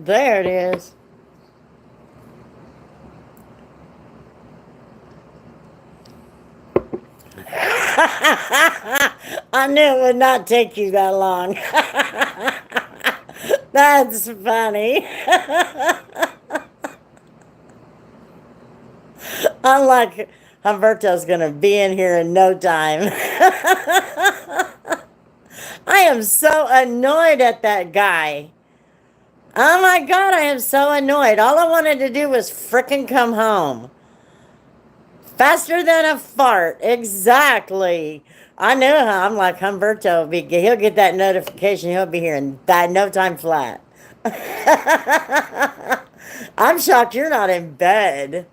There it is. I knew it would not take you that long. That's funny. Unlike Humberto's going to be in here in no time. I am so annoyed at that guy. Oh my God, I am so annoyed. All I wanted to do was frickin' come home. Faster than a fart. Exactly. I knew him. I'm like, Humberto, he'll get that notification. He'll be here in no time flat. I'm shocked you're not in bed.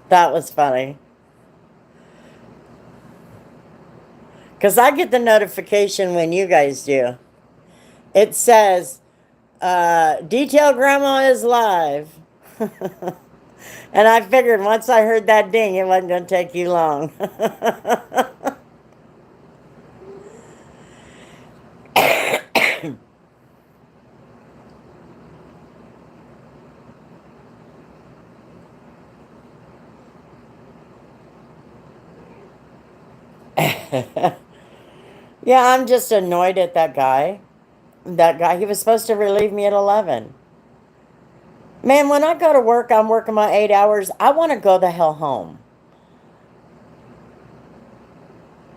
That was funny. Because I get the notification when you guys do. It says, Detail Grandma is live. And I figured once I heard that ding, it wasn't going to take you long. Yeah, I'm just annoyed at that guy. That guy, he was supposed to relieve me at 11. Man, when I go to work, I'm working my 8 hours. I want to go the hell home.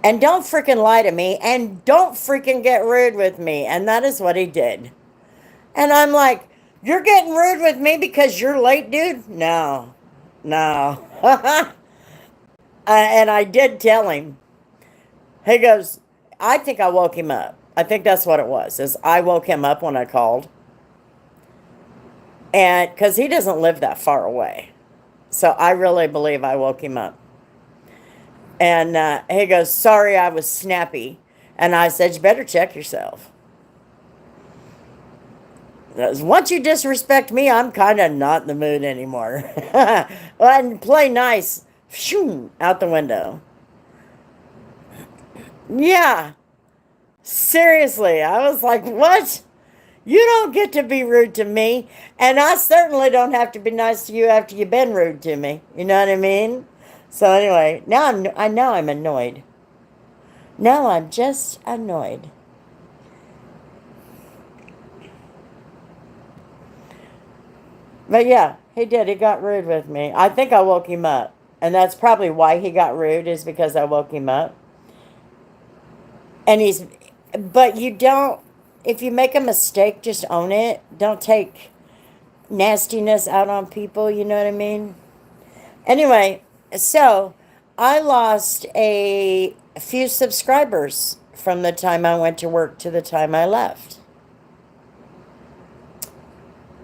And don't freaking lie to me. And don't freaking get rude with me. And that is what he did. And I'm like, you're getting rude with me because you're late, dude? No. No. And I did tell him. He goes, I think I woke him up. I think that's what it was, is I woke him up when I called. And because he doesn't live that far away. So I really believe I woke him up. And he goes, sorry, I was snappy. And I said, you better check yourself. Once you disrespect me, I'm kind of not in the mood anymore. And play nice. Shoo, out the window. Yeah. Seriously. I was like, what? You don't get to be rude to me. And I certainly don't have to be nice to you after you've been rude to me. You know what I mean? So anyway, now I'm annoyed. Now I'm just annoyed. But yeah, he did. He got rude with me. I think I woke him up. And that's probably why he got rude, is because I woke him up. And but you don't, if you make a mistake, just own it. Don't take nastiness out on people, you know what I mean? Anyway, so I lost a few subscribers from the time I went to work to the time I left.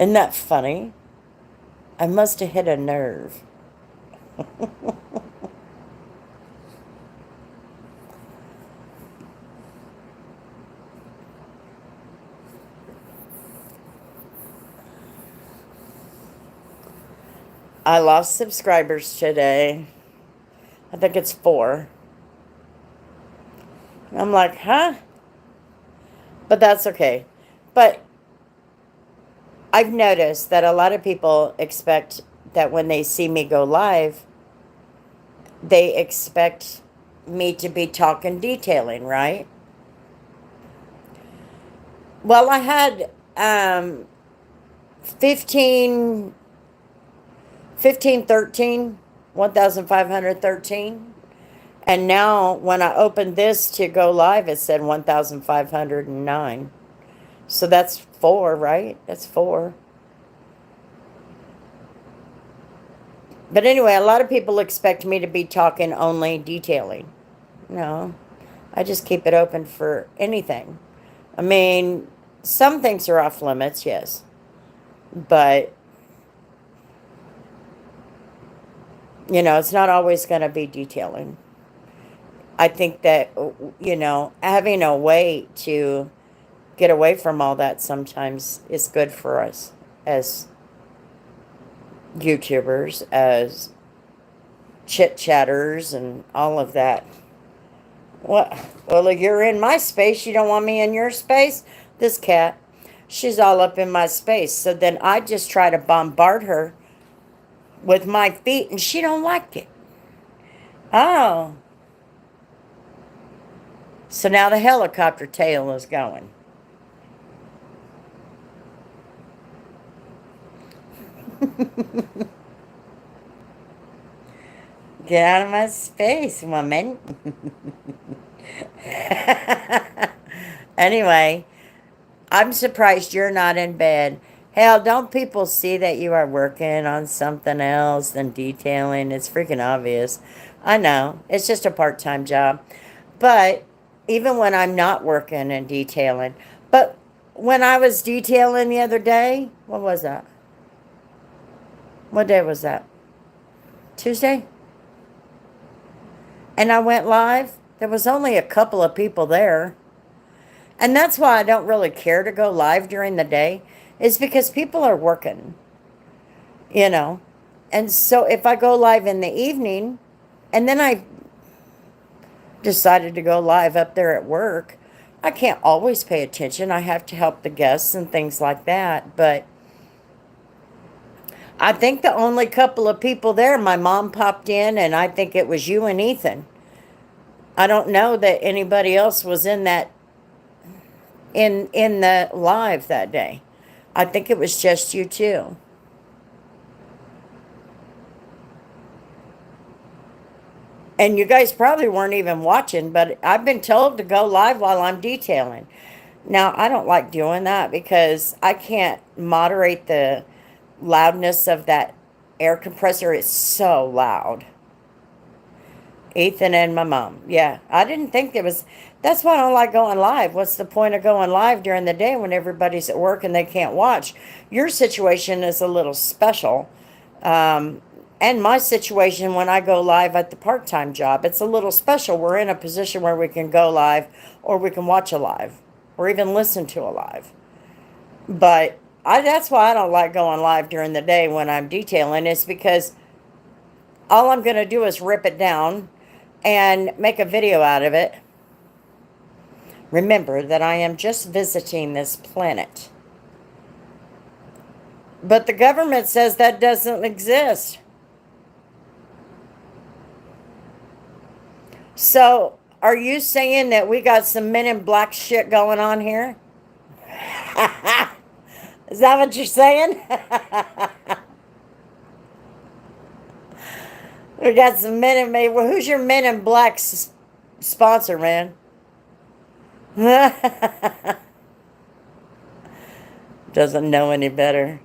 Isn't that funny? I must have hit a nerve. I lost subscribers today. I think it's 4. I'm like, huh? But that's okay. But I've noticed that a lot of people expect that when they see me go live, they expect me to be talking detailing, right? Well, I had 15, 1513, 1513. And now when I opened this to go live, it said 1509. So that's 4, right? That's 4. But anyway, a lot of people expect me to be talking only detailing. No, I just keep it open for anything. I mean, some things are off limits, yes. But, it's not always going to be detailing. I think that, having a way to get away from all that sometimes is good for us as YouTubers, as chit chatters, and all of that. What? Well, if you're in my space, you don't want me in your space? This cat, she's all up in my space. So then I just try to bombard her with my feet, and she don't like it. Oh. So now the helicopter tail is going. Get out of my space, woman. Anyway, I'm surprised you're not in bed. Hell, don't people see that you are working on something else than detailing? It's freaking obvious. I know. It's just a part-time job. But even when I'm not working and detailing, but when I was detailing the other day, what was that? What day was that? Tuesday? And I went live. There was only a couple of people there. And that's why I don't really care to go live during the day, is because people are working, you know. And so if I go live in the evening, and then I decided to go live up there at work, I can't always pay attention. I have to help the guests and things like that. But I think the only couple of people there, my mom popped in, and I think it was you and Ethan. I don't know that anybody else was in that in the live that day. I think it was just you two. And you guys probably weren't even watching, but I've been told to go live while I'm detailing. Now, I don't like doing that because I can't moderate the loudness of that air compressor. It's so loud. Ethan and my mom. Yeah, I didn't think there was... That's why I don't like going live. What's the point of going live during the day when everybody's at work and they can't watch? Your situation is a little special. And my situation when I go live at the part-time job, it's a little special. We're in a position where we can go live, or we can watch a live, or even listen to a live. But that's why I don't like going live during the day when I'm detailing, is because all I'm going to do is rip it down and make a video out of it. Remember that I am just visiting this planet. But the government says that doesn't exist. So, are you saying that we got some men in black shit going on here? Is that what you're saying? We got some men in... Well, who's your men in black sponsor, man? Doesn't know any better.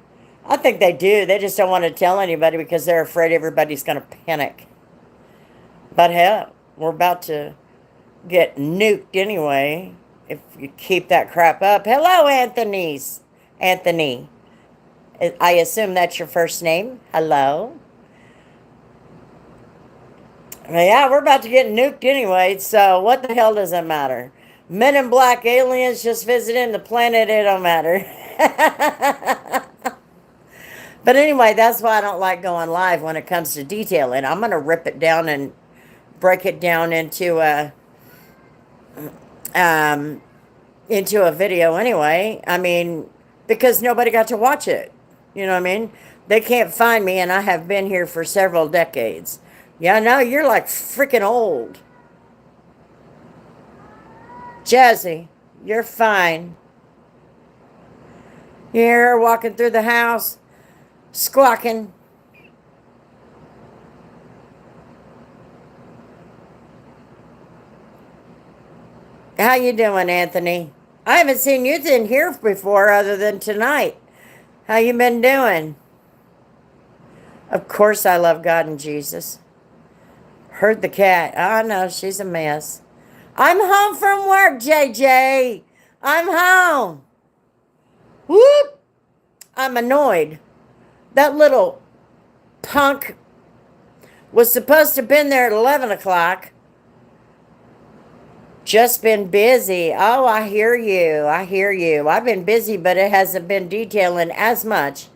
I think they do. They just don't want to tell anybody because they're afraid everybody's going to panic. But hell, we're about to get nuked anyway if you keep that crap up. Hello, Anthony. I assume that's your first name. Hello. Yeah, we're about to get nuked anyway, so what the hell does it matter? Men in black aliens just visiting the planet, it don't matter. But anyway, that's why I don't like going live when it comes to detailing. I'm going to rip it down and break it down into a video anyway. I mean, because nobody got to watch it. You know what I mean? They can't find me, and I have been here for several decades. Yeah, no, you're like freaking old. Jazzy, you're fine. You hear her walking through the house, squawking. How you doing, Anthony? I haven't seen you in here before other than tonight. How you been doing? Of course I love God and Jesus. Heard the cat. Oh, no, she's a mess. I'm home from work, JJ. I'm home. Whoop. I'm annoyed. That little punk was supposed to have been there at 11 o'clock. Just been busy. Oh, I hear you. I hear you. I've been busy, but it hasn't been detailing as much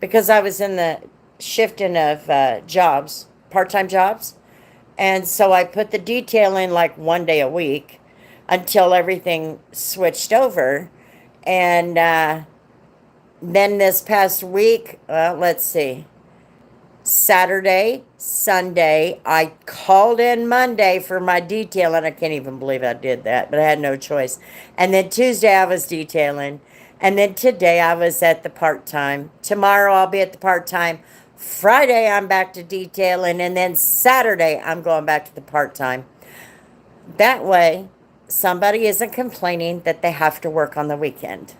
because I was in the shifting of jobs, part-time jobs. And so I put the detail in like 1 day a week until everything switched over. And then this past week, let's see, Saturday, Sunday, I called in Monday for my detail, and I can't even believe I did that, but I had no choice. And then Tuesday I was detailing. And then today I was at the part-time. Tomorrow I'll be at the part-time. Friday I'm back to detailing. And then Saturday I'm going back to the part-time. That way somebody isn't complaining that they have to work on the weekend.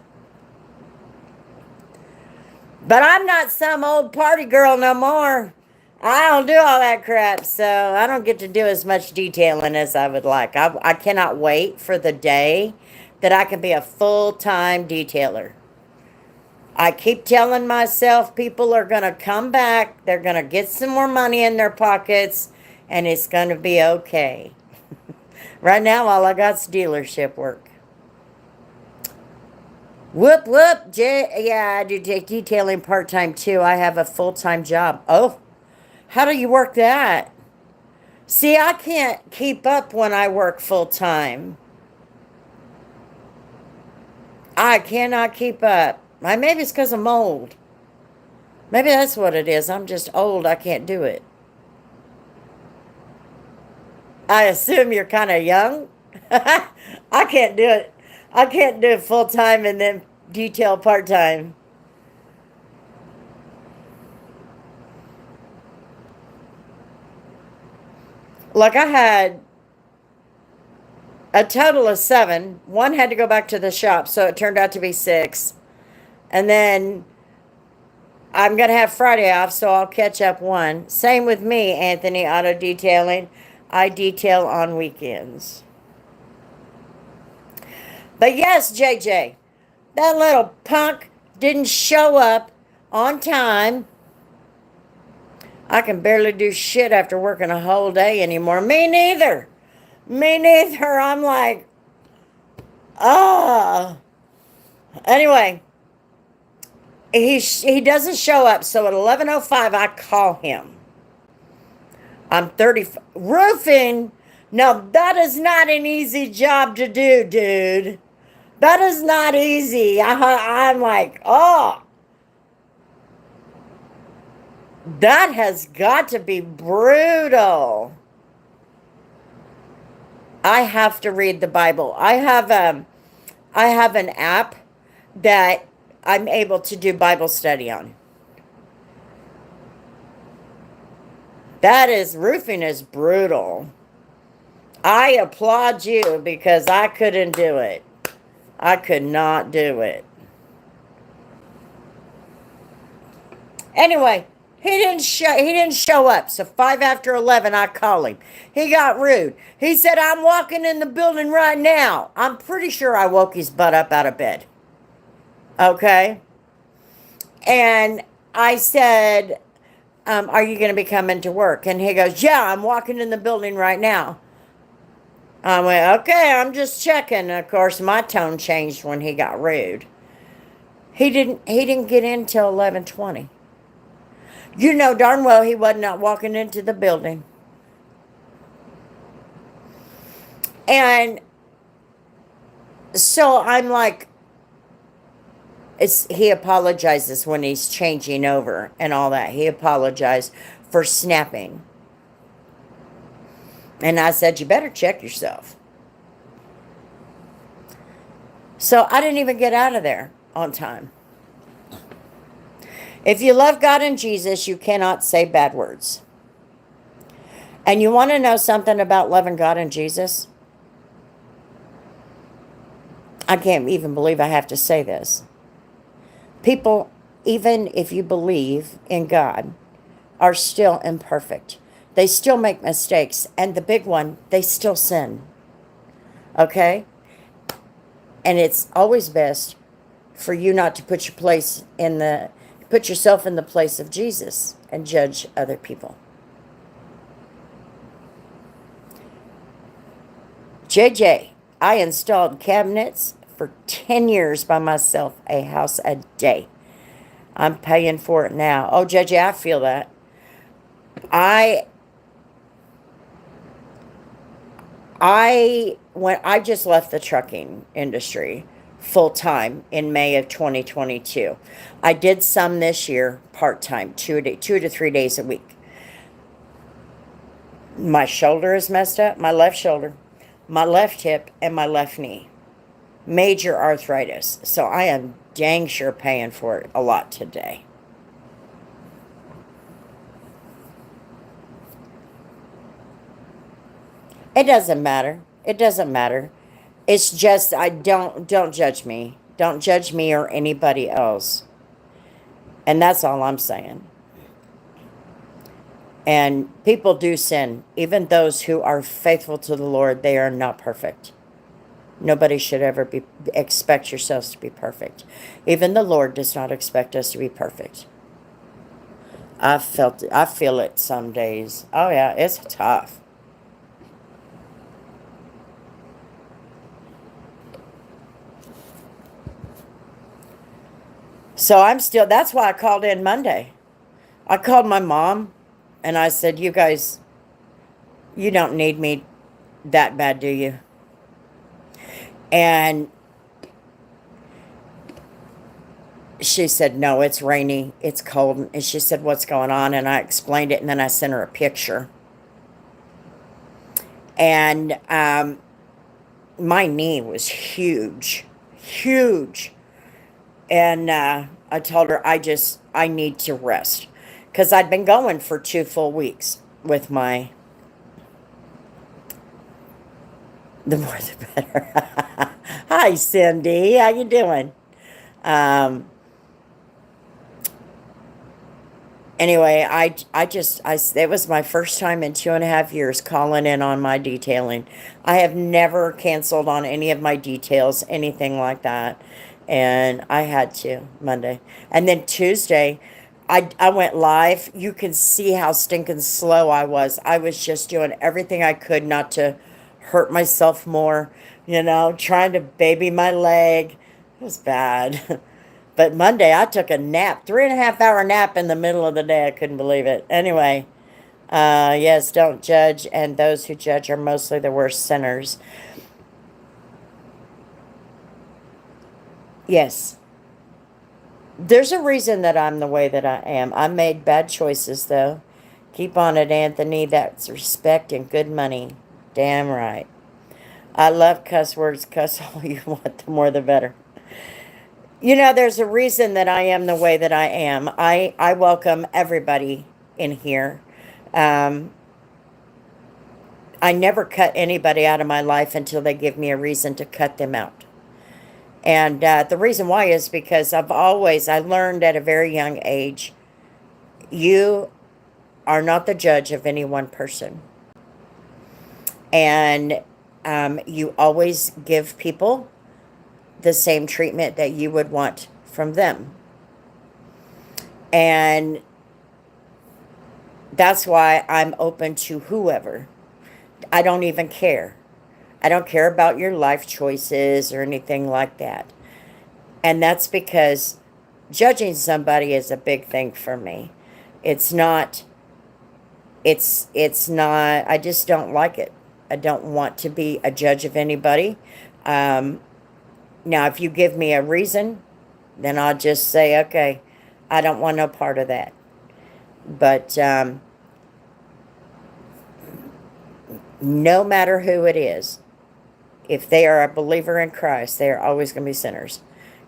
But I'm not some old party girl no more. I don't do all that crap, so I don't get to do as much detailing as I would like. I cannot wait for the day that I can be a full-time detailer. I keep telling myself people are going to come back, they're going to get some more money in their pockets, and it's going to be okay. Right now, all I got's dealership work. Whoop, whoop. Yeah, I do detailing part-time too. I have a full-time job. Oh, how do you work that? See, I can't keep up when I work full-time. I cannot keep up. Maybe it's because I'm old. Maybe that's what it is. I'm just old. I can't do it. I assume you're kind of young. I can't do it. I can't do it full-time and then detail part-time. Like I had a total of 7. One had to go back to the shop, so it turned out to be 6. And then I'm going to have Friday off, so I'll catch up 1. Same with me, Anthony, auto detailing. I detail on weekends. But yes, JJ, that little punk didn't show up on time. I can barely do shit after working a whole day anymore. Me neither. Me neither. I'm like, oh. Anyway, he doesn't show up, so at 11:05 I call him. I'm 30. Roofing? No, that is not an easy job to do, dude. That is not easy. I'm like, oh. That has got to be brutal. I have to read the Bible. I have an app that I'm able to do Bible study on. Roofing is brutal. I applaud you because I couldn't do it. I could not do it. Anyway, he didn't show up. So 5 after 11, I call him. He got rude. He said, I'm walking in the building right now. I'm pretty sure I woke his butt up out of bed. Okay? And I said, are you going to be coming to work? And he goes, yeah, I'm walking in the building right now. I went, okay, I'm just checking. And of course, my tone changed when he got rude. He didn't get in till 11:20. You know darn well he was not walking into the building. And so I'm like, he apologizes when he's changing over and all that. He apologized for snapping. And I said, you better check yourself. So I didn't even get out of there on time. If you love God and Jesus, you cannot say bad words. And you want to know something about loving God and Jesus? I can't even believe I have to say this. People, even if you believe in God, are still imperfect. They still make mistakes. And the big one, they still sin. Okay? And it's always best for you not to put yourself in the place of Jesus and judge other people. JJ, I installed cabinets for 10 years by myself, a house a day. I'm paying for it now. Oh, JJ, I feel that. I just left the trucking industry full time in May of 2022. I did some this year part time, 2 to 3 days a week. My shoulder is messed up, my left shoulder, my left hip, and my left knee. Major arthritis. So I am dang sure paying for it a lot today. It doesn't matter. It doesn't matter. It's just I don't judge me. Don't judge me or anybody else. And that's all I'm saying. And people do sin. Even those who are faithful to the Lord, they are not perfect. Nobody should ever expect yourselves to be perfect. Even the Lord does not expect us to be perfect. I feel it some days. Oh yeah, it's tough. So that's why I called in Monday. I called my mom and I said, "You guys, you don't need me that bad, do you?" And she said, "No, it's rainy, it's cold." And she said, "What's going on?" And I explained it, and then I sent her a picture. And my knee was huge, huge. And I told her I need to rest. Because I'd been going for 2 full weeks with my, the more the better. Hi, Cindy. How you doing? Um, anyway, it was my first time in 2.5 years calling in on my detailing. I have never canceled on any of my details, anything like that. And I had to Monday. And then Tuesday, I went live. You can see how stinking slow I was. I was just doing everything I could not to hurt myself more, trying to baby my leg. It was bad. But Monday, I took a nap, 3.5 hour nap in the middle of the day. I couldn't believe it. Anyway, yes, don't judge, and those who judge are mostly the worst sinners. Yes, there's a reason that I'm the way that I am. I made bad choices, though. Keep on it, Anthony. That's respect and good money. Damn right. I love cuss words. Cuss all you want. The more the better. There's a reason that I am the way that I am. I welcome everybody in here. Um, I never cut anybody out of my life until they give me a reason to cut them out. And the reason why is because I learned at a very young age, you are not the judge of any one person. And you always give people the same treatment that you would want from them. And that's why I'm open to whoever. I don't even care. I don't care about your life choices or anything like that. And that's because judging somebody is a big thing for me. It's not, I just don't like it. I don't want to be a judge of anybody. Now, if you give me a reason, then I'll just say, okay, I don't want no part of that. But no matter who it is, if they are a believer in Christ, they are always going to be sinners.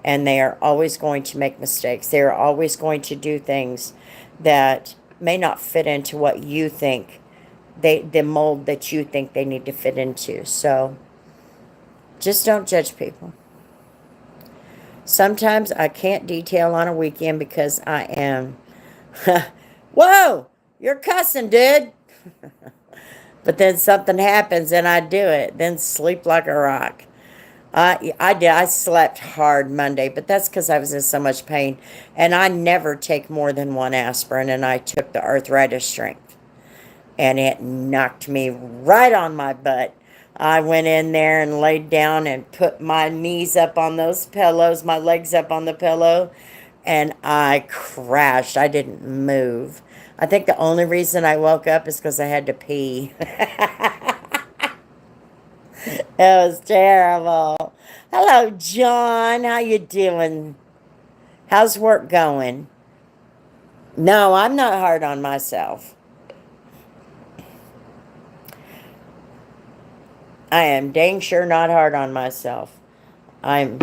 And they are always going to make mistakes. They are always going to do things that may not fit into what you think, the mold that you think they need to fit into. So just don't judge people. Sometimes I can't detail on a weekend because I am, whoa, you're cussing, dude. But then something happens and I do it. Then sleep like a rock. I slept hard Monday, but that's because I was in so much pain. And I never take more than 1 aspirin, and I took the arthritis strength. And it knocked me right on my butt. I went in there and laid down and put my knees up on those pillows, my legs up on the pillow, and I crashed. I didn't move. I think the only reason I woke up is because I had to pee. was terrible. Hello, John. How you doing? How's work going? No, I'm not hard on myself. I am dang sure not hard on myself. I'm,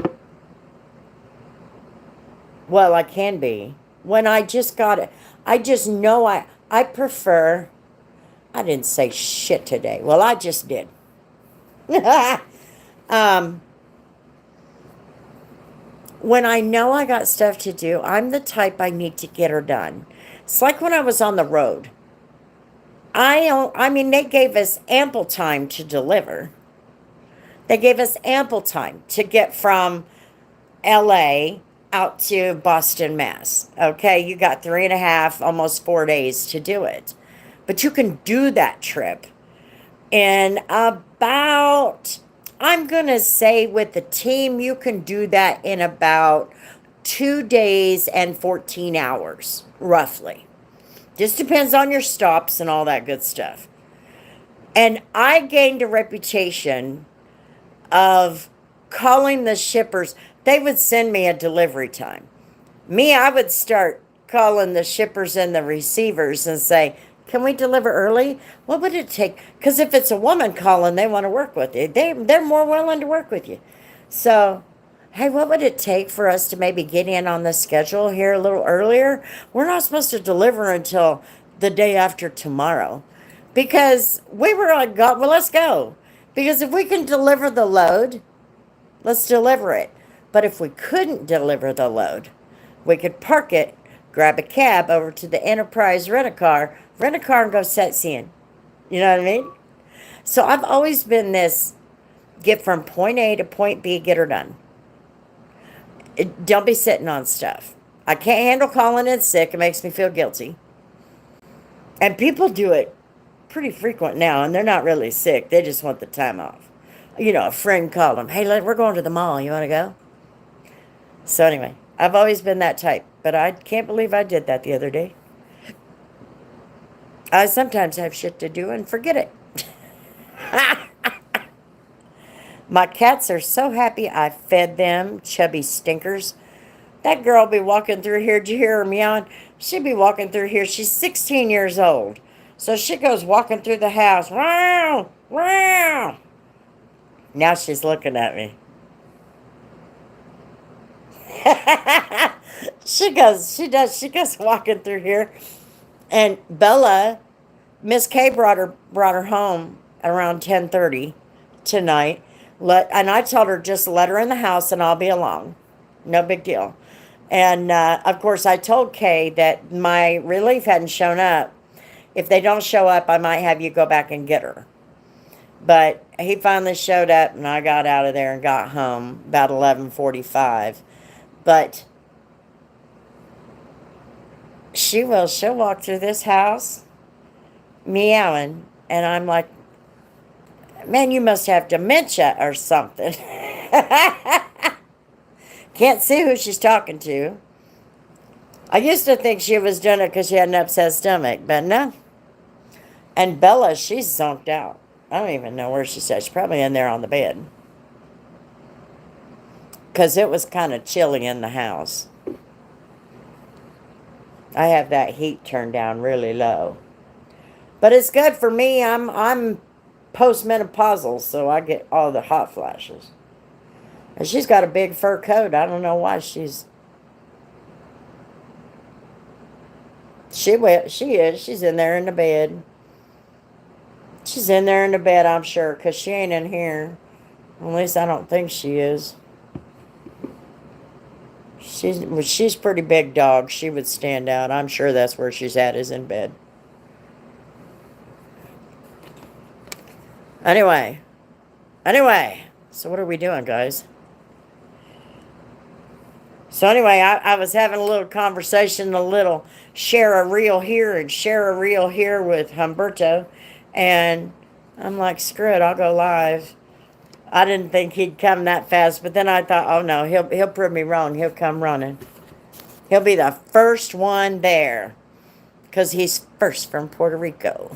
well, I can be. When I just got it, I just know I prefer, I didn't say shit today. Well, I just did. um, when I know I got stuff to do, I'm the type I need to get her done. It's like when I was on the road. I mean, they gave us ample time to deliver. They gave us ample time to get from LA out to Boston, Mass. Okay, you got 3.5, almost 4 days to do it. But you can do that trip in about, I'm going to say with the team, you can do that in about 2 days and 14 hours, roughly. Just depends on your stops and all that good stuff. And I gained a reputation of calling the shippers. They would send me a delivery time. I would start calling the shippers and the receivers and say, can we deliver early? What would it take? Because if it's a woman calling, they want to work with you. They're more willing to work with you. So, hey, what would it take for us to maybe get in on the schedule here a little earlier? We're not supposed to deliver until the day after tomorrow. Because we were like, God, well, let's go. Because if we can deliver the load, let's deliver it. But if we couldn't deliver the load, we could park it, grab a cab over to the Enterprise rent-a-car, and go sightseeing. You know what I mean? So I've always been this, get from point A to point B, get her done. Don't be sitting on stuff. I can't handle calling in sick. It makes me feel guilty. And people do it pretty frequent now, and they're not really sick. They just want the time off. You know, a friend called them, hey, we're going to the mall. You want to go? So anyway, I've always been that type, but I can't believe I did that the other day. I sometimes have shit to do and forget it. My cats are so happy I fed them, chubby stinkers. That girl be walking through here. Did you hear her meowing? She'd be walking through here. She's 16 years old. So she goes walking through the house. Wow, wow. Now she's looking at me. She goes walking through here. And Bella, Miss Kay brought her home at around 10:30 tonight. And I told her, just let her in the house and I'll be along. No big deal. And of course, I told Kay that my relief hadn't shown up. If they don't show up, I might have you go back and get her. But he finally showed up, and I got out of there and got home about 11:45. But she'll walk through this house meowing, and I'm like, man, you must have dementia or something. Can't see who she's talking to. I used to think she was doing it because she had an upset stomach, but no. And Bella, she's zonked out. I don't even know where she's at. She's probably in there on the bed. Because it was kind of chilly in the house. I have that heat turned down really low. But it's good for me. I'm postmenopausal, so I get all the hot flashes. And she's got a big fur coat. I don't know why she's... She is. She's in there in the bed. She's in there in the bed, I'm sure, because she ain't in here. At least I don't think she is. She's pretty big dog. She would stand out. I'm sure that's where she's at, is in bed. Anyway. So what are we doing, guys? So anyway, I was having a little conversation, a little share a reel here and share a reel here with Humberto. And I'm like, screw it, I'll go live. I didn't think he'd come that fast, but then I thought, oh no, he'll prove me wrong. He'll come running. He'll be the first one there, because he's first from Puerto Rico.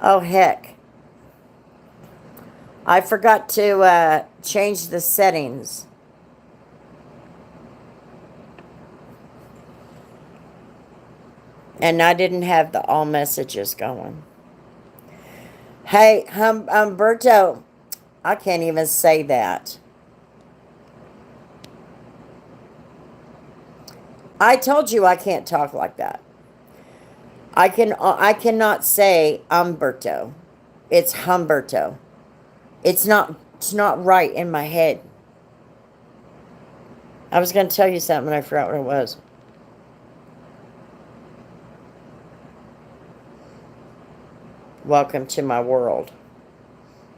Oh, heck. I forgot to change the settings. And I didn't have the all messages going. Hey, Humberto, I can't even say that. I told you I can't talk like that. I cannot say Umberto. It's Humberto. It's not right in my head. I was going to tell you something and I forgot what it was. Welcome to my world.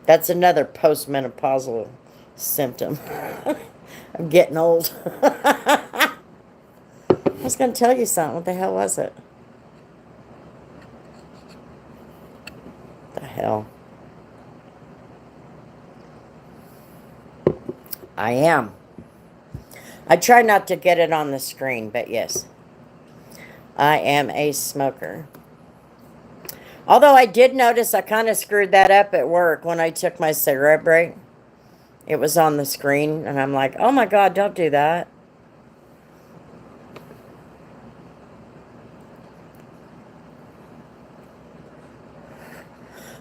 That's another postmenopausal symptom. I'm getting old. I was going to tell you something. What the hell was it? The hell? I am. I try not to get it on the screen, but yes. I am a smoker. Although I did notice I kind of screwed that up at work when I took my cigarette break. It was on the screen, and I'm like, oh my God, don't do that.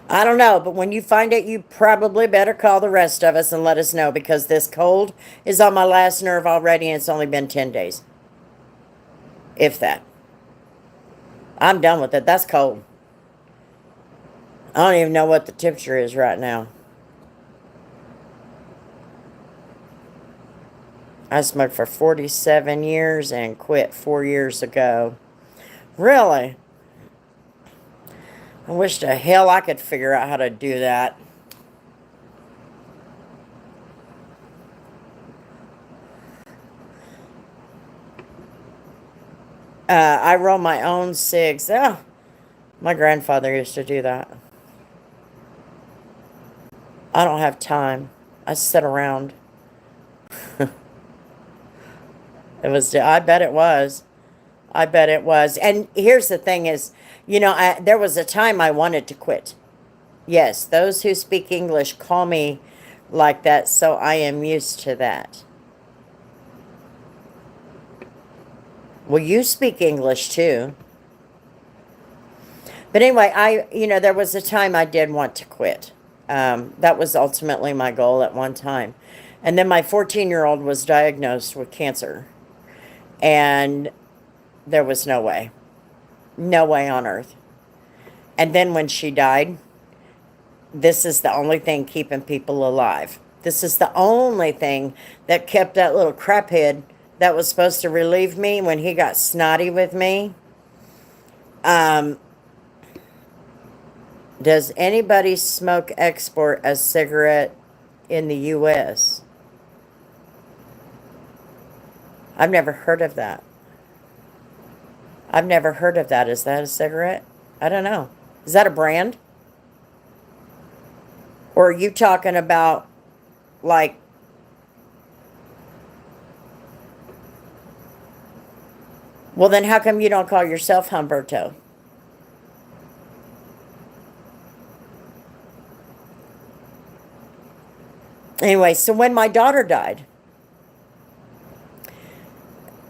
I don't know, but when you find it, you probably better call the rest of us and let us know, because this cold is on my last nerve already, and it's only been 10 days. If that. I'm done with it. That's cold. I don't even know what the temperature is right now. I smoked for 47 years and quit 4 years ago. Really? I wish to hell I could figure out how to do that. I roll my own cigs. Oh, my grandfather used to do that. I don't have time. I sit around. It was, I bet it was. I bet it was. And here's the thing is, you know, there was a time I wanted to quit. Yes, those who speak English call me like that, so I am used to that. Well, you speak English too. But anyway, there was a time I did want to quit. That was ultimately my goal at one time. And then my 14-year-old was diagnosed with cancer. And there was no way. No way on earth. And then when she died, this is the only thing keeping people alive. This is the only thing that kept that little craphead that was supposed to relieve me when he got snotty with me. Does anybody smoke export a cigarette in the U.S.? I've never heard of that. I've never heard of that. Is that a cigarette? I don't know. Is that a brand? Or are you talking about, like, well, then how come you don't call yourself Humberto? Anyway, so when my daughter died,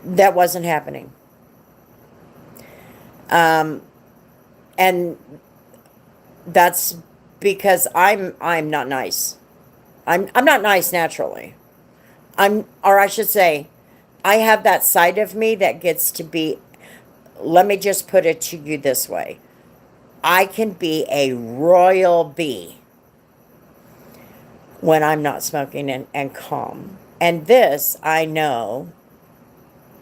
that wasn't happening. And that's because I'm not nice. I'm not nice naturally. Or I should say, I have that side of me that gets to be, let me just put it to you this way. I can be a royal bee when I'm not smoking and calm. And this I know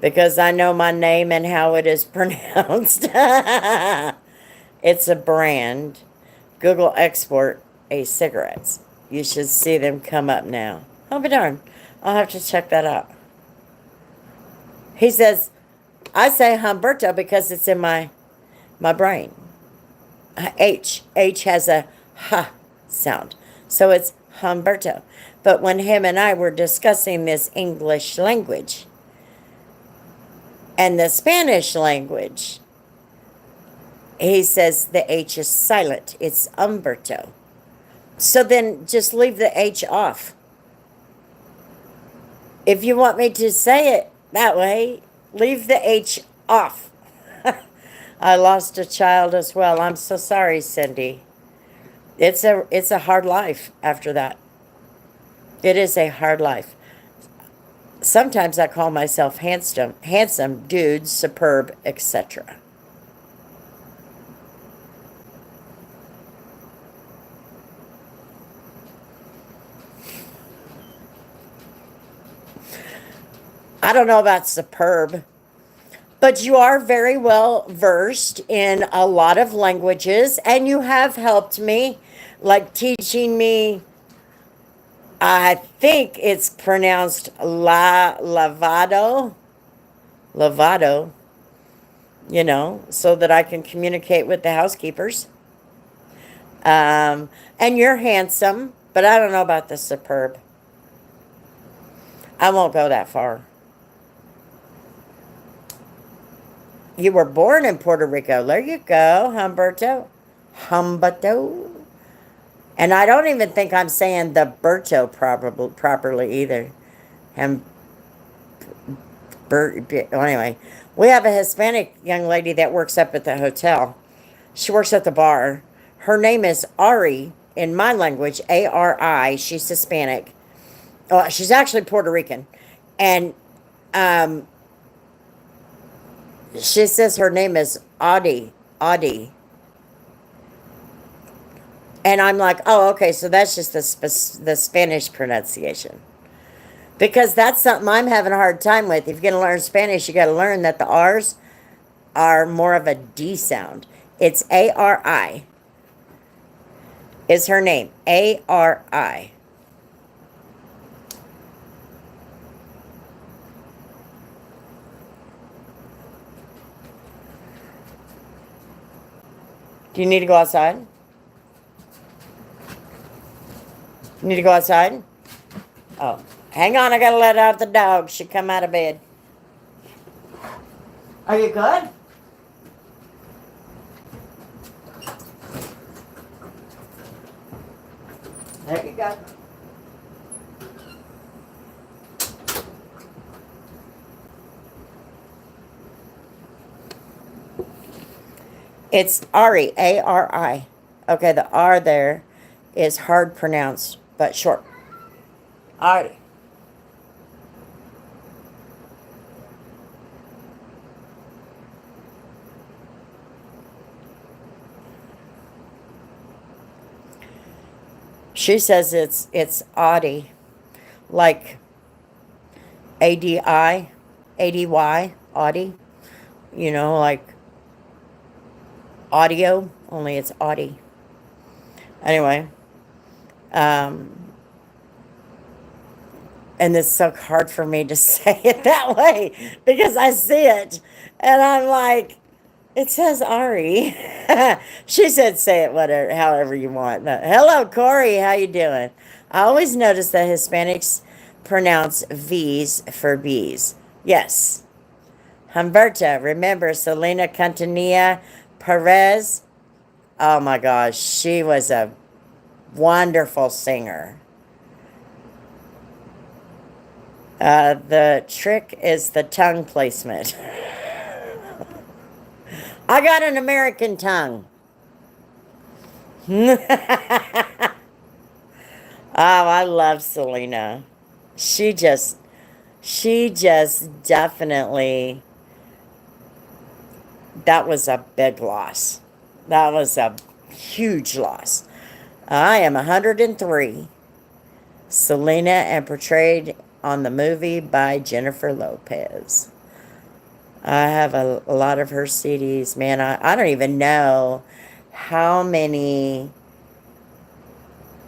because I know my name and how it is pronounced. It's a brand. Google export cigarettes. You should see them come up now. I'll be darned. I'll have to check that out. He says, I say Humberto because it's in my brain. H has a ha sound. So it's Humberto. But when him and I were discussing this English language and the Spanish language, He says the H is silent. It's Umberto. So then just leave the H off. If you want me to say it that way, leave the H off. I lost a child as well. I'm so sorry, Cindy. It's a hard life after that. It is a hard life. Sometimes I call myself handsome, dude, superb, etc. I don't know about superb, but you are very well versed in a lot of languages, and you have helped me, like teaching me. I think it's pronounced lavado, so that I can communicate with the housekeepers. And you're handsome, but I don't know about the superb. I won't go that far. You were born in Puerto Rico. There you go, Humberto. Humberto. And I don't even think I'm saying the Berto properly either. Anyway, we have a Hispanic young lady that works up at the hotel. She works at the bar. Her name is Ari, in my language, Ari. She's Hispanic. Oh, she's actually Puerto Rican. And she says her name is Audie. Audie. And I'm like, oh, okay, so that's just the Spanish pronunciation. Because that's something I'm having a hard time with. If you're going to learn Spanish, you got to learn that the R's are more of a D sound. It's Ari. Is her name. Ari. Do you need to go outside? You need to go outside? Oh, hang on. I got to let out the dog. She come out of bed. Are you good? There you go. It's Ari, Ari. Okay, the R there is hard pronounced, but short. Ari. She says it's Audi, like ADI, ADY, Audi. Like audio, only it's Audi. Anyway, and it's so hard for me to say it that way because I see it and I'm like, it says Ari. She said, say it whatever, however you want. But, hello, Corey. How you doing? I always notice that Hispanics pronounce V's for B's. Yes. Humberto. Remember Selena Quintanilla Perez? Oh, my gosh. She was a wonderful singer. The trick is the tongue placement. I got an American tongue. Oh, I love Selena. She just definitely, that was a big loss. That was a huge loss. I am 103. Selena, and portrayed on the movie by Jennifer Lopez. I have a lot of her CDs. Man, I don't even know how many.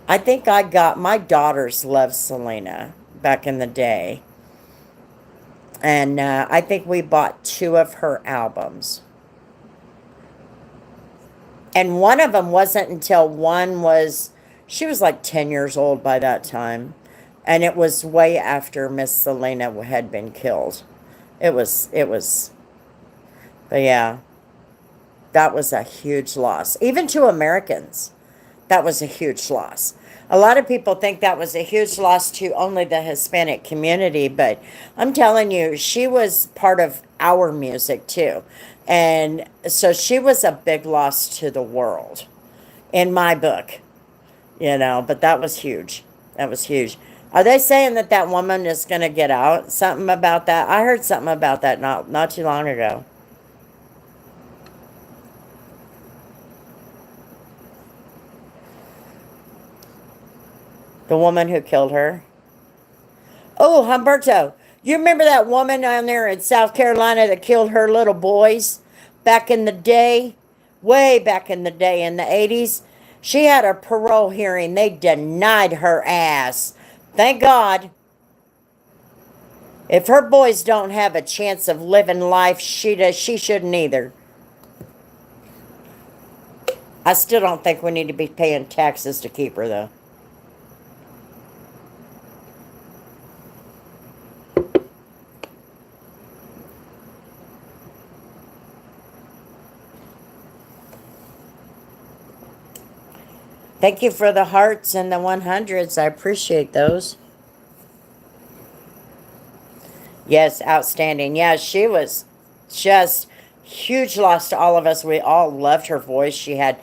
I think I got, my daughters loved Selena back in the day. And I think we bought 2 of her albums. And one of them wasn't until she was like 10 years old by that time. And it was way after Miss Selena had been killed. It was, but yeah, that was a huge loss. Even to Americans, that was a huge loss. A lot of people think that was a huge loss to only the Hispanic community, but I'm telling you, she was part of our music too. And so she was a big loss to the world in my book, but that was huge. That was huge. Are they saying that that woman is going to get out? Something about that? I heard something about that not too long ago. The woman who killed her. Oh, Humberto, you remember that woman down there in South Carolina that killed her little boys back in the day? Way back in the day, in the 80s? She had a parole hearing. They denied her ass. Thank God. If her boys don't have a chance of living life, she shouldn't either. I still don't think we need to be paying taxes to keep her, though. Thank you for the hearts and the 100s. I appreciate those. Yes, outstanding. Yeah, she was just huge loss to all of us. We all loved her voice. She had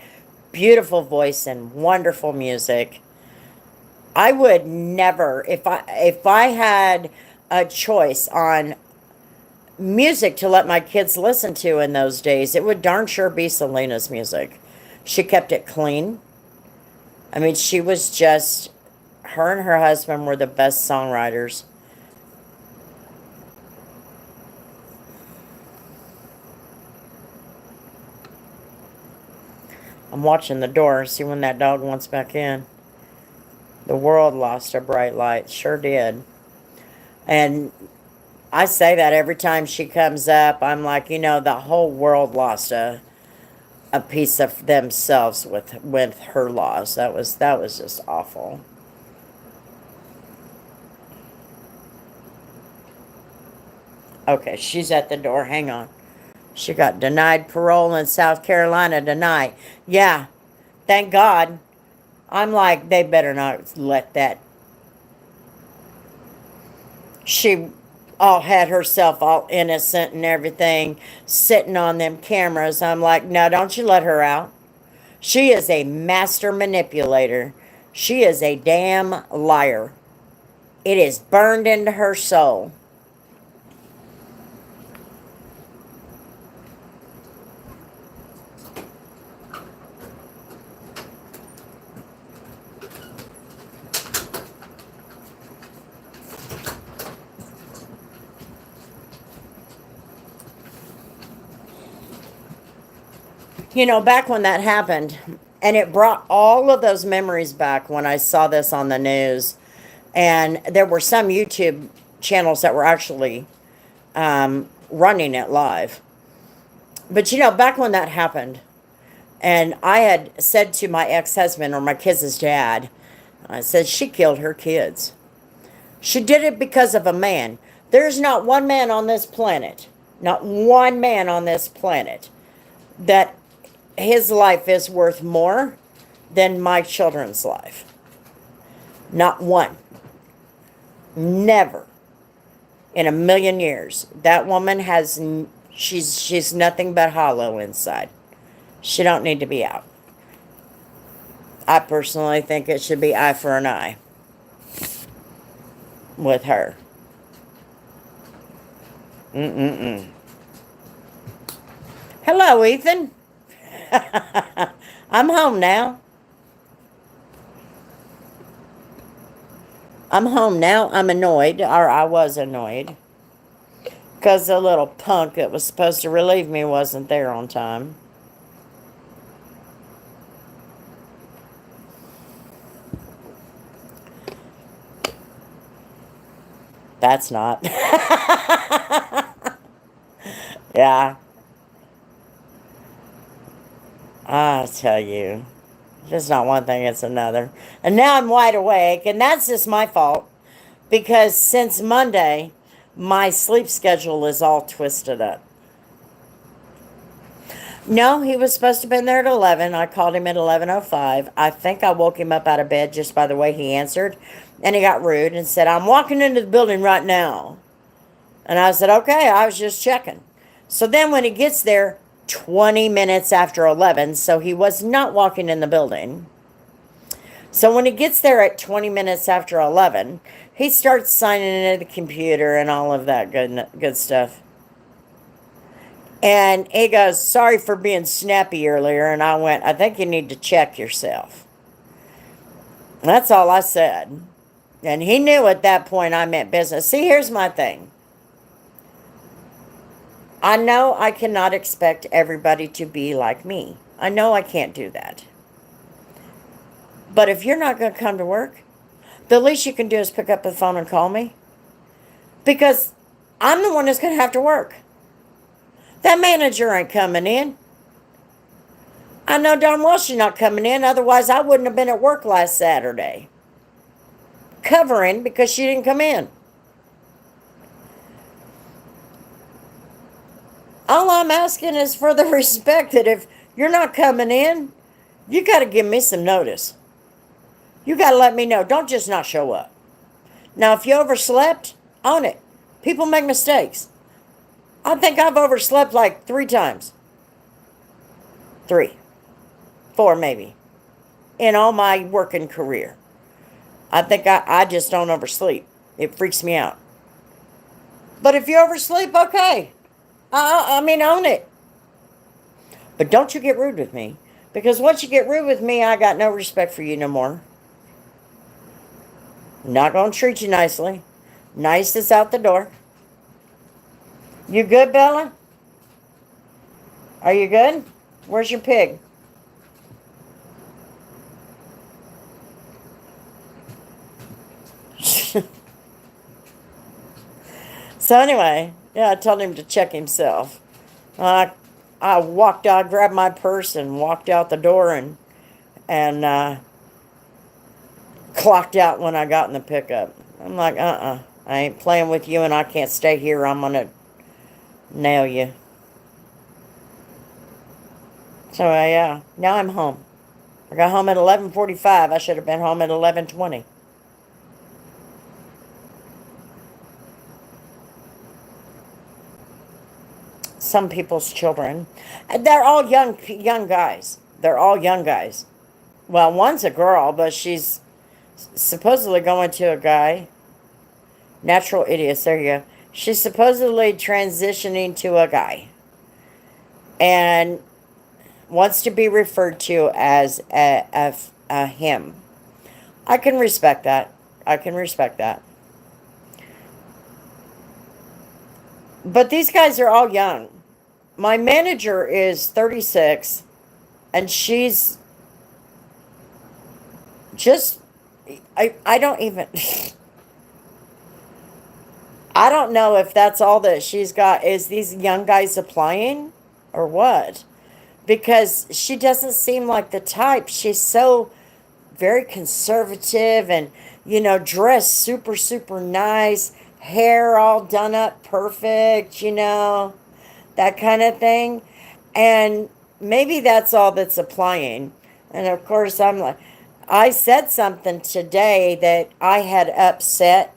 beautiful voice and wonderful music. I would never, if I had a choice on music to let my kids listen to in those days, it would darn sure be Selena's music. She kept it clean. I mean, she was just, her and her husband were the best songwriters. I'm watching the door, see when that dog wants back in. The world lost a bright light, sure did. And I say that every time she comes up, I'm like, the whole world lost a piece of themselves with her loss. That was just awful. Okay, she's at the door. Hang on. She got denied parole in South Carolina tonight. Yeah, thank God. I'm like, they better not let that. She all had herself all innocent and everything, sitting on them cameras. I'm like, no, don't you let her out. She is a master manipulator. She is a damn liar. It is burned into her soul. Back when that happened, and it brought all of those memories back when I saw this on the news. And there were some YouTube channels that were actually running it live. But, back when that happened, and I had said to my ex-husband or my kids' dad, I said, she killed her kids. She did it because of a man. There's not one man on this planet, not one man on this planet, that his life is worth more than my children's life. Not one. Never. In a million years. That woman has, she's nothing but hollow inside. She don't need to be out. I personally think it should be eye for an eye with her. Hello, Ethan. I'm home now. I'm home now. I'm annoyed, or I was annoyed, because the little punk that was supposed to relieve me wasn't there on time. That's not. Yeah. I tell you, it's not one thing, it's another. And now I'm wide awake, and that's just my fault, because since Monday, my sleep schedule is all twisted up. No, he was supposed to have been there at 11. I called him at 11:05. I think I woke him up out of bed just by the way he answered. And he got rude and said, "I'm walking into the building right now." And I said, "Okay, I was just checking." So then when he gets there, 20 minutes after 11, so he was not walking in the building. So when he gets there at 20 minutes after 11, he starts signing into the computer and all of that good stuff. And he goes, "Sorry for being snappy earlier." And I went, "I think you need to check yourself." That's all I said. And he knew at that point I meant business. See, here's my thing. I know I cannot expect everybody to be like me. I know I can't do that. But if you're not going to come to work, the least you can do is pick up the phone and call me. Because I'm the one that's going to have to work. That manager ain't coming in. I know darn well she's not coming in. Otherwise, I wouldn't have been at work last Saturday. Covering because she didn't come in. All I'm asking is for the respect that if you're not coming in, you got to give me some notice. You got to let me know. Don't just not show up. Now, if you overslept, own it. People make mistakes. I think I've overslept like 3 times. 3. 4 maybe. In all my working career. I think I just don't oversleep. It freaks me out. But if you oversleep, okay. I mean, own it. But don't you get rude with me. Because once you get rude with me, I got no respect for you no more. Not going to treat you nicely. Nice is out the door. You good, Bella? Are you good? Where's your pig? So anyway, yeah, I told him to check himself. I walked out, grabbed my purse, and walked out the door, and clocked out when I got in the pickup. I'm like, I ain't playing with you, and I can't stay here. I'm gonna nail you. So yeah, now I'm home. I got home at 11:45. I should have been home at 11:20. Some people's children, they're all young guys. They're all young guys. Well, one's a girl, but she's supposedly going to a guy. Natural idiots. There you go. She's supposedly transitioning to a guy, and wants to be referred to as a him. I can respect that. I can respect that. But these guys are all young. My manager is 36, and she's just, I don't even, I don't know if that's all that she's got is these young guys applying or what. Because she doesn't seem like the type. She's so very conservative and, dressed super, super nice, hair all done up perfect, that kind of thing. And maybe that's all that's applying. And of course, I'm like, I said something today that I had upset.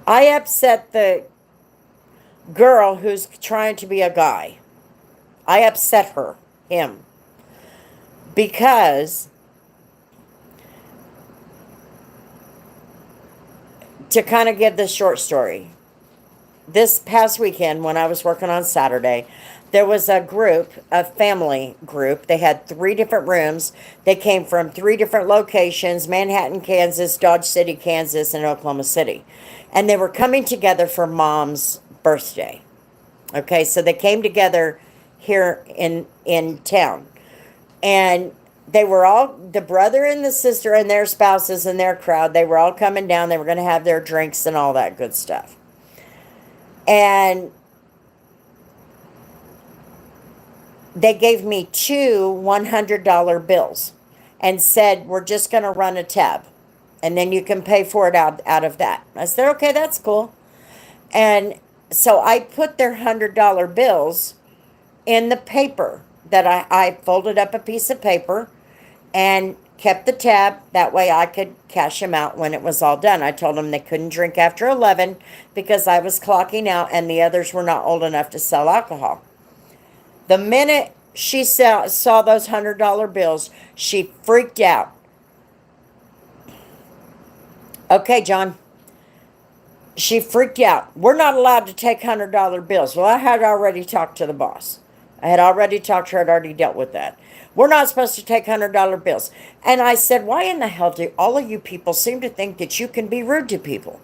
I upset the girl who's trying to be a guy. I upset him. Because, to kind of give this short story, this past weekend when I was working on Saturday, there was a family group. They had 3 different rooms. They came from 3 different locations: Manhattan, Kansas, Dodge City, Kansas, and Oklahoma City. And they were coming together for Mom's birthday. Okay, so they came together here in town. And they were all, the brother and the sister and their spouses and their crowd, they were all coming down. They were going to have their drinks and all that good stuff. And they gave me 2 $100 bills and said, "We're just going to run a tab, and then you can pay for it out of that." I said, "Okay, that's cool." And so I put their $100 bills in the paper that I folded up a piece of paper and kept the tab. That way I could cash them out when it was all done. I told them they couldn't drink after 11 because I was clocking out and the others were not old enough to sell alcohol. The minute she saw those $100 bills, she freaked out. Okay, John. She freaked out. We're not allowed to take $100 bills. Well, I had already talked to the boss. I had already talked to her. I'd already dealt with that. We're not supposed to take $100 bills. And I said, why in the hell do all of you people seem to think that you can be rude to people?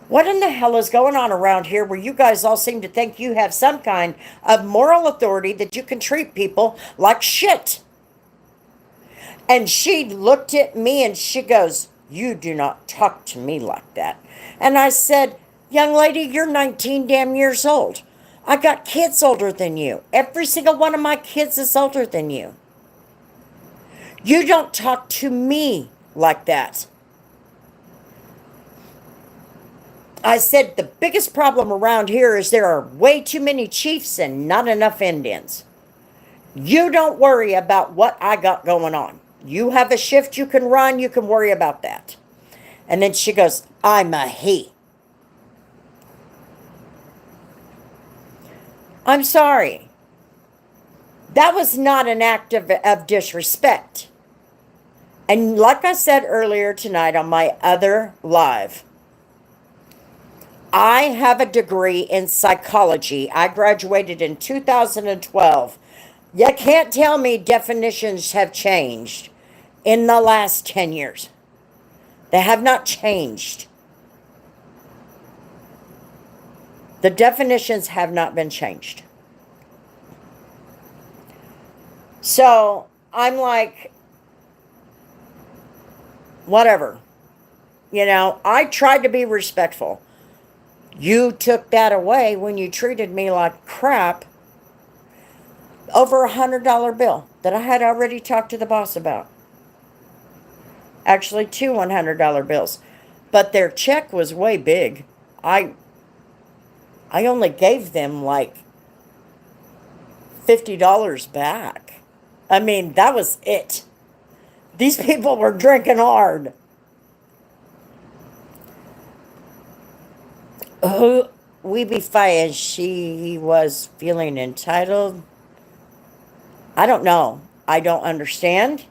What in the hell is going on around here where you guys all seem to think you have some kind of moral authority that you can treat people like shit? And she looked at me and she goes, you do not talk to me like that. And I said, young lady, you're 19 damn years old. I got kids older than you. Every single one of my kids is older than you. You don't talk to me like that. I said, the biggest problem around here is there are way too many chiefs and not enough Indians. You don't worry about what I got going on. You have a shift you can run, you can worry about that. And then she goes, I'm a he. I'm sorry. That was not an act of disrespect. And like I said earlier tonight on my other live, I have a degree in psychology. I graduated in 2012. You can't tell me definitions have changed in the last 10 years. They have not changed. The definitions have not been changed. So I'm like, whatever. You know, I tried to be respectful. You took that away when you treated me like crap over $100 bill that I had already talked to the boss about. Actually, two $100 bills. But their check was way big. I only gave them like $50 back. I mean, that was it. These people were drinking hard. We be fired. She was feeling entitled. I don't know. I don't understand.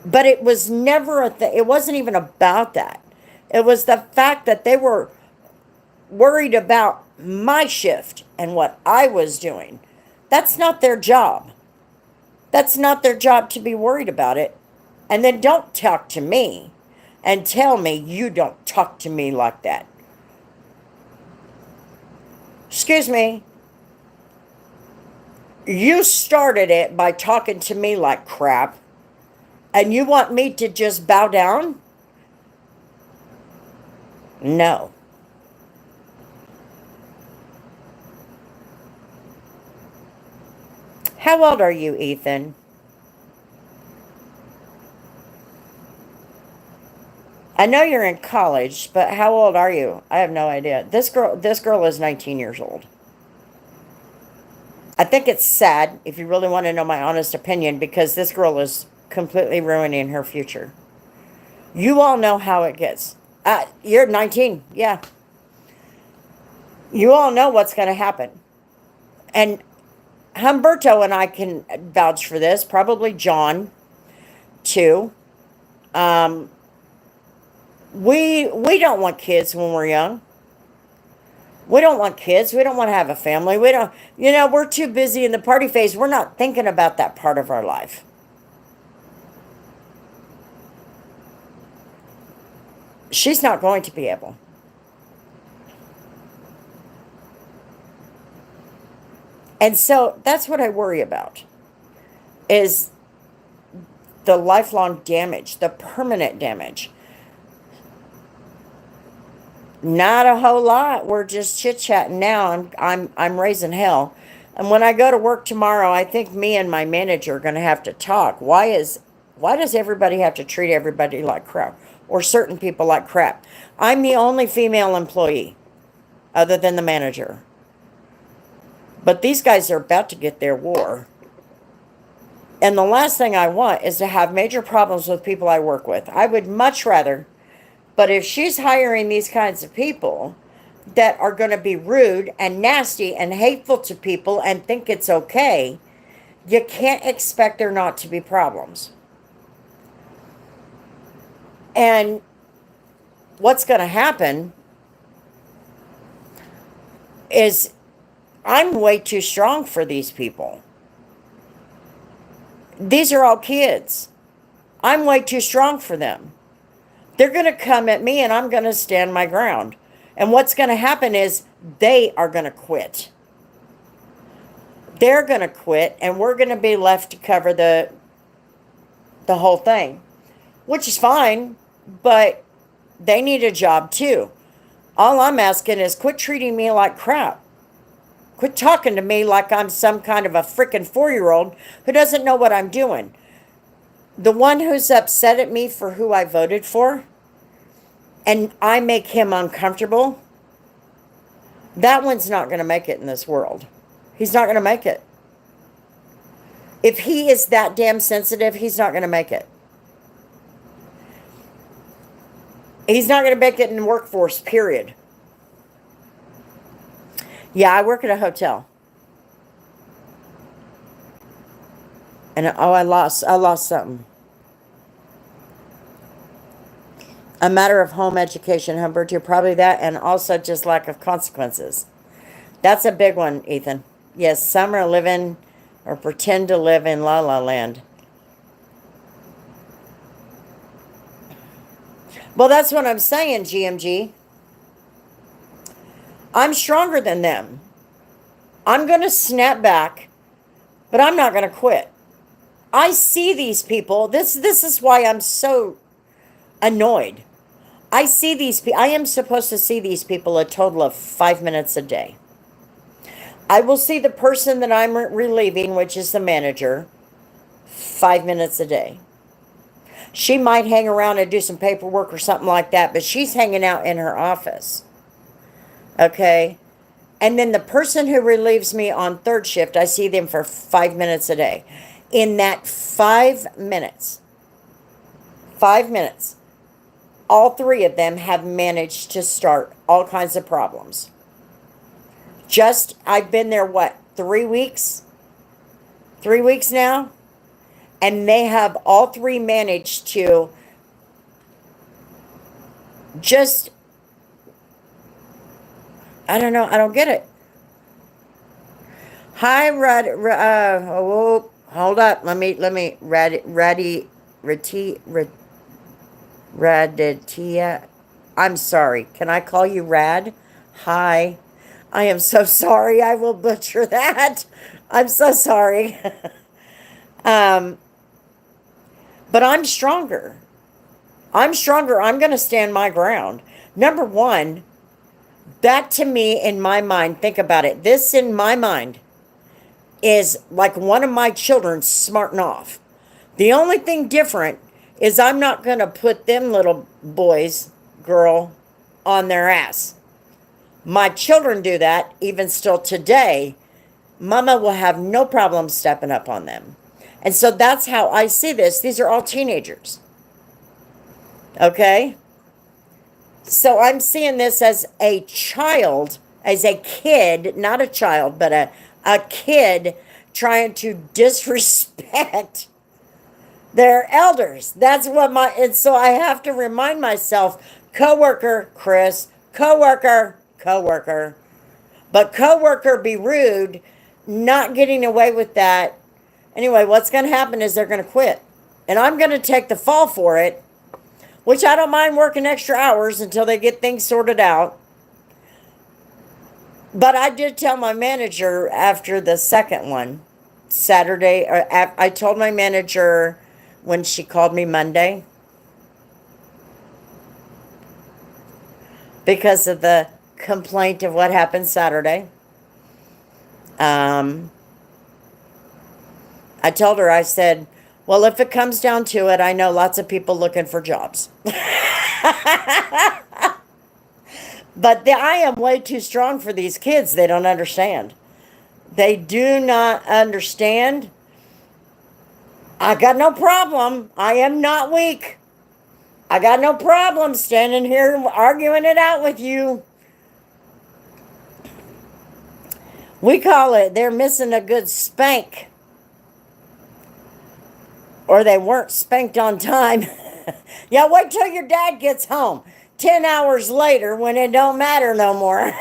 But it was never a thing. It wasn't even about that. It was the fact that they were worried about my shift and what I was doing. That's not their job. That's not their job to be worried about it. And then don't talk to me and tell me you don't talk to me like that. Excuse me. You started it by talking to me like crap. And you want me to just bow down? No. How old are you, Ethan? I know you're in college, but how old are you? I have no idea. This girl is 19 years old. I think it's sad, if you really want to know my honest opinion, because this girl is completely ruining her future. You all know how it gets. You're 19, yeah. You all know what's going to happen. And Humberto and I can vouch for this, probably John, too. We don't want kids when we're young. We don't want kids. We don't want to have a family. We don't, we're too busy in the party phase. We're not thinking about that part of our life. She's not going to be able. And so that's what I worry about, is the lifelong damage, the permanent damage. Not a whole lot. We're just chit-chatting now. I'm raising hell. And when I go to work tomorrow, I think me and my manager are going to have to talk. Why does everybody have to treat everybody like crap? or certain people like crap. I'm the only female employee other than the manager. But these guys are about to get their war. And the last thing I want is to have major problems with people I work with. I would much rather, but if she's hiring these kinds of people that are going to be rude and nasty and hateful to people and think it's okay, you can't expect there not to be problems. And what's going to happen is I'm way too strong for these people. These are all kids. I'm way too strong for them. They're going to come at me and I'm going to stand my ground. And what's going to happen is they are going to quit. They're going to quit and we're going to be left to cover the whole thing, which is fine, but they need a job too. All I'm asking is quit treating me like crap. Quit talking to me like I'm some kind of a freaking 4-year-old who doesn't know what I'm doing. The one who's upset at me for who I voted for, and I make him uncomfortable, that one's not going to make it in this world. He's not going to make it. If he is that damn sensitive, he's not going to make it. He's not going to make it in the workforce, period. Yeah, I work at a hotel. And I lost something. A matter of home education, Humberto, probably that, and also just lack of consequences. That's a big one, Ethan. Yes, some are living or pretend to live in La La Land. Well, that's what I'm saying, GMG. I'm stronger than them. I'm going to snap back, but I'm not going to quit. I see these people. This is why I'm so annoyed. I see these people. I am supposed to see these people a total of 5 minutes a day. I will see the person that I'm relieving, which is the manager, 5 minutes a day. She might hang around and do some paperwork or something like that, but she's hanging out in her office. Okay? And then the person who relieves me on third shift, I see them for 5 minutes a day. In that 5 minutes, all three of them have managed to start all kinds of problems. I've been there, 3 weeks? 3 weeks now? And they have all three managed to just, I don't know, I don't get it. Hi, hold up, let me, Raditia, I'm sorry, can I call you Rad? Hi, I am so sorry, I will butcher that. I'm so sorry. But I'm stronger. I'm going to stand my ground. Number one, that to me, in my mind, think about it. This in my mind is like one of my children smarting off. The only thing different is I'm not going to put them little boys, girl, on their ass. My children do that, even still today. Mama will have no problem stepping up on them. And so that's how I see this. These are all teenagers. Okay? So I'm seeing this as a child, as a kid, not a child, but a kid trying to disrespect their elders. That's what and so I have to remind myself, coworker, Chris, coworker. But coworker be rude, not getting away with that. Anyway, what's going to happen is they're going to quit. And I'm going to take the fall for it, which I don't mind working extra hours until they get things sorted out. But I did tell my manager after the second one, Saturday, I told my manager when she called me Monday, because of the complaint of what happened Saturday. I told her, I said, well, if it comes down to it, I know lots of people looking for jobs. But I am way too strong for these kids. They don't understand. They do not understand. I got no problem. I am not weak. I got no problem standing here arguing it out with you. We call it they're missing a good spank. Or they weren't spanked on time. Yeah, wait till your dad gets home. 10 hours later when it don't matter no more.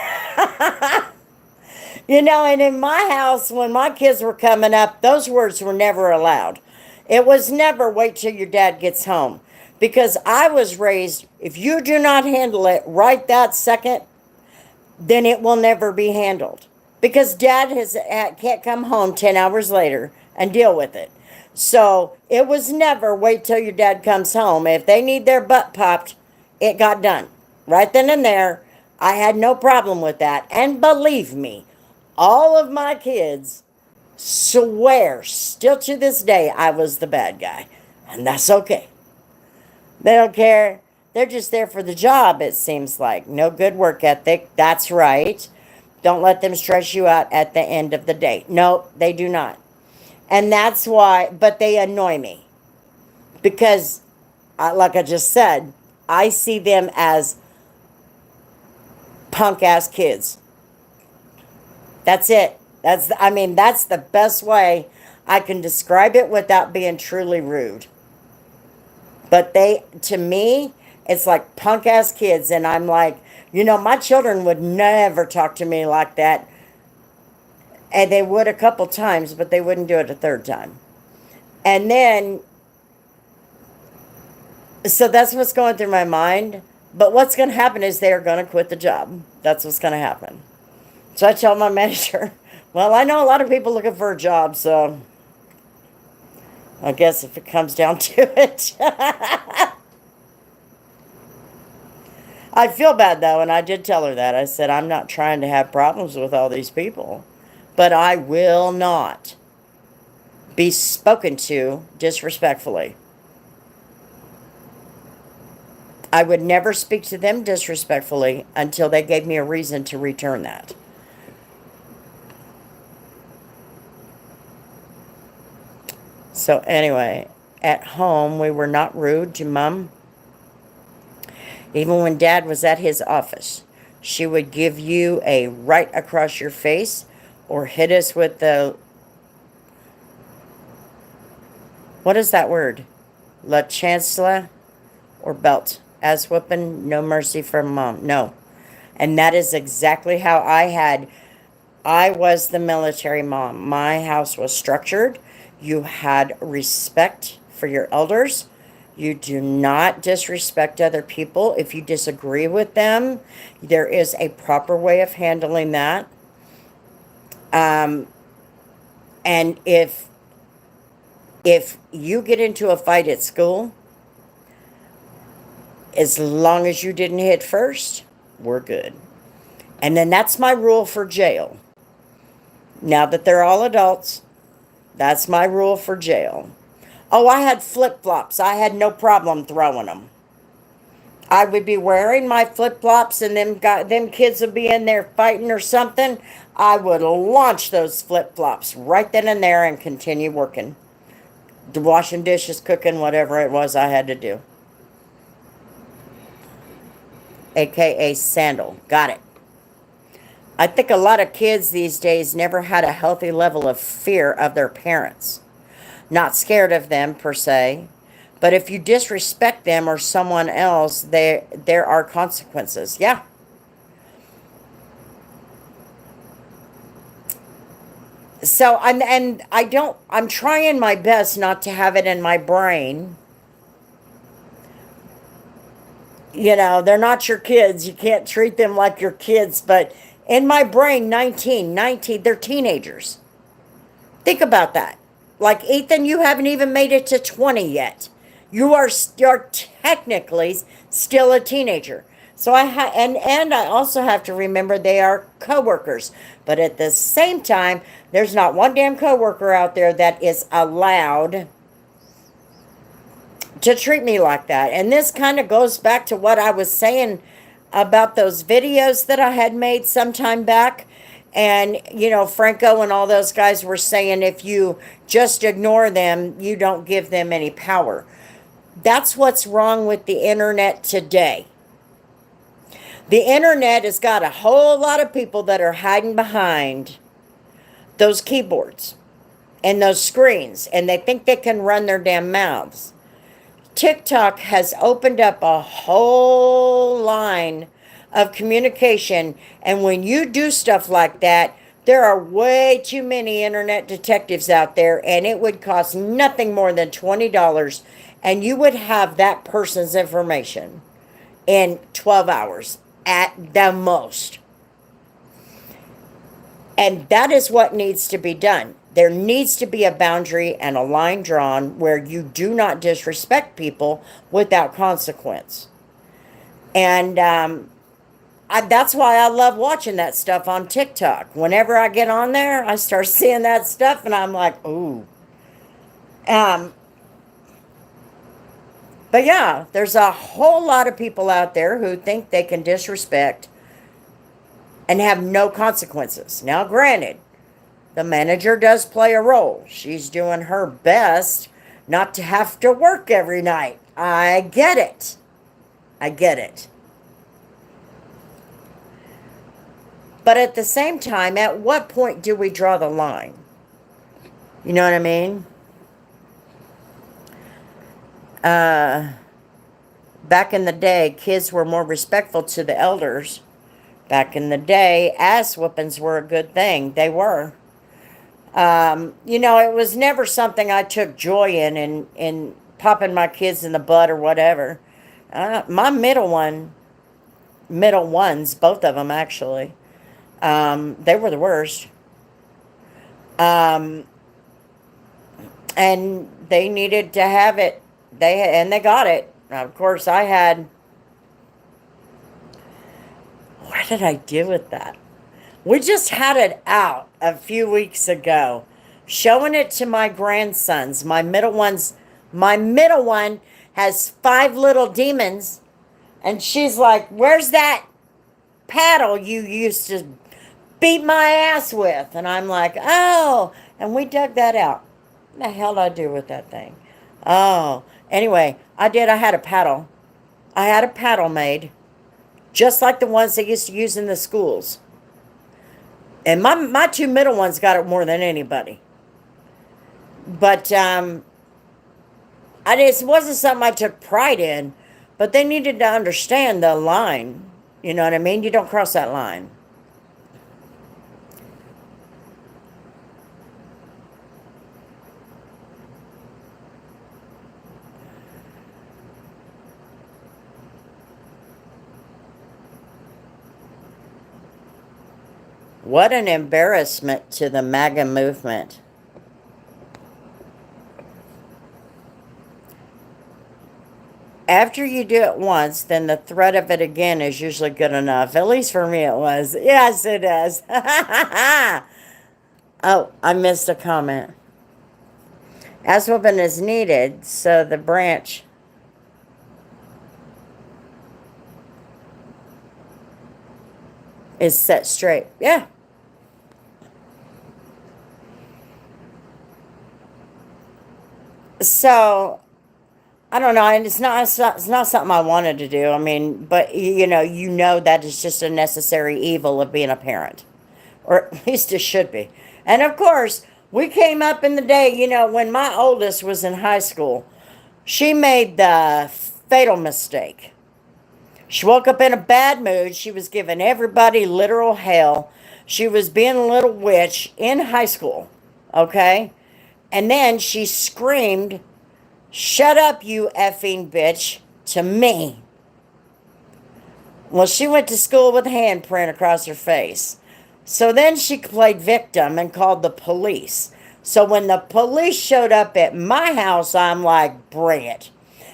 You know, and in my house, when my kids were coming up, those words were never allowed. It was never wait till your dad gets home. Because I was raised, if you do not handle it right that second, then it will never be handled. Because dad can't come home 10 hours later and deal with it. So it was never wait till your dad comes home. If they need their butt popped, it got done. Right then and there, I had no problem with that. And believe me, all of my kids swear, still to this day, I was the bad guy. And that's okay. They don't care. They're just there for the job, it seems like. No good work ethic. That's right. Don't let them stress you out at the end of the day. No, they do not. And that's why, but they annoy me. Because, like I just said, I see them as punk-ass kids. That's it. That's the best way I can describe it without being truly rude. But to me, it's like punk-ass kids. And I'm like, you know, my children would never talk to me like that. And they would a couple times, but they wouldn't do it a third time. And then, so that's what's going through my mind. But what's going to happen is they are going to quit the job. That's what's going to happen. So I tell my manager, well, I know a lot of people looking for a job, so I guess if it comes down to it. I feel bad, though, and I did tell her that. I said, I'm not trying to have problems with all these people, but I will not be spoken to disrespectfully. I would never speak to them disrespectfully until they gave me a reason to return that. So anyway, at home, we were not rude to Mom. Even when Dad was at his office, she would give you a right across your face or hit us with the, what is that word? La chancela or belt. Ass whooping, no mercy from Mom. No. And that is exactly how I was the military mom. My house was structured. You had respect for your elders. You do not disrespect other people. If you disagree with them, there is a proper way of handling that. And if you get into a fight at school, as long as you didn't hit first, we're good. And then that's my rule for jail. Now that they're all adults, that's my rule for jail. Oh, I had flip-flops. I had no problem throwing them. I would be wearing my flip-flops and them kids would be in there fighting or something. I would launch those flip-flops right then and there and continue working. Washing dishes, cooking, whatever it was I had to do. AKA sandal. Got it. I think a lot of kids these days never had a healthy level of fear of their parents. Not scared of them per se, but if you disrespect them or someone else, there are consequences. Yeah. So I'm trying my best not to have it in my brain. You know, they're not your kids. You can't treat them like your kids, but in my brain, 19, they're teenagers. Think about that. Like, Ethan, you haven't even made it to 20 yet. You're technically still a teenager. So and I also have to remember they are coworkers. But at the same time, there's not one damn coworker out there that is allowed to treat me like that. And this kind of goes back to what I was saying about those videos that I had made some time back. And, Franco and all those guys were saying if you just ignore them, you don't give them any power. That's what's wrong with the internet today. The internet has got a whole lot of people that are hiding behind those keyboards and those screens, and they think they can run their damn mouths. TikTok has opened up a whole line of communication, and when you do stuff like that, there are way too many internet detectives out there, and it would cost nothing more than $20, and you would have that person's information in 12 hours at the most. And that is what needs to be done. There needs to be a boundary and a line drawn where you do not disrespect people without consequence. And that's why I love watching that stuff on TikTok. Whenever I get on there, I start seeing that stuff, and I'm like, ooh. But yeah, there's a whole lot of people out there who think they can disrespect and have no consequences. Now, granted, the manager does play a role. She's doing her best not to have to work every night. I get it. I get it. But at the same time, at what point do we draw the line? You know what I mean? Back in the day, kids were more respectful to the elders. Back in the day, ass whoopings were a good thing. They were. It was never something I took joy in popping my kids in the butt or whatever. My middle ones, both of them actually, they were the worst. And they needed to have it. They got it. Now, of course, what did I do with that? We just had it out a few weeks ago, showing it to my grandsons. My middle one has 5 little demons, and she's like, "Where's that paddle you used to beat my ass with?" And I'm like, "Oh," and we dug that out. What the hell did I do with that thing? Oh, anyway, I had a paddle. I had a paddle made, just like the ones they used to use in the schools. And my 2 middle ones got it more than anybody. But it wasn't something I took pride in. But they needed to understand the line. You know what I mean? You don't cross that line. What an embarrassment to the MAGA movement. After you do it once, then the threat of it again is usually good enough. At least for me it was. Yes, it is. Oh, I missed a comment. Ass whooping is needed, so the branch is set straight. Yeah. So, I don't know, and it's not something I wanted to do. I mean, but that is just a necessary evil of being a parent, or at least it should be. And of course, we came up in the day, when my oldest was in high school, she made the fatal mistake. She woke up in a bad mood. She was giving everybody literal hell. She was being a little witch in high school, okay? And then she screamed, "Shut up, you effing bitch," to me. Well, she went to school with a handprint across her face. So then she played victim and called the police. So when the police showed up at my house, I'm like, bring it.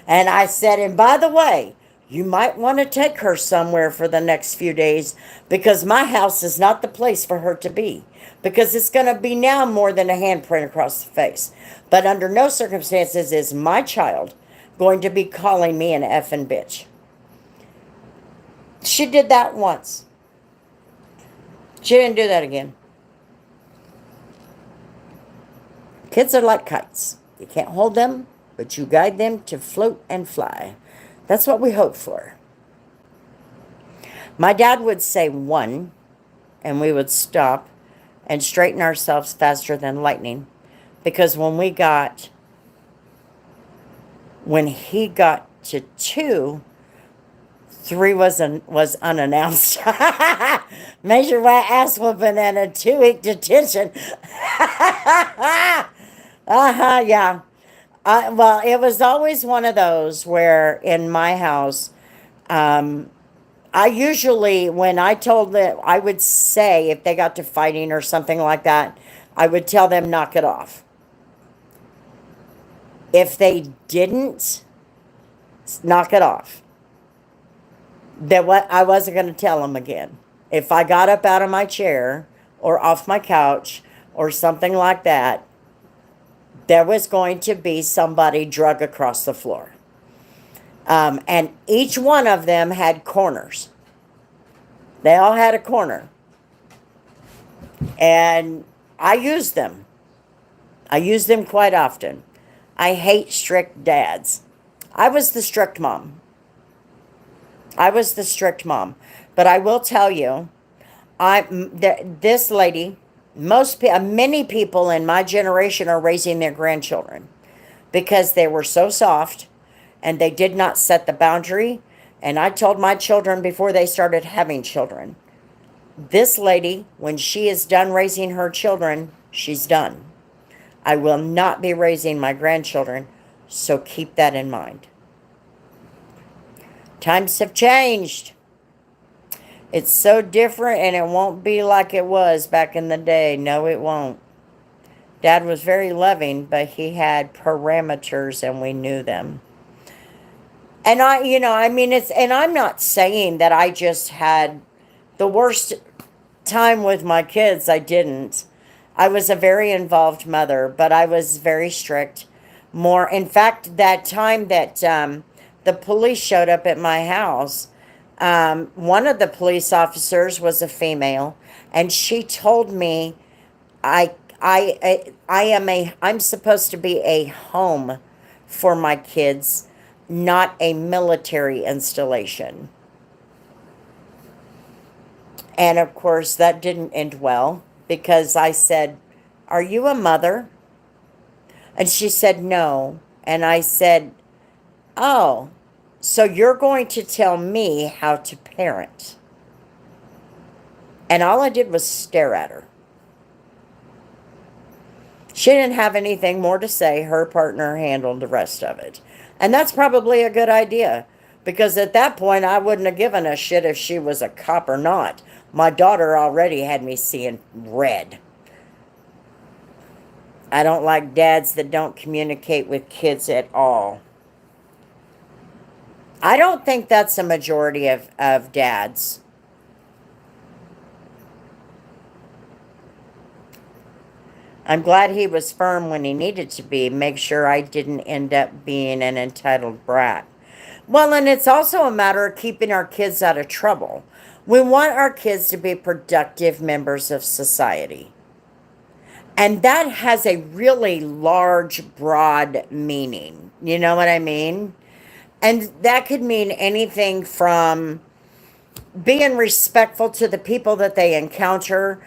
And I said, and by the way, you might want to take her somewhere for the next few days, because my house is not the place for her to be. Because it's going to be now more than a handprint across the face. But under no circumstances is my child going to be calling me an effing bitch. She did that once. She didn't do that again. Kids are like kites. You can't hold them, but you guide them to float and fly. That's what we hope for. My dad would say one, and we would stop and straighten ourselves faster than lightning. Because when he got to two, three was unannounced. Major white ass whooping and a 2-week detention. Yeah. Well, it was always one of those where in my house, I usually, when I told them, I would say if they got to fighting or something like that, I would tell them knock it off. If they didn't, knock it off. I wasn't going to tell them again. If I got up out of my chair or off my couch or something like that, there was going to be somebody drug across the floor. And each one of them had corners. They all had a corner. And I used them. I use them quite often. I hate strict dads. I was the strict mom. But I will tell you, this lady, many people in my generation are raising their grandchildren because they were so soft and they did not set the boundary. And I told my children before they started having children, this lady, when she is done raising her children, she's done. I will not be raising my grandchildren, so keep that in mind. Times have changed. It's so different, and it won't be like it was back in the day. No, it won't. Dad was very loving, but he had parameters, and we knew them. And I'm not saying that I just had the worst time with my kids. I didn't. I was a very involved mother, but I was very strict. In fact, that time that the police showed up at my house, one of the police officers was a female, and she told me I'm supposed to be a home for my kids, not a military installation. And of course, that didn't end well because I said, "Are you a mother?" And she said, "No." And I said, "Oh, so you're going to tell me how to parent?" And all I did was stare at her. She didn't have anything more to say. Her partner handled the rest of it. And that's probably a good idea, because at that point, I wouldn't have given a shit if she was a cop or not. My daughter already had me seeing red. I don't like dads that don't communicate with kids at all. I don't think that's a majority of dads. I'm glad he was firm when he needed to be. Make sure I didn't end up being an entitled brat. Well, and it's also a matter of keeping our kids out of trouble. We want our kids to be productive members of society. And that has a really large, broad meaning. You know what I mean? And that could mean anything from being respectful to the people that they encounter,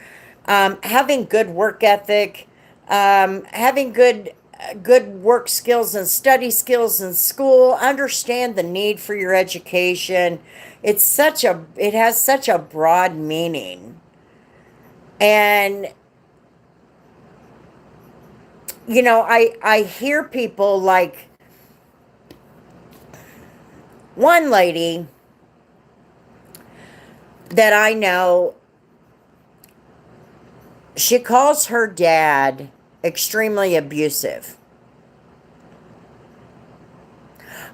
having good work ethic, having good work skills and study skills in school, understand the need for your education. It has such a broad meaning. And I hear people like one lady that I know, she calls her dad extremely abusive.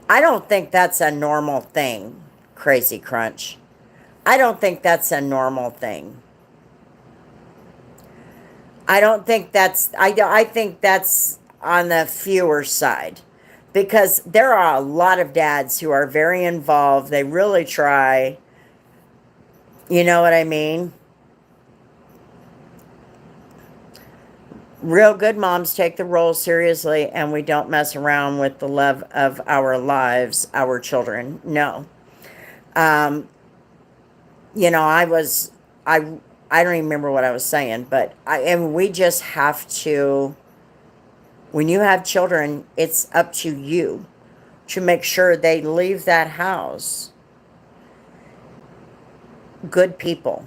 I don't think that's a normal thing, Crazy Crunch. I don't think that's a normal thing. I think that's on the fewer side. because there are a lot of dads who are very involved. They really try. You know what I mean? Real good moms take the role seriously, and we don't mess around with the love of our lives, our children. No. Um, I don't even remember what I was saying, but and we just have to, when you have children, it's up to you to make sure they leave that house good people,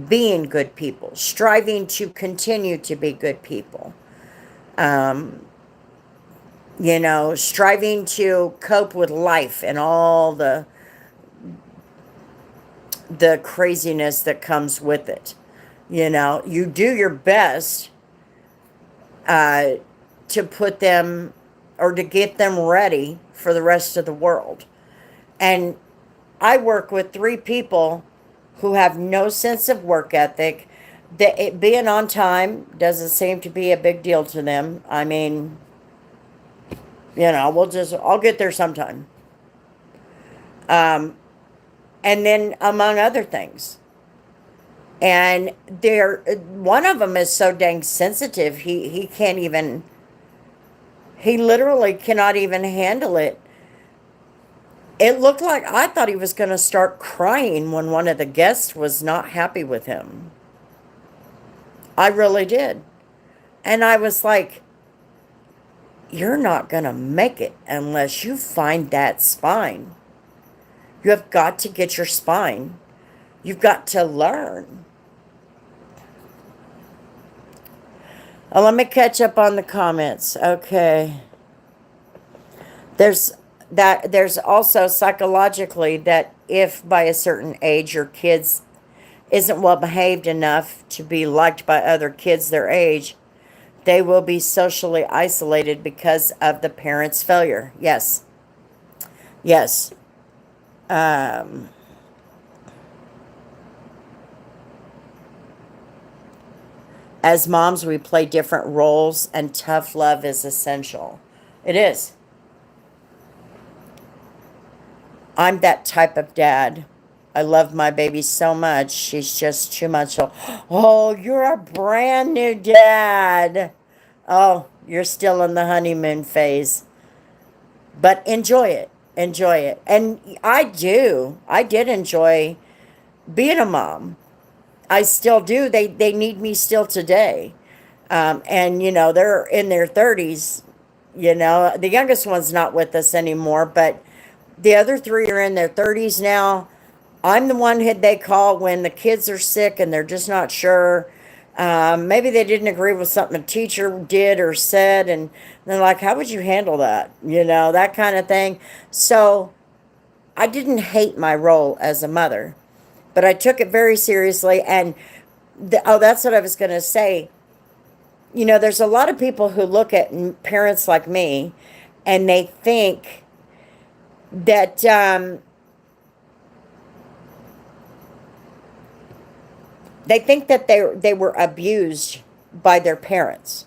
being good people, striving to continue to be good people, striving to cope with life and all the craziness that comes with it. You do your best to put them or to get them ready for the rest of the world. And I work with 3 people who have no sense of work ethic. Being on time doesn't seem to be a big deal to them. I mean, I'll get there sometime. And then among other things. And one of them is so dang sensitive, he can't even, he literally cannot even handle it. It looked like, I thought he was going to start crying when one of the guests was not happy with him. I really did. And I was like, you're not going to make it unless you find that spine. You have got to get your spine. You've got to learn. Oh, let me catch up on the comments. Okay. There's also psychologically that if by a certain age your kids isn't well behaved enough to be liked by other kids their age, they will be socially isolated because of the parent's failure. Yes. Yes. As moms, we play different roles, and tough love is essential. It is. I'm that type of dad. I love my baby so much. She's just too much. Oh, you're a brand new dad. Oh, you're still in the honeymoon phase. But enjoy it. Enjoy it. And I did enjoy being a mom. I still do. They need me still today. And, they're in their 30s. The youngest one's not with us anymore, but the other 3 are in their 30s now. I'm the one who they call when the kids are sick and they're just not sure. Maybe they didn't agree with something a teacher did or said, and they're like, how would you handle that? That kind of thing. So I didn't hate my role as a mother, but I took it very seriously. And that's what I was going to say. There's a lot of people who look at parents like me and they think that they were abused by their parents.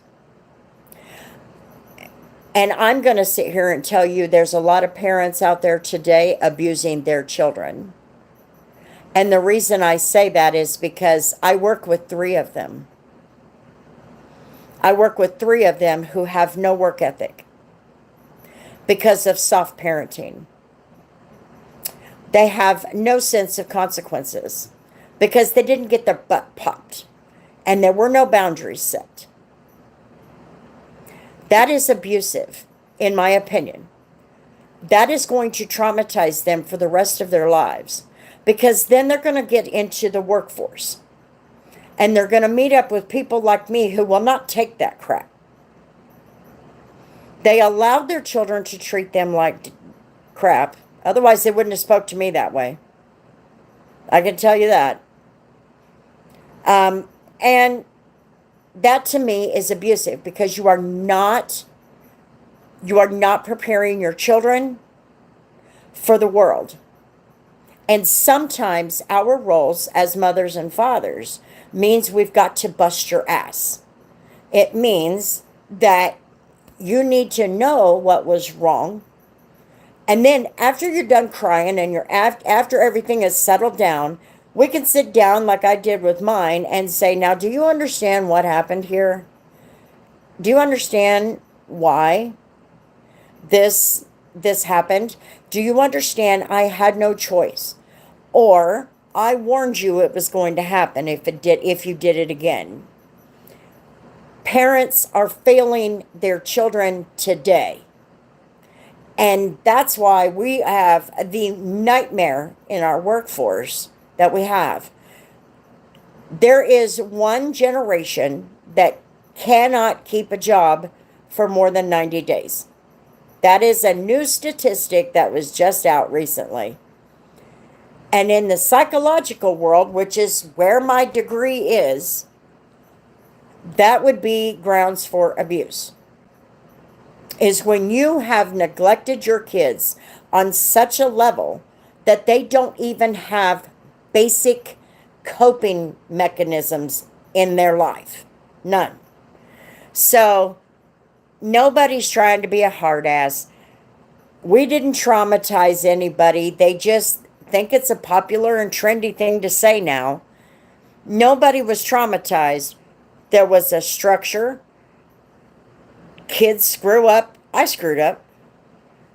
And I'm going to sit here and tell you there's a lot of parents out there today abusing their children. And the reason I say that is because I work with 3 of them. I work with 3 of them who have no work ethic because of soft parenting. They have no sense of consequences because they didn't get their butt popped and there were no boundaries set. That is abusive, in my opinion. That is going to traumatize them for the rest of their lives because then they're going to get into the workforce and they're going to meet up with people like me who will not take that crap. They allowed their children to treat them like crap. Otherwise, they wouldn't have spoke to me that way. I can tell you that. And that to me is abusive because you are not preparing your children for the world. And sometimes our roles as mothers and fathers means we've got to bust your ass. It means that you need to know what was wrong. And then after you're done crying and you're after everything is settled down, we can sit down like I did with mine and say, now, do you understand what happened here? Do you understand why this happened? Do you understand I had no choice? Or I warned you it was going to happen if you did it again. Parents are failing their children today. And that's why we have the nightmare in our workforce that we have. There is one generation that cannot keep a job for more than 90 days. That is a new statistic that was just out recently. And in the psychological world, which is where my degree is, that would be grounds for abuse. Is when you have neglected your kids on such a level that they don't even have basic coping mechanisms in their life. None. So nobody's trying to be a hard ass. We didn't traumatize anybody. They just think it's a popular and trendy thing to say now. Nobody was traumatized. There was a structure. Kids screw up. I screwed up.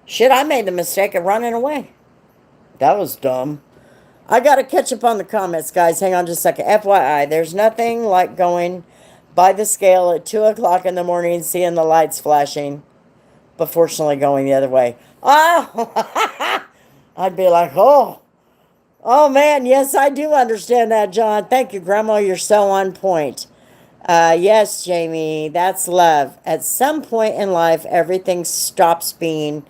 Shit, I made the mistake of running away. That was dumb. I got to catch up on the comments, guys. Hang on just a second. FYI, there's nothing like going by the scale at 2 o'clock in the morning and seeing the lights flashing, but fortunately going the other way. Oh, I'd be like, oh man, yes, I do understand that, John. Thank you, Grandma. You're so on point. Yes, Jamie, that's love. At some point in life, everything stops being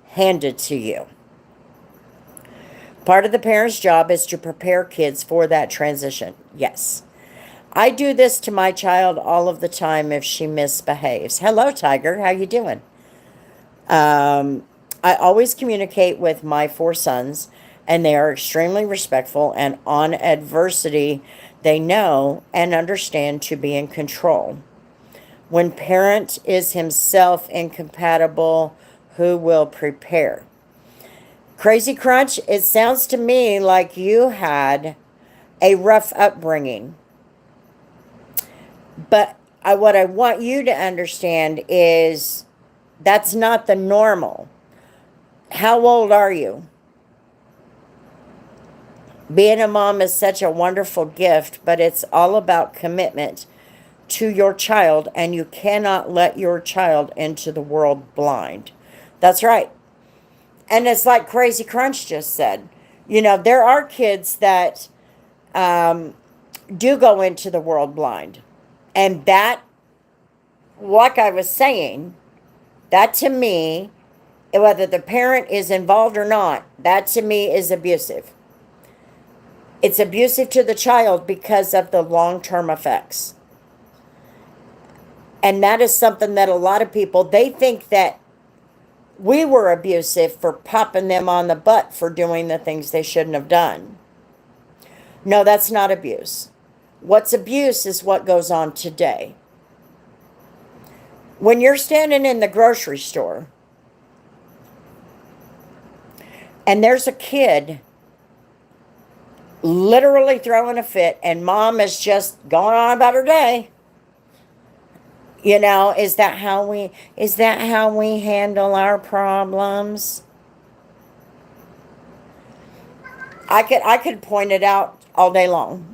handed to you. Part of the parent's job is to prepare kids for that transition. Yes. I do this to my child all of the time if she misbehaves. Hello, Tiger. How you doing? I always communicate with my 4 sons, and they are extremely respectful, and on adversity, they know and understand to be in control. When parent is himself incompatible, who will prepare? Crazy Crunch, it sounds to me like you had a rough upbringing. But what I want you to understand is that's not the normal. How old are you? Being a mom is such a wonderful gift, but it's all about commitment to your child, and you cannot let your child into the world blind. That's right. And it's like Crazy Crunch just said. You know, there are kids that do go into the world blind. And that, like I was saying, that to me, whether the parent is involved or not, that to me is abusive. It's abusive to the child because of the long-term effects. And that is something that a lot of people, they think that we were abusive for popping them on the butt for doing the things they shouldn't have done. No, that's not abuse. What's abuse is what goes on today. When you're standing in the grocery store and there's a kid literally throwing a fit and mom is just going on about her day, you know, is that how we handle our problems? I could point it out all day long.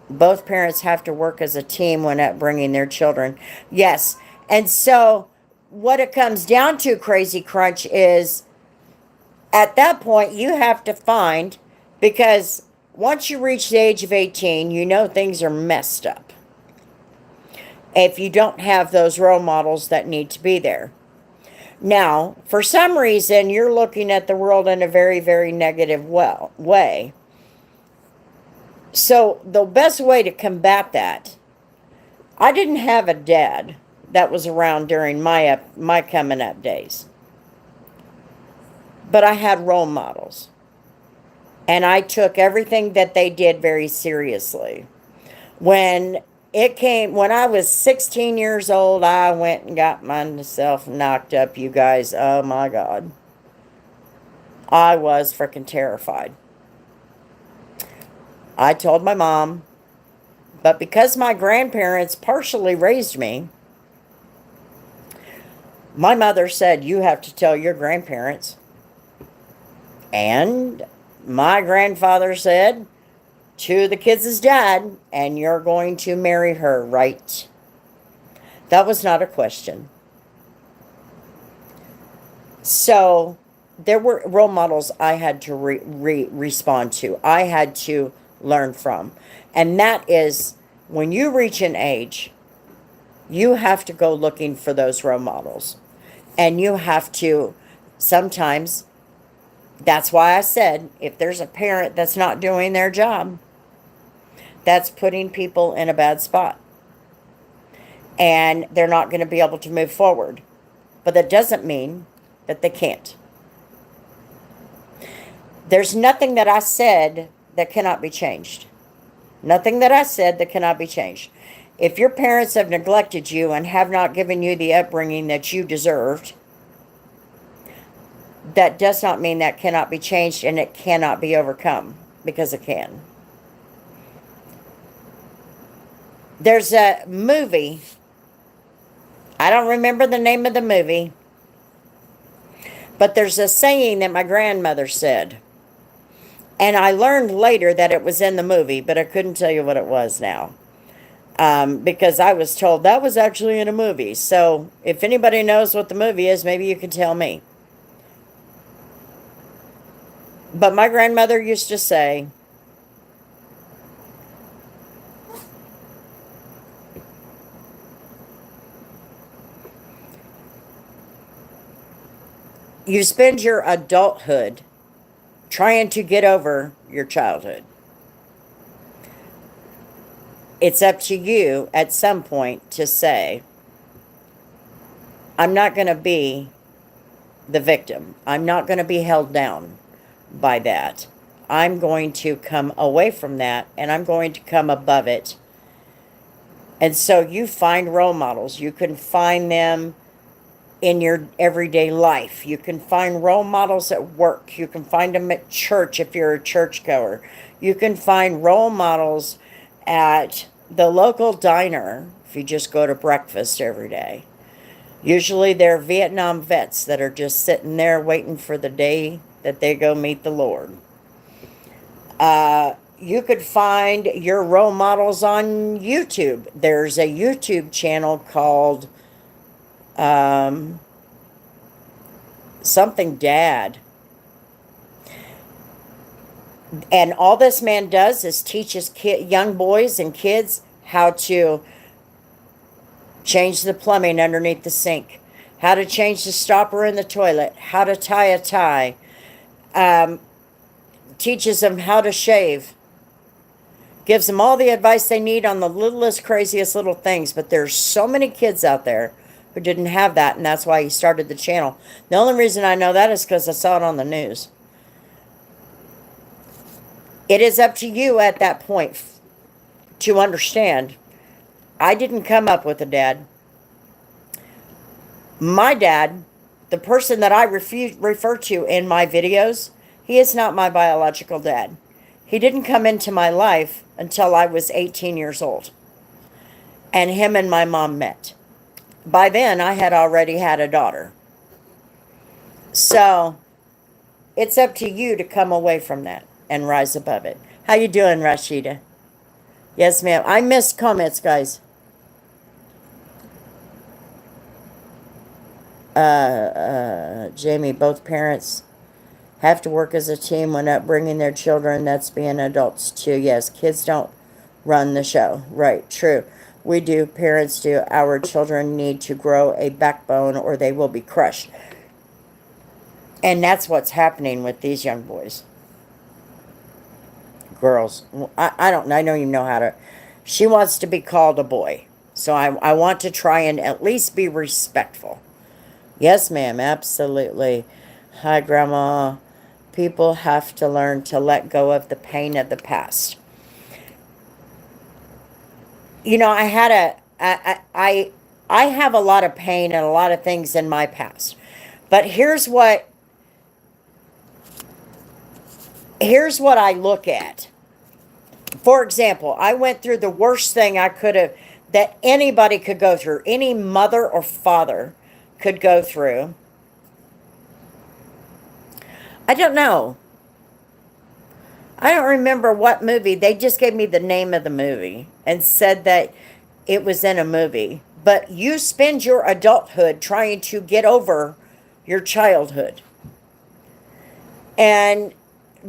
Both parents have to work as a team when upbringing their children. Yes. And so what it comes down to, Crazy Crunch, is at that point you have to find, because once you reach the age of 18, you know things are messed up. If you don't have those role models that need to be there. Now, for some reason, you're looking at the world in a very, very negative way. So the best way to combat that, I didn't have a dad that was around during my coming up days. But I had role models. And I took everything that they did very seriously. When It came when I was 16 years old. I went and got myself knocked up, you guys. Oh my God. I was freaking terrified. I told my mom, but because my grandparents partially raised me, my mother said, you have to tell your grandparents. And my grandfather said to the kids' dad, and you're going to marry her, right? That was not a question. So there were role models I had to respond to. I had to learn from. And that is when you reach an age, you have to go looking for those role models. And you have to sometimes, that's why I said, if there's a parent that's not doing their job, that's putting people in a bad spot. And they're not going to be able to move forward. But that doesn't mean that they can't. There's nothing that I said that cannot be changed. Nothing that I said that cannot be changed. If your parents have neglected you and have not given you the upbringing that you deserved, that does not mean that cannot be changed, and it cannot be overcome, because it can. There's a movie, I don't remember the name of the movie, but there's a saying that my grandmother said. And I learned later that it was in the movie, but I couldn't tell you what it was now. Because I was told that was actually in a movie. So if anybody knows what the movie is, maybe you can tell me. But my grandmother used to say, you spend your adulthood trying to get over your childhood. It's up to you at some point to say, I'm not going to be the victim. I'm not going to be held down by that. I'm going to come away from that, and I'm going to come above it. And so you find role models. You can find them in your everyday life. You can find role models at work. You can find them at church if you're a churchgoer. You can find role models at the local diner if you just go to breakfast every day. Usually they're Vietnam vets that are just sitting there waiting for the day that they go meet the Lord. You could find your role models on YouTube. There's a YouTube channel called something Dad. And all this man does is teaches young boys and kids how to change the plumbing underneath the sink, how to change the stopper in the toilet, how to tie a tie, teaches them how to shave, gives them all the advice they need on the littlest, craziest little things. But there's so many kids out there who didn't have that, and that's why he started the channel. The only reason I know that is because I saw it on the news. It is up to you at that point to understand. I didn't come up with a dad. My dad, the person that I refer to in my videos, he is not my biological dad. He didn't come into my life until I was 18 years old. And him and my mom met. By then, I had already had a daughter. So, it's up to you to come away from that and rise above it. How you doing, Rashida? Yes, ma'am. I missed comments, guys. Jamie, both parents have to work as a team when upbringing their children. That's being adults, too. Yes, kids don't run the show. Right, true. We do. Parents do. Our children need to grow a backbone or they will be crushed. And that's what's happening with these young boys. Girls. I don't even know how to. She wants to be called a boy. So I want to try and at least be respectful. Yes, ma'am. Absolutely. Hi, Grandma. People have to learn to let go of the pain of the past. You know, I had I have a lot of pain and a lot of things in my past. But here's what I look at. For example, I went through the worst thing I could have, that anybody could go through, any mother or father could go through. I don't know. I don't remember what movie. They just gave me the name of the movie and said that it was in a movie. But you spend your adulthood trying to get over your childhood. And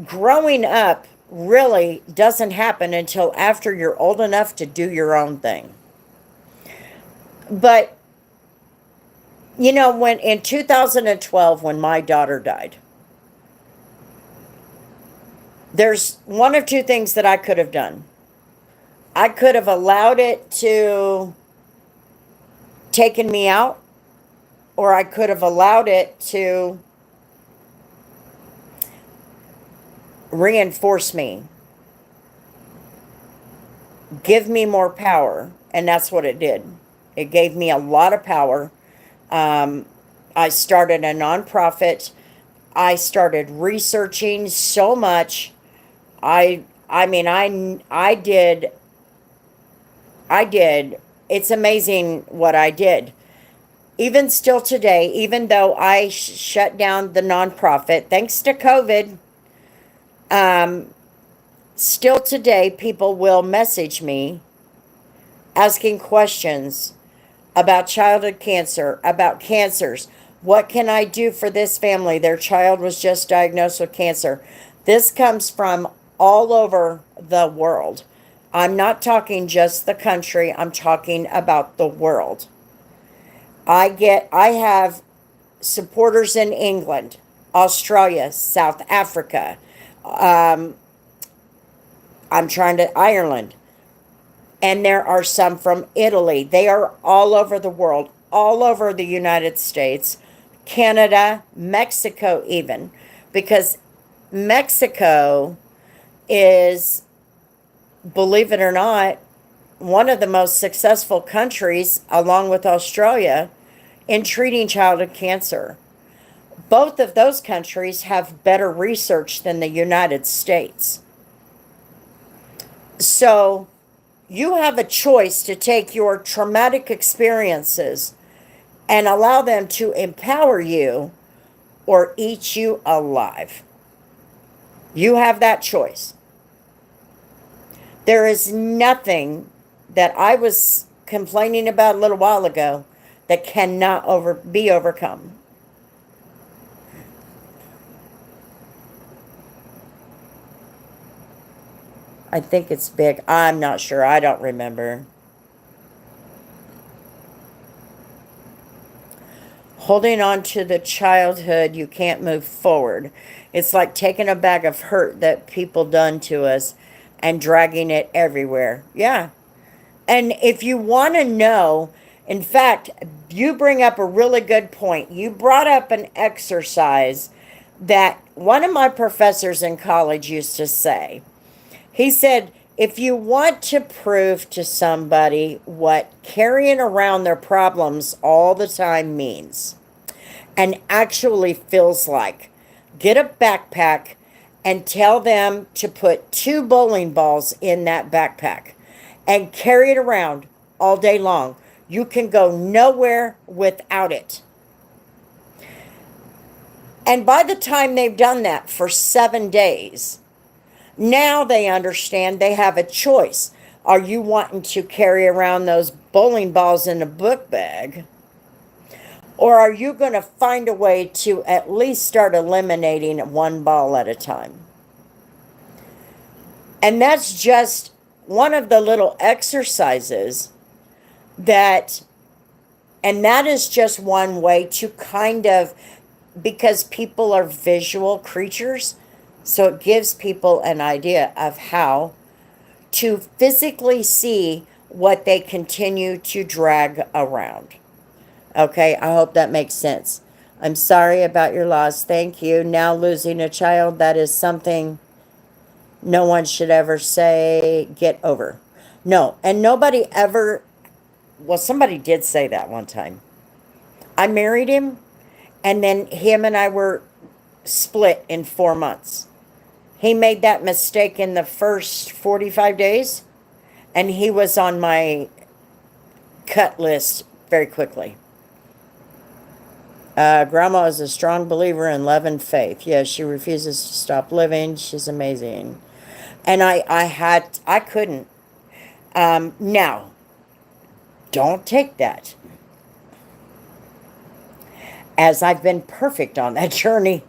growing up really doesn't happen until after you're old enough to do your own thing. But, you know, when in 2012, when my daughter died, there's one of two things that I could have done. I could have allowed it to taken me out, or I could have allowed it to reinforce me, give me more power. And that's what it did. It gave me a lot of power. I started a nonprofit. I started researching so much. I mean, I did. It's amazing what I did. Even still today, even though I shut down the nonprofit, thanks to COVID, still today, people will message me asking questions about childhood cancer, about cancers. What can I do for this family? Their child was just diagnosed with cancer. This comes from all over the world. I'm not talking just the country, I'm talking about the world. I have supporters in England, Australia, South Africa, Ireland, and there are some from Italy. They are all over the world, all over the United States, Canada, Mexico even, because Mexico is, believe it or not, one of the most successful countries, along with Australia, in treating childhood cancer. Both of those countries have better research than the United States. So you have a choice to take your traumatic experiences and allow them to empower you or eat you alive. You have that choice. There is nothing that I was complaining about a little while ago that cannot be overcome. I think it's big. I'm not sure. I don't remember. Holding on to the childhood, you can't move forward. It's like taking a bag of hurt that people done to us and dragging it everywhere. Yeah. And if you want to know, in fact, you bring up a really good point. You brought up an exercise that one of my professors in college used to say. He said, if you want to prove to somebody what carrying around their problems all the time means and actually feels like, get a backpack and tell them to put 2 bowling balls in that backpack and carry it around all day long. You can go nowhere without it. And by the time they've done that for 7 days, now they understand they have a choice. Are you wanting to carry around those bowling balls in a book bag? Or are you going to find a way to at least start eliminating 1 ball at a time? And that's just one of the little exercises that is just one way to kind of, because people are visual creatures, so it gives people an idea of how to physically see what they continue to drag around. Okay, I hope that makes sense. I'm sorry about your loss. Thank you. Now losing a child, that is something no one should ever say get over. No, and nobody ever, well, somebody did say that one time. I married him, and then him and I were split in 4 months. He made that mistake in the first 45 days, and he was on my cut list very quickly. Grandma is a strong believer in love and faith. Yes, she refuses to stop living. She's amazing. And I couldn't. Now, don't take that as I've been perfect on that journey.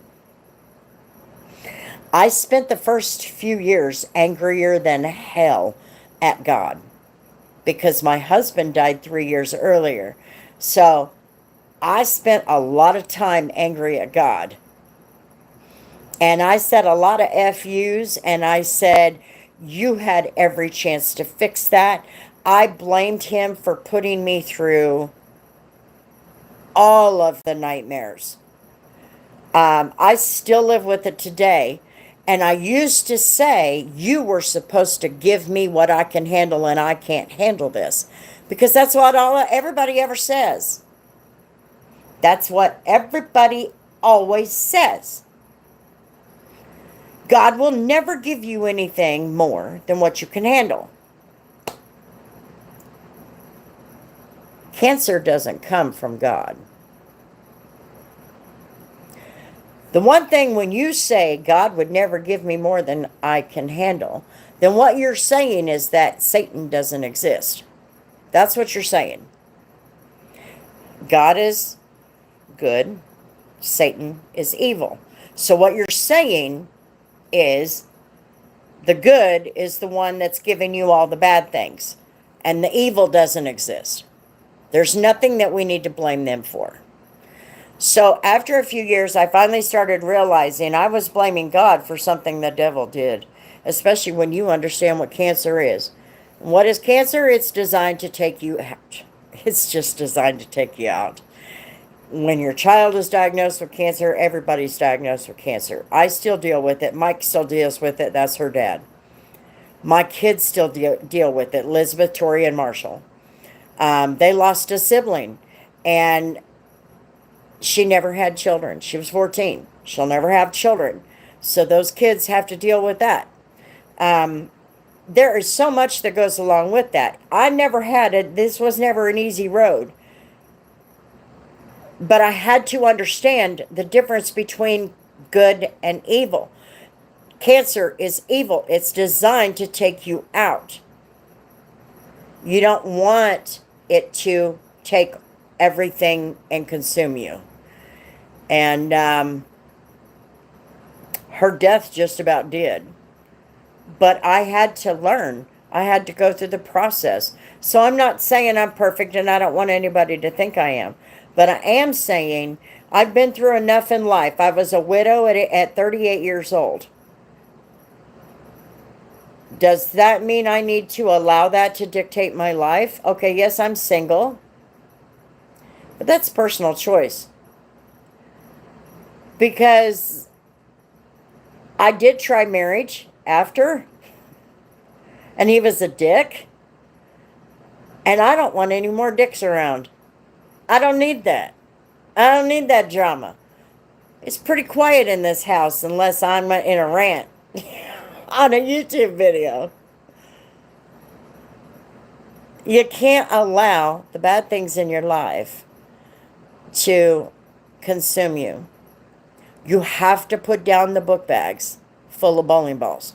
I spent the first few years angrier than hell at God because my husband died 3 years earlier. So I spent a lot of time angry at God. And I said a lot of FUs, and I said, you had every chance to fix that. I blamed him for putting me through all of the nightmares. I still live with it today. And I used to say, you were supposed to give me what I can handle, and I can't handle this. Because that's what everybody ever says. That's what everybody always says. God will never give you anything more than what you can handle. Cancer doesn't come from God. The one thing when you say God would never give me more than I can handle, then what you're saying is that Satan doesn't exist. That's what you're saying. God is good. Satan is evil. So what you're saying is the good is the one that's giving you all the bad things. And the evil doesn't exist. There's nothing that we need to blame them for. So after a few years, I finally started realizing I was blaming God for something the devil did, especially when you understand what cancer is. What is cancer? It's designed to take you out. It's just designed to take you out. When your child is diagnosed with cancer, everybody's diagnosed with cancer. I still deal with it. Mike still deals with it. That's her dad. My kids still deal with it. Elizabeth, Tori, and Marshall. They lost a sibling, and she never had children. She was 14. She'll never have children. So those kids have to deal with that. There is so much that goes along with that. I never had it. This was never an easy road. But I had to understand the difference between good and evil. Cancer is evil. It's designed to take you out. You don't want it to take everything and consume you. And her death just about did. But I had to learn. I had to go through the process. So I'm not saying I'm perfect, and I don't want anybody to think I am. But I am saying I've been through enough in life. I was a widow at 38 years old. Does that mean I need to allow that to dictate my life? Okay, yes, I'm single. But that's personal choice. Because I did try marriage after, and he was a dick. And I don't want any more dicks around. I don't need that. I don't need that drama. It's pretty quiet in this house unless I'm in a rant on a YouTube video. You can't allow the bad things in your life to consume you. You have to put down the book bags full of bowling balls.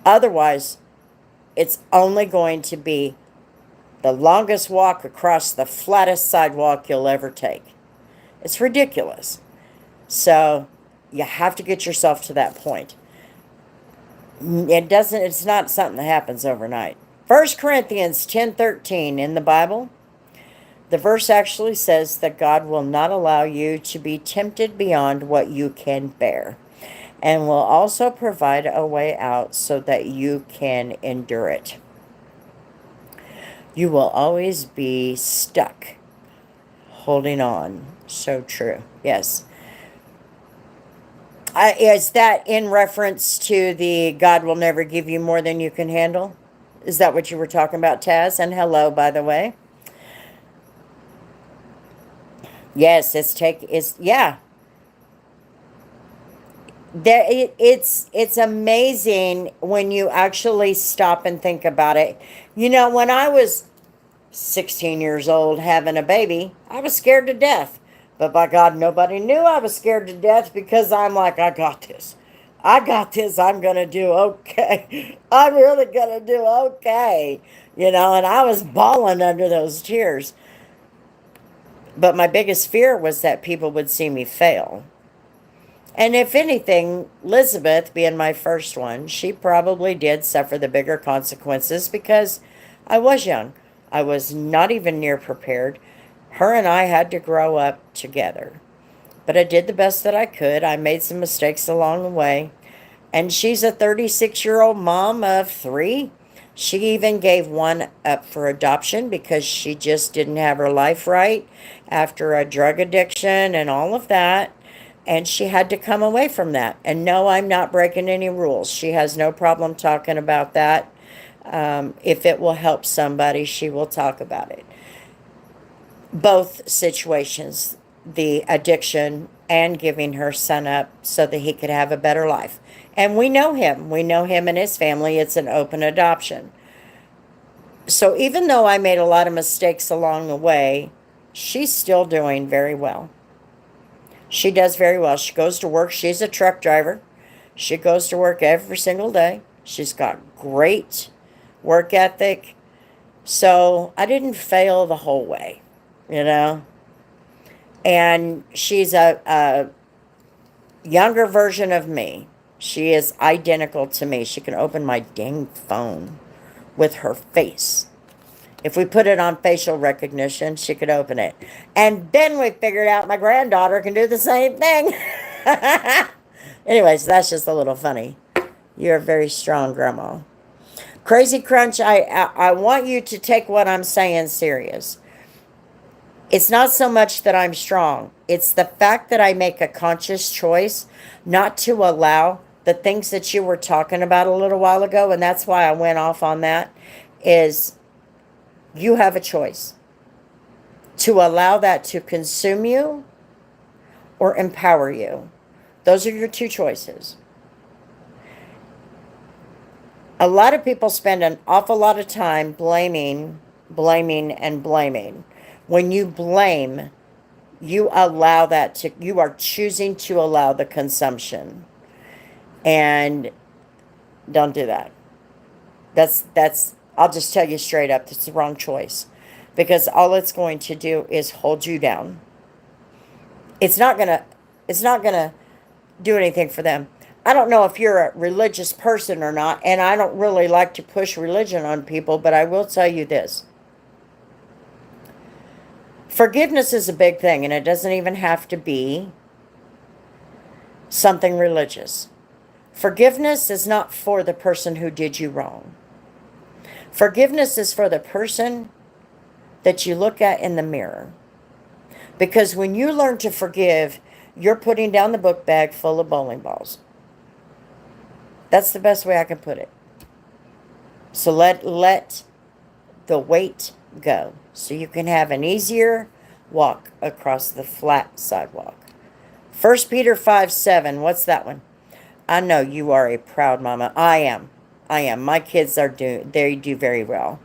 Otherwise, it's only going to be the longest walk across the flattest sidewalk you'll ever take. It's ridiculous. So you have to get yourself to that point. It's not something that happens overnight. 1 Corinthians 10:13 in the Bible, the verse actually says that God will not allow you to be tempted beyond what you can bear, and will also provide a way out so that you can endure it. You will always be stuck holding on. So true. Yes. Is that in reference to the God will never give you more than you can handle? Is that what you were talking about, Taz? And hello, by the way. Yes, yeah. It's amazing when you actually stop and think about it. You know, when I was 16 years old having a baby, I was scared to death. But by God, nobody knew I was scared to death because I'm like, I got this. I got this. I'm going to do okay. I'm really going to do okay. You know, and I was bawling under those tears. But my biggest fear was that people would see me fail. And if anything, Elizabeth, being my first one, she probably did suffer the bigger consequences because I was young. I was not even near prepared. Her and I had to grow up together. But I did the best that I could. I made some mistakes along the way. And she's a 36-year-old mom of 3. She even gave one up for adoption because she just didn't have her life right after a drug addiction and all of that. And she had to come away from that. And no, I'm not breaking any rules. She has no problem talking about that. If it will help somebody, she will talk about it. Both situations, the addiction and giving her son up so that he could have a better life. And we know him. We know him and his family. It's an open adoption. So even though I made a lot of mistakes along the way, she's still doing very well. She does very well. She goes to work. She's a truck driver. She goes to work every single day. She's got great work ethic. So I didn't fail the whole way, you know. And she's a younger version of me. She is identical to me. She can open my dang phone with her face. If we put it on facial recognition, she could open it. And then we figured out my granddaughter can do the same thing. Anyways, that's just a little funny. You're very strong, Grandma. Crazy Crunch, I want you to take what I'm saying serious. It's not so much that I'm strong. It's the fact that I make a conscious choice not to allow the things that you were talking about a little while ago, and that's why I went off on that, is you have a choice to allow that to consume you or empower you. Those are your two choices. A lot of people spend an awful lot of time blaming. When you blame, you allow that to, you are choosing to allow the consumption. And don't do that. That's I'll just tell you straight up, it's the wrong choice. Because all it's going to do is hold you down. It's not gonna do anything for them. I don't know if you're a religious person or not, and I don't really like to push religion on people, but I will tell you this. Forgiveness is a big thing, and it doesn't even have to be something religious. Forgiveness is not for the person who did you wrong. Forgiveness is for the person that you look at in the mirror. Because when you learn to forgive, you're putting down the book bag full of bowling balls. That's the best way I can put it. So let the weight go, so you can have an easier walk across the flat sidewalk. 1 Peter 5:7. What's that one? I know you are a proud mama. I am. My kids they do very well.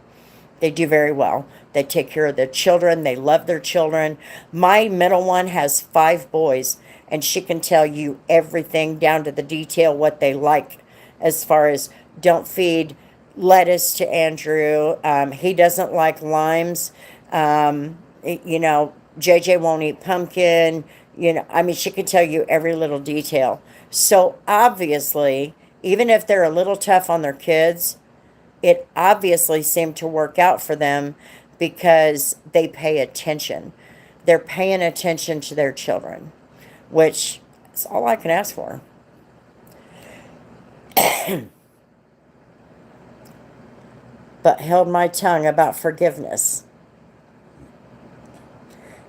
They do very well. They take care of their children. They love their children. My middle one has 5 boys, and she can tell you everything down to the detail what they like, as far as don't feed lettuce to Andrew. He doesn't like limes. JJ won't eat pumpkin. She can tell you every little detail. So obviously, even if they're a little tough on their kids, it obviously seemed to work out for them because they pay attention. They're paying attention to their children, which is all I can ask for. But held my tongue about forgiveness.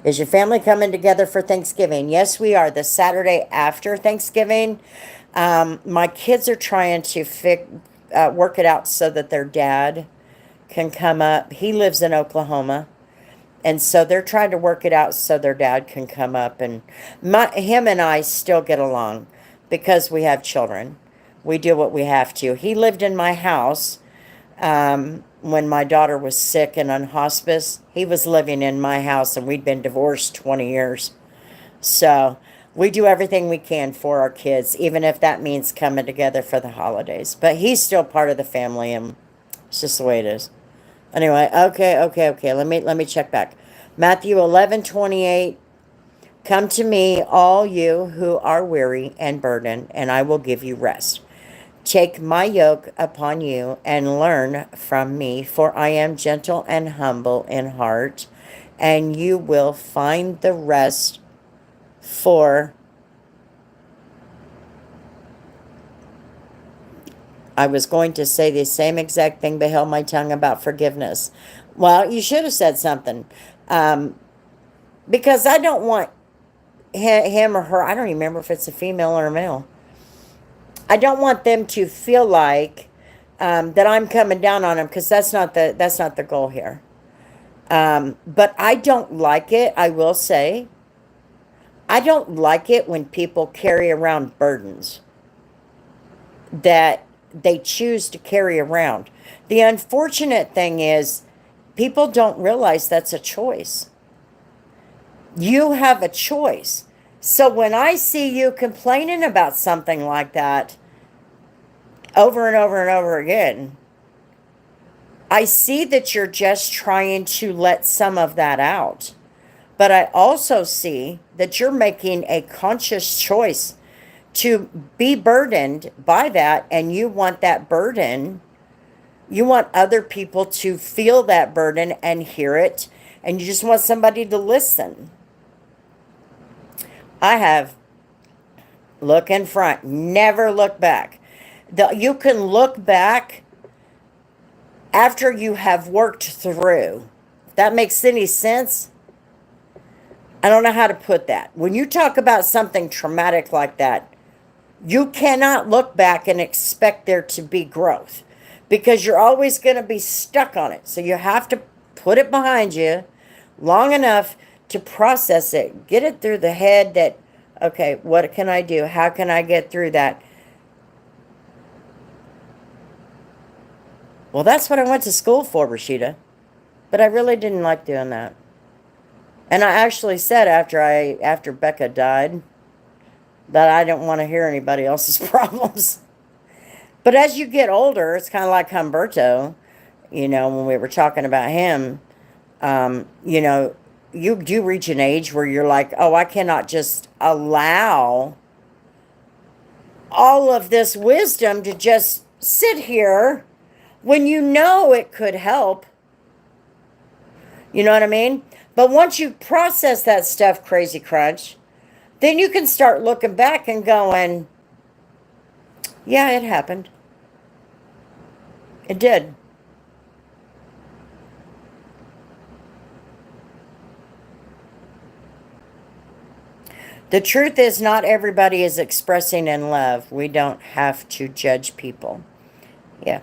Is your family coming together for Thanksgiving? Yes, we are. The Saturday after Thanksgiving. My kids are trying to work it out so that their dad can come up. He lives in Oklahoma. And so they're trying to work it out so their dad can come up. And him and I still get along because we have children. We do what we have to. He lived in my house when my daughter was sick and on hospice. He was living in my house, and we'd been divorced 20 years. So we do everything we can for our kids, even if that means coming together for the holidays. But he's still part of the family, and it's just the way it is. Anyway, okay. Let me check back. Matthew 11:28. Come to me, all you who are weary and burdened, and I will give you rest. Take my yoke upon you and learn from me, for I am gentle and humble in heart, and you will find the rest for... I was going to say the same exact thing, but held my tongue about forgiveness. Well, you should have said something. Because I don't want him or her, I don't even remember if it's a female or a male. I don't want them to feel like that I'm coming down on them, because that's not the goal here. But I don't like it, I will say. I don't like it when people carry around burdens that they choose to carry around. The unfortunate thing is people don't realize that's a choice. You have a choice. So when I see you complaining about something like that over and over and over again, I see that you're just trying to let some of that out. But I also see that you're making a conscious choice to be burdened by that, and you want that burden, you want other people to feel that burden and hear it, and you just want somebody to listen. I have look in front, never look back. You can look back after you have worked through. If that makes any sense? I don't know how to put that. When you talk about something traumatic like that, you cannot look back and expect there to be growth, because you're always going to be stuck on it. So you have to put it behind you long enough to process it. Get it through the head that, okay, what can I do? How can I get through that? Well, that's what I went to school for, Rashida. But I really didn't like doing that. And I actually said after Becca died that I didn't want to hear anybody else's problems. But as you get older, it's kind of like Humberto, when we were talking about him, you do reach an age where you're like, oh, I cannot just allow all of this wisdom to just sit here when you know it could help. You know what I mean? But once you process that stuff, Crazy Crunch, then you can start looking back and going, yeah, it happened. It did. The truth is, not everybody is expressing in love. We don't have to judge people. Yeah.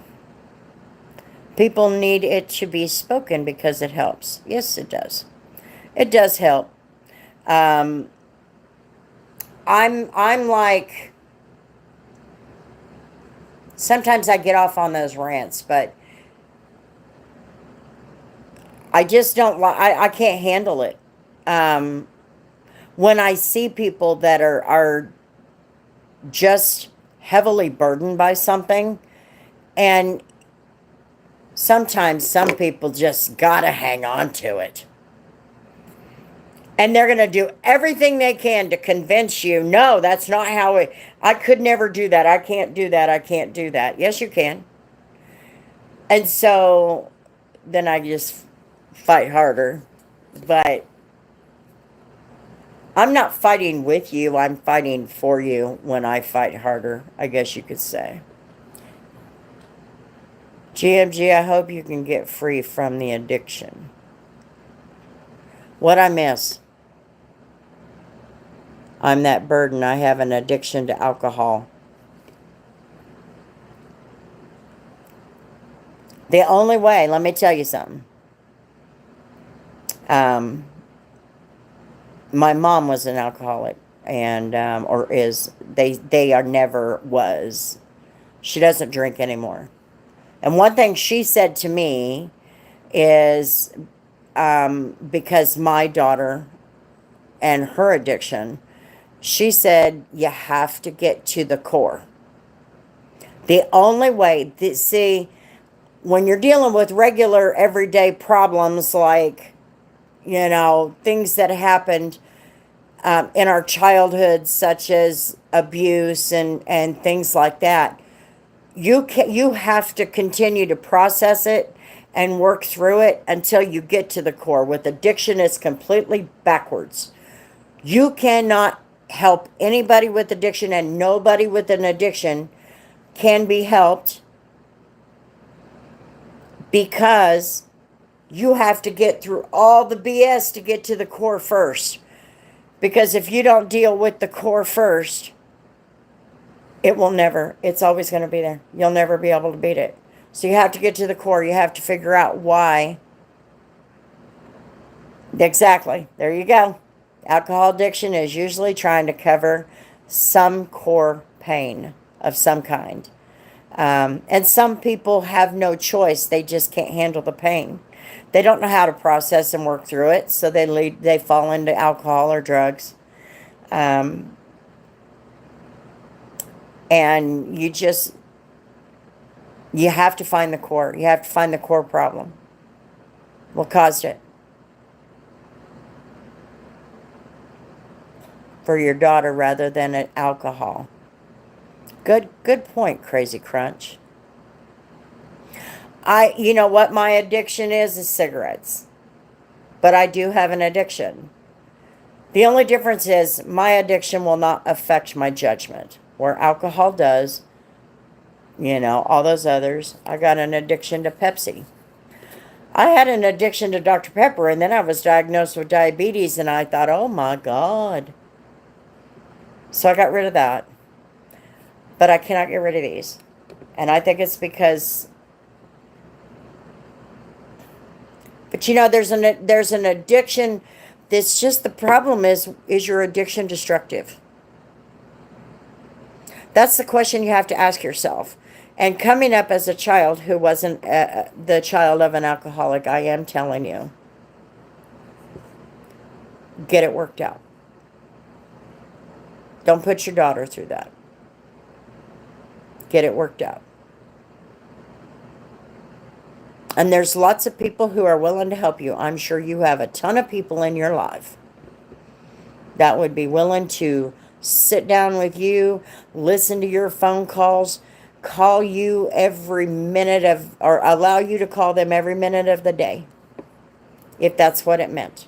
People need it to be spoken because it helps. Yes, it does. It does help. I'm like, sometimes I get off on those rants, but I just don't like, I can't handle it. When I see people that are just heavily burdened by something, and sometimes some people just gotta hang on to it. And they're going to do everything they can to convince you, no, that's not how I could never do that. I can't do that. I can't do that. Yes, you can. And so then I just fight harder. But I'm not fighting with you. I'm fighting for you when I fight harder, I guess you could say. GMG, I hope you can get free from the addiction. What'd I miss? I'm that burden. I have an addiction to alcohol. The only way, let me tell you something. My mom was an alcoholic, and or is, they are never was. She doesn't drink anymore. And one thing she said to me is, because my daughter and her addiction, she said, you have to get to the core. The only way, see, when you're dealing with regular everyday problems like, things that happened in our childhood, such as abuse and things like that, you have to continue to process it and work through it until you get to the core. With addiction, it's completely backwards. You cannot help anybody with addiction, and nobody with an addiction can be helped, because you have to get through all the BS to get to the core first. Because if you don't deal with the core first, it's always going to be there. You'll never be able to beat it. So you have to get to the core. You have to figure out why. Exactly. There you go. Alcohol addiction is usually trying to cover some core pain of some kind. And some people have no choice. They just can't handle the pain. They don't know how to process and work through it, so they fall into alcohol or drugs. And you have to find the core. You have to find the core problem. What caused it? For your daughter rather than alcohol. Good point, Crazy Crunch. You know what my addiction is cigarettes. But I do have an addiction. The only difference is my addiction will not affect my judgment, where alcohol does. All those others. I got an addiction to Pepsi. I had an addiction to Dr. Pepper, and then I was diagnosed with diabetes, and I thought, oh my God. So I got rid of that. But I cannot get rid of these. And I think it's because... But there's an addiction. That's just, the problem is your addiction destructive? That's the question you have to ask yourself. And coming up as a child who wasn't the child of an alcoholic, I am telling you, get it worked out. Don't put your daughter through that. Get it worked out. And there's lots of people who are willing to help you. I'm sure you have a ton of people in your life that would be willing to sit down with you, listen to your phone calls, call you every minute or allow you to call them every minute of the day, if that's what it meant.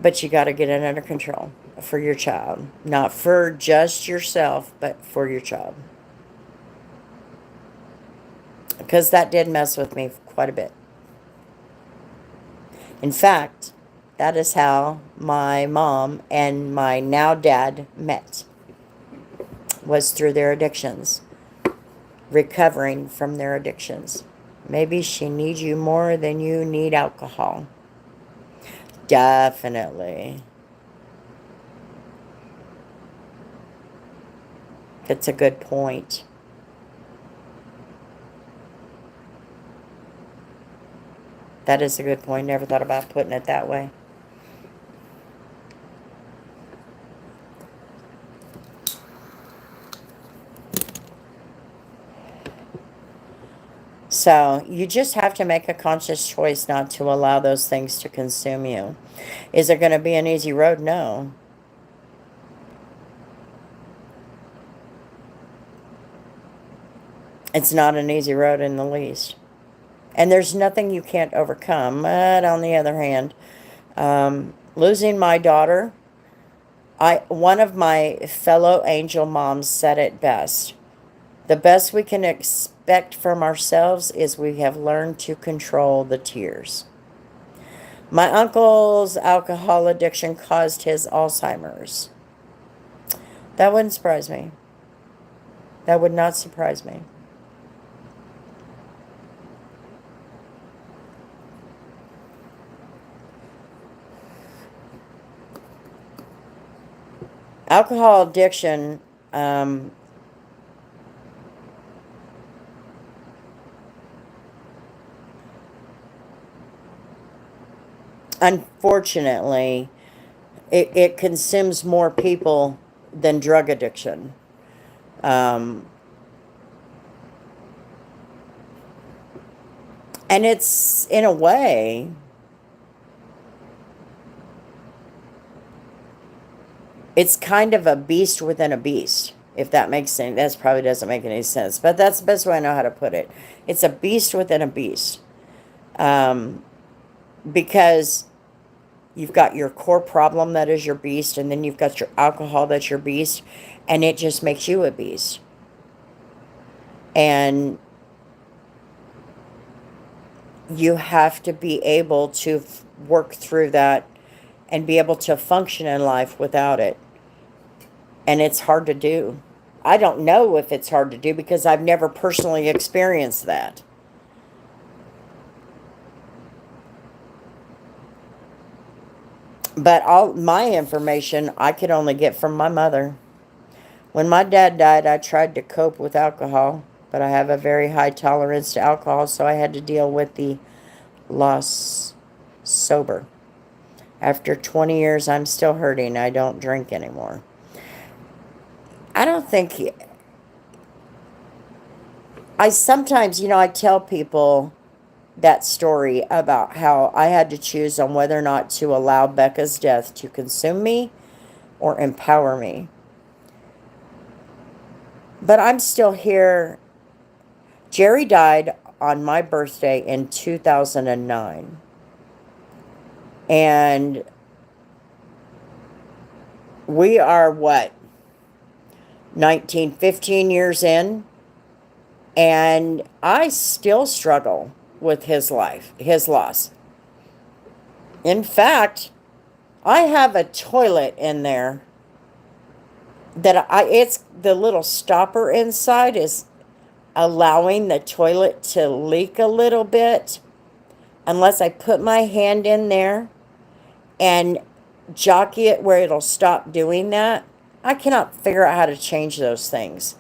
But you got to get it under control for your child. Not for just yourself, but for your child. Because that did mess with me quite a bit. In fact, that is how my mom and my now dad met. Was through their addictions. Recovering from their addictions. Maybe she needs you more than you need alcohol. Definitely. That's a good point. That is a good point. Never thought about putting it that way. So you just have to make a conscious choice not to allow those things to consume you. Is it going to be an easy road? No. It's not an easy road in the least. And there's nothing you can't overcome. But on the other hand, losing my daughter, one of my fellow angel moms said it best. The best we can expect from ourselves is we have learned to control the tears. My uncle's alcohol addiction caused his Alzheimer's. That wouldn't surprise me. That would not surprise me. Alcohol addiction, unfortunately, it consumes more people than drug addiction. Um, and it's, in a way, it's kind of a beast within a beast, if that makes sense. That probably doesn't make any sense, but that's the best way I know how to put it. It's a beast within a beast. Because you've got your core problem that is your beast, and then you've got your alcohol that's your beast, and it just makes you a beast. And you have to be able to work through that and be able to function in life without it. And it's hard to do. I don't know if it's hard to do because I've never personally experienced that. But all my information I could only get from my mother. When my dad died, I tried to cope with alcohol, but I have a very high tolerance to alcohol, so I had to deal with the loss sober. After 20 years, I'm still hurting. I don't drink anymore. I don't think... I sometimes, I tell people that story about how I had to choose on whether or not to allow Becca's death to consume me or empower me. But I'm still here. Jerry died on my birthday in 2009. And we are, 15 years in? And I still struggle with his loss. In fact, I have a toilet in there that it's the little stopper inside is allowing the toilet to leak a little bit unless I put my hand in there and jockey it where it'll stop doing that. I cannot figure out how to change those things.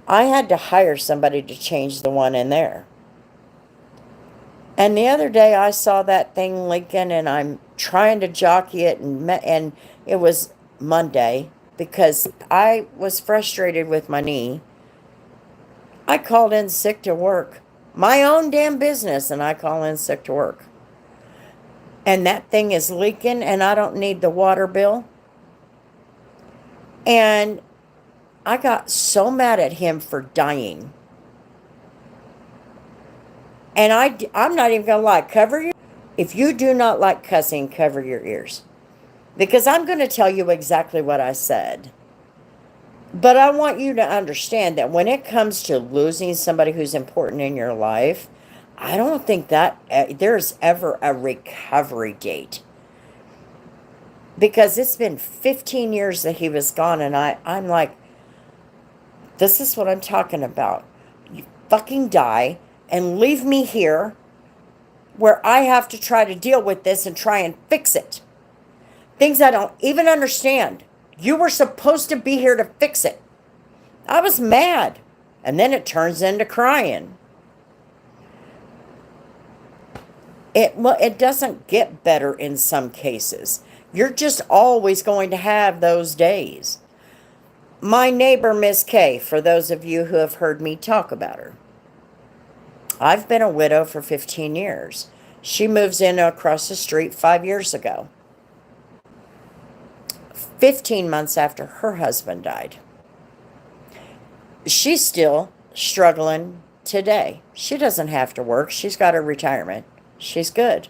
I had to hire somebody to change the one in there. And the other day I saw that thing leaking, and I'm trying to jockey it, and it was Monday because I was frustrated with my knee. I called in sick to work. My own damn business, and I call in sick to work. And that thing is leaking, and I don't need the water bill. And I got so mad at him for dying. And I'm not even going to lie. If you do not like cussing, cover your ears. Because I'm going to tell you exactly what I said. But I want you to understand that when it comes to losing somebody who's important in your life, I don't think that there's ever a recovery date. Because it's been 15 years that he was gone, and I'm like, this is what I'm talking about. You fucking die and leave me here where I have to try to deal with this and try and fix it. Things I don't even understand. You were supposed to be here to fix it. I was mad. And then it turns into crying. It doesn't get better in some cases. You're just always going to have those days. My neighbor, Miss Kay, for those of you who have heard me talk about her. I've been a widow for 15 years. She moves in across the street 5 years ago. 15 months after her husband died. She's still struggling today. She doesn't have to work. She's got her retirement. She's good.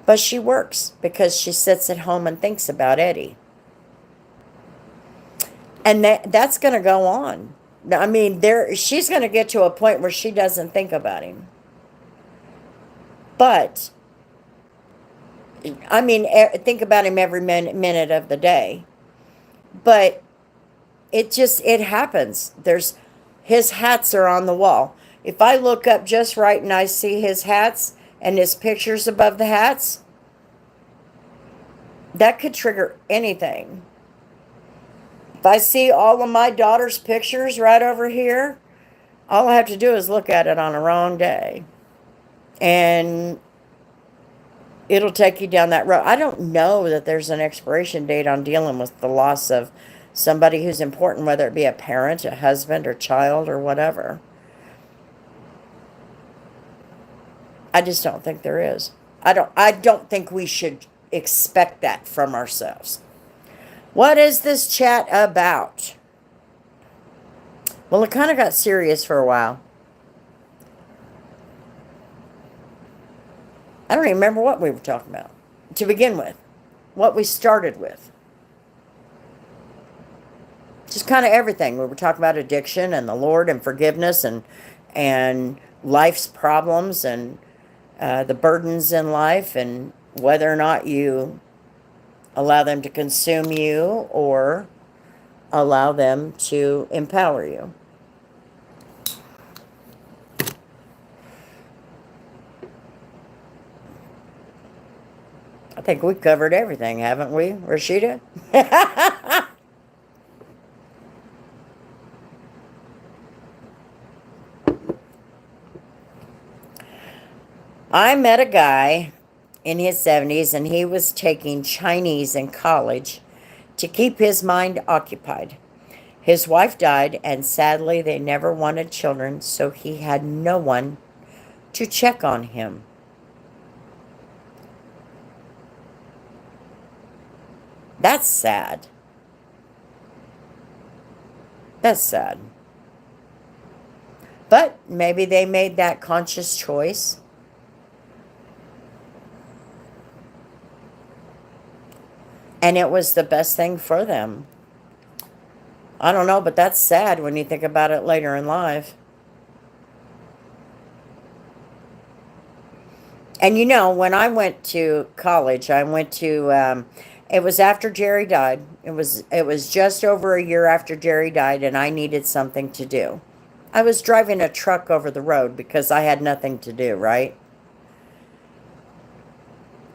But she works because she sits at home and thinks about Eddie. And that's going to go on. I mean, she's going to get to a point where she doesn't think about him. But, I mean, think about him every minute of the day. But it happens. His hats are on the wall. If I look up just right and I see his hats and his pictures above the hats, that could trigger anything. If I see all of my daughter's pictures right over here, all I have to do is look at it on a wrong day. And it'll take you down that road. I don't know that there's an expiration date on dealing with the loss of somebody who's important, whether it be a parent, a husband, or child, or whatever. I just don't think there is. I don't think we should expect that from ourselves. What is this chat about? Well, it kind of got serious for a while. I don't even remember what we were talking about to begin with, what we started with. Just kind of everything. We were talking about addiction and the Lord and forgiveness and life's problems and the burdens in life and whether or not you allow them to consume you or allow them to empower you. I think we've covered everything, haven't we, Rashida? I met a guy in his 70s, and he was taking Chinese in college to keep his mind occupied. His wife died, and sadly, they never wanted children, so he had no one to check on him. That's sad. That's sad. But maybe they made that conscious choice. And it was the best thing for them. I don't know, but that's sad when you think about it later in life. And you know, when I went to college, I went to, it was after Jerry died. It was just over a year after Jerry died, and I needed something to do. I was driving a truck over the road because I had nothing to do, right?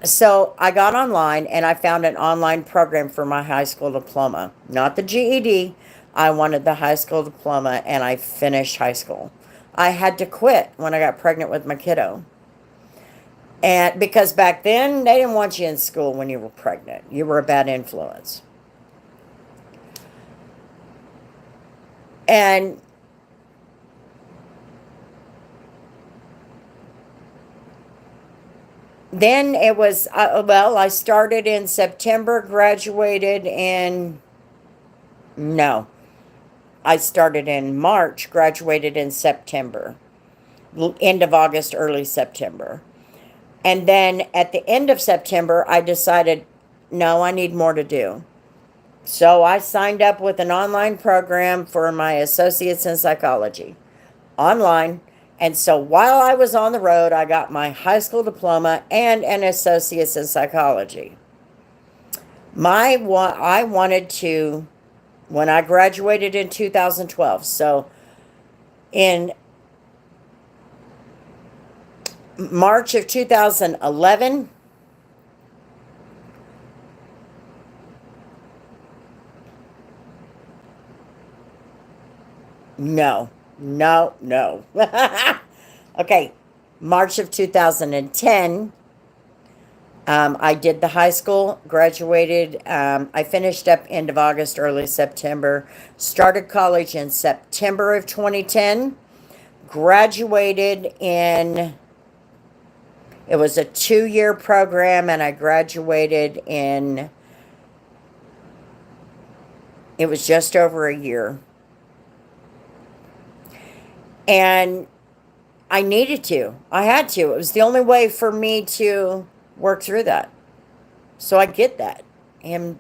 So I got online and I found an online program for my high school diploma. Not the GED. I wanted the high school diploma, and I finished high school. I had to quit when I got pregnant with my kiddo. And because back then they didn't want you in school when you were pregnant. You were a bad influence. And then it was, well, I started in September, graduated in, no, I started in March, graduated in September, end of August, early September. And then at the end of September, I decided, no, I need more to do. So I signed up with an online program for my associates in psychology, online. And so while I was on the road, I got my high school diploma and an associate's in psychology. I wanted to, when I graduated in 2012, so in March of 2011, no. Okay, March of 2010, I did the high school, graduated. I finished up end of August, early September. Started college in September of 2010. Graduated in, it was a 2-year program, and I graduated in, it was just over a year. And I needed to. I had to. It was the only way for me to work through that. So I get that. Him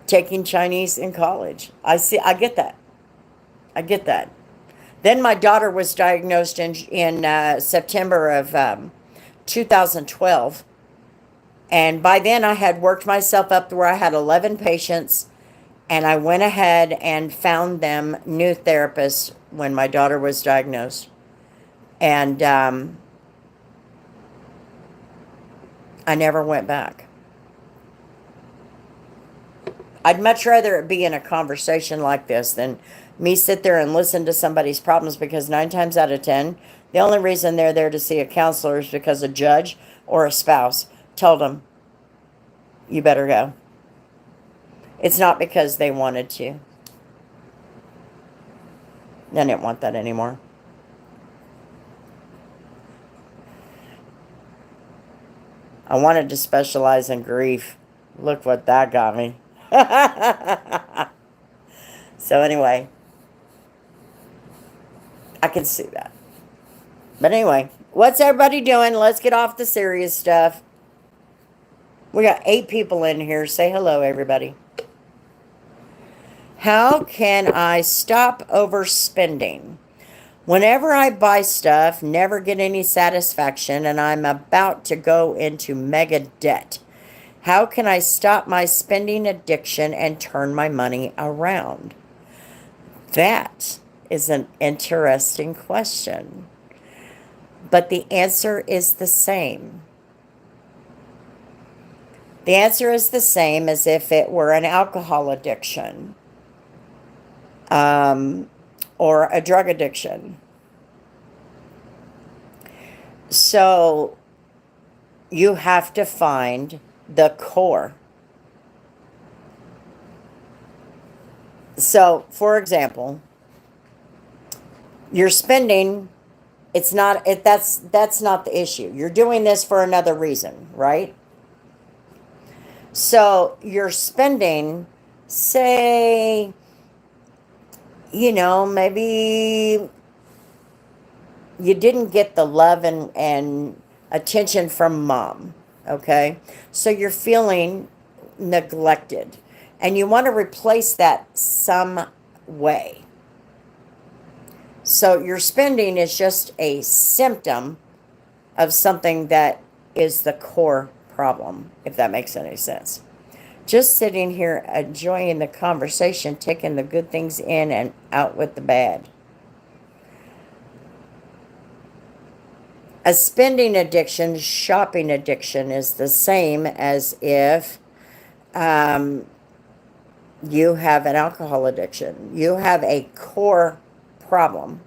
taking Chinese in college. I get that. I get that. Then my daughter was diagnosed in September of 2012. And by then I had worked myself up to where I had 11 patients. And I went ahead and found them new therapists when my daughter was diagnosed. And I never went back. I'd much rather it be in a conversation like this than me sit there and listen to somebody's problems, because 9 times out of 10, the only reason they're there to see a counselor is because a judge or a spouse told them, you better go. It's not because they wanted to. I didn't want that anymore. I wanted to specialize in grief. Look what that got me. So anyway, I can see that. But anyway, what's everybody doing? Let's get off the serious stuff. We got 8 people in here. Say hello, everybody. How can I stop overspending? Whenever I buy stuff, never get any satisfaction, and I'm about to go into mega debt. How can I stop my spending addiction and turn my money around? That is an interesting question. But the answer is the same. The answer is the same as if it were an alcohol addiction. Or a drug addiction. So you have to find the core. So, for example, you're spending, that's not the issue. You're doing this for another reason, right? So you're spending, say, maybe you didn't get the love and attention from mom, okay? So you're feeling neglected, and you want to replace that some way. So your spending is just a symptom of something that is the core problem, if that makes any sense. Just sitting here enjoying the conversation, taking the good things in and out with the bad. A spending addiction, shopping addiction, is the same as if you have an alcohol addiction. You have a core problem.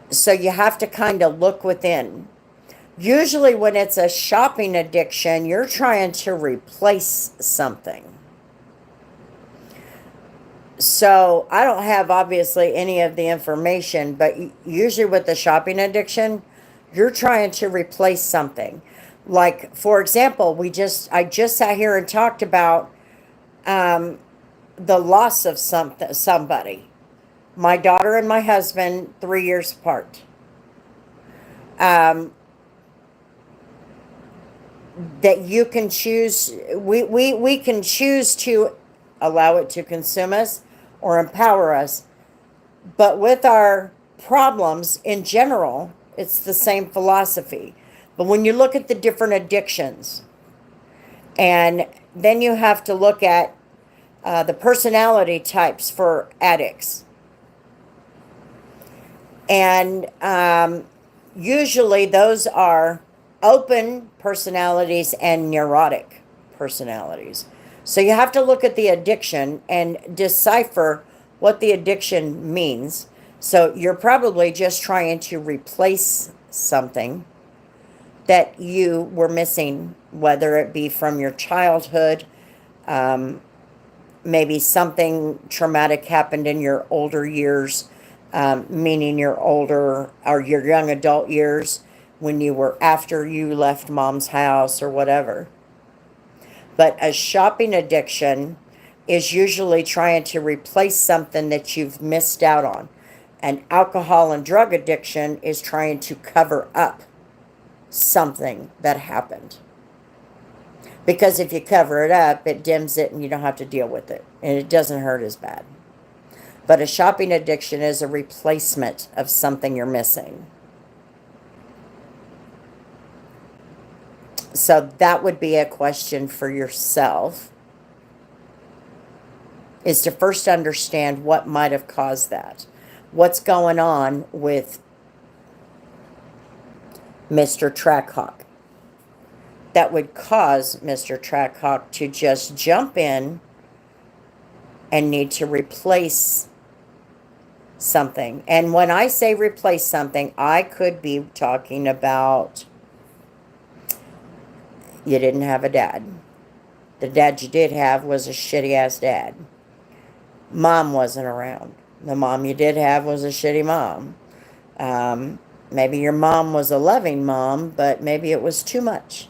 So you have to kind of look within. Usually when it's a shopping addiction, you're trying to replace something. So I don't have obviously any of the information, but usually with the shopping addiction, you're trying to replace something. Like, for example, I just sat here and talked about the loss of somebody. My daughter and my husband, 3 years apart. That you can choose, we can choose to allow it to consume us or empower us. But with our problems in general, it's the same philosophy. But when you look at the different addictions, and then you have to look at the personality types for addicts. And usually those are open personalities and neurotic personalities. So you have to look at the addiction and decipher what the addiction means. So you're probably just trying to replace something that you were missing, whether it be from your childhood, maybe something traumatic happened in your older years, meaning your older or your young adult years, when you were after you left mom's house or whatever. But a shopping addiction is usually trying to replace something that you've missed out on. An alcohol and drug addiction is trying to cover up something that happened. Because if you cover it up, it dims it and you don't have to deal with it. And it doesn't hurt as bad. But a shopping addiction is a replacement of something you're missing. So that would be a question for yourself, is to first understand what might have caused that. What's going on with Mr. Trackhawk? that would cause Mr. Trackhawk to just jump in and need to replace something. And when I say replace something, I could be talking about you didn't have a dad. The dad you did have was a shitty ass dad. Mom wasn't around. The mom you did have was a shitty mom. Maybe your mom was a loving mom, but maybe it was too much.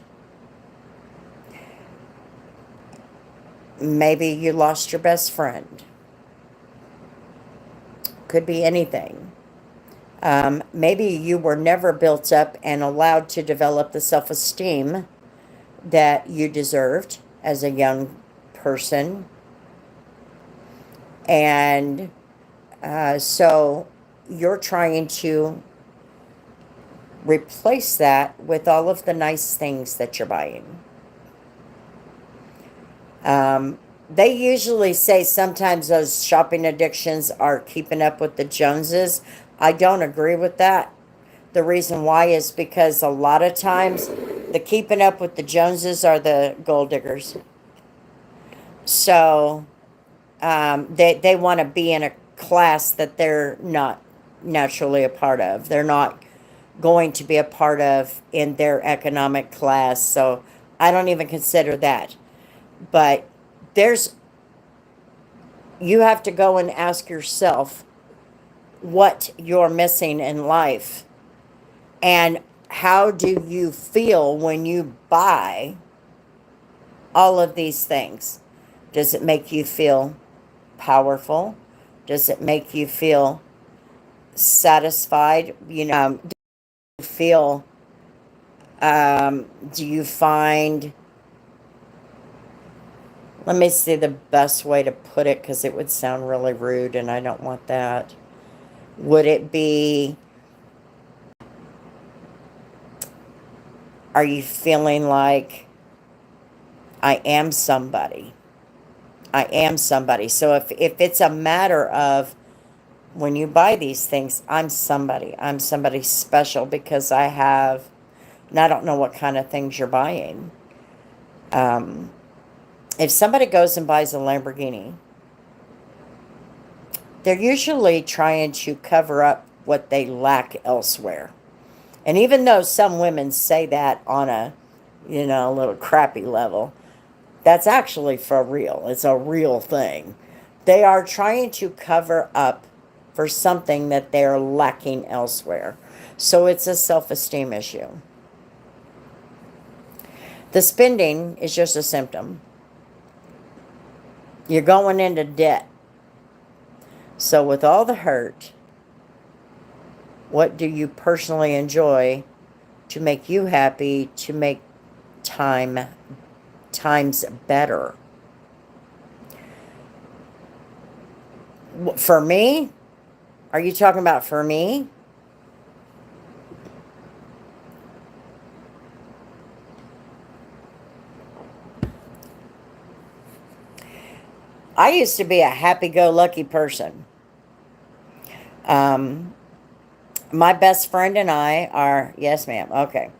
Maybe you lost your best friend. Could be anything. Maybe you were never built up and allowed to develop the self-esteem that you deserved as a young person. And so you're trying to replace that with all of the nice things that you're buying. They usually say sometimes those shopping addictions are keeping up with the Joneses. I don't agree with that. The reason why is because a lot of times the keeping up with the Joneses are the gold diggers. So they want to be in a class that they're not naturally a part of. They're not going to be a part of in their economic class. So I don't even consider that. But you have to go and ask yourself what you're missing in life. And how do you feel when you buy all of these things? Does it make you feel powerful? Does it make you feel satisfied? Do you feel, do you find, let me see the best way to put it because it would sound really rude and I don't want that. Would it be, are you feeling like I am somebody? I am somebody. So if it's a matter of when you buy these things, I'm somebody. I'm somebody special because I have, and I don't know what kind of things you're buying. If somebody goes and buys a Lamborghini, they're usually trying to cover up what they lack elsewhere. And even though some women say that on a, a little crappy level, that's actually for real. It's a real thing. They are trying to cover up for something that they're lacking elsewhere. So it's a self-esteem issue. The spending is just a symptom. You're going into debt. So with all the hurt, what do you personally enjoy to make you happy, to make times better? For me? Are you talking about for me? I used to be a happy-go-lucky person. My best friend and I are, yes ma'am, okay.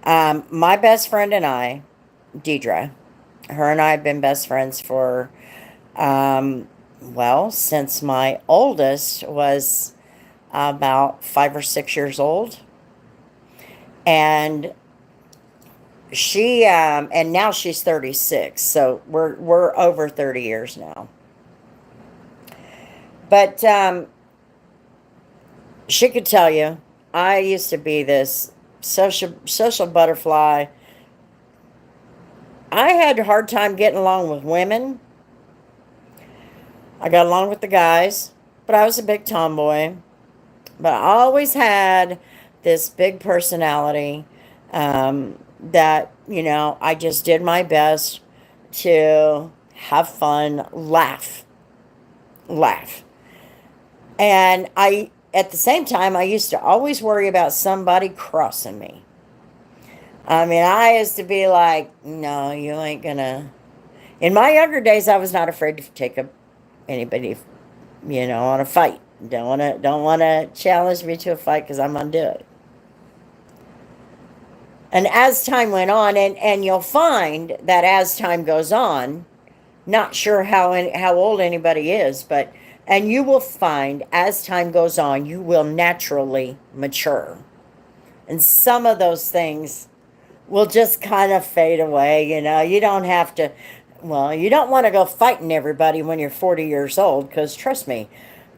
My best friend and I, Deidre, her and I have been best friends for, since my oldest was about 5 or 6 years old. And she, and now she's 36, so we're over 30 years now. But, she could tell you, I used to be this social butterfly. I had a hard time getting along with women. I got along with the guys, but I was a big tomboy. But I always had this big personality that, I just did my best to have fun, laugh. And at the same time, I used to always worry about somebody crossing me. I mean, I used to be like, no, you ain't gonna. In my younger days, I was not afraid to take anybody, on a fight. Don't wanna challenge me to a fight because I'm gonna do it. And as time went on, and you'll find that as time goes on, not sure how old anybody is, but and you will find as time goes on, you will naturally mature. And some of those things will just kind of fade away, you know. You don't have to, well, you don't want to go fighting everybody when you're 40 years old, because trust me,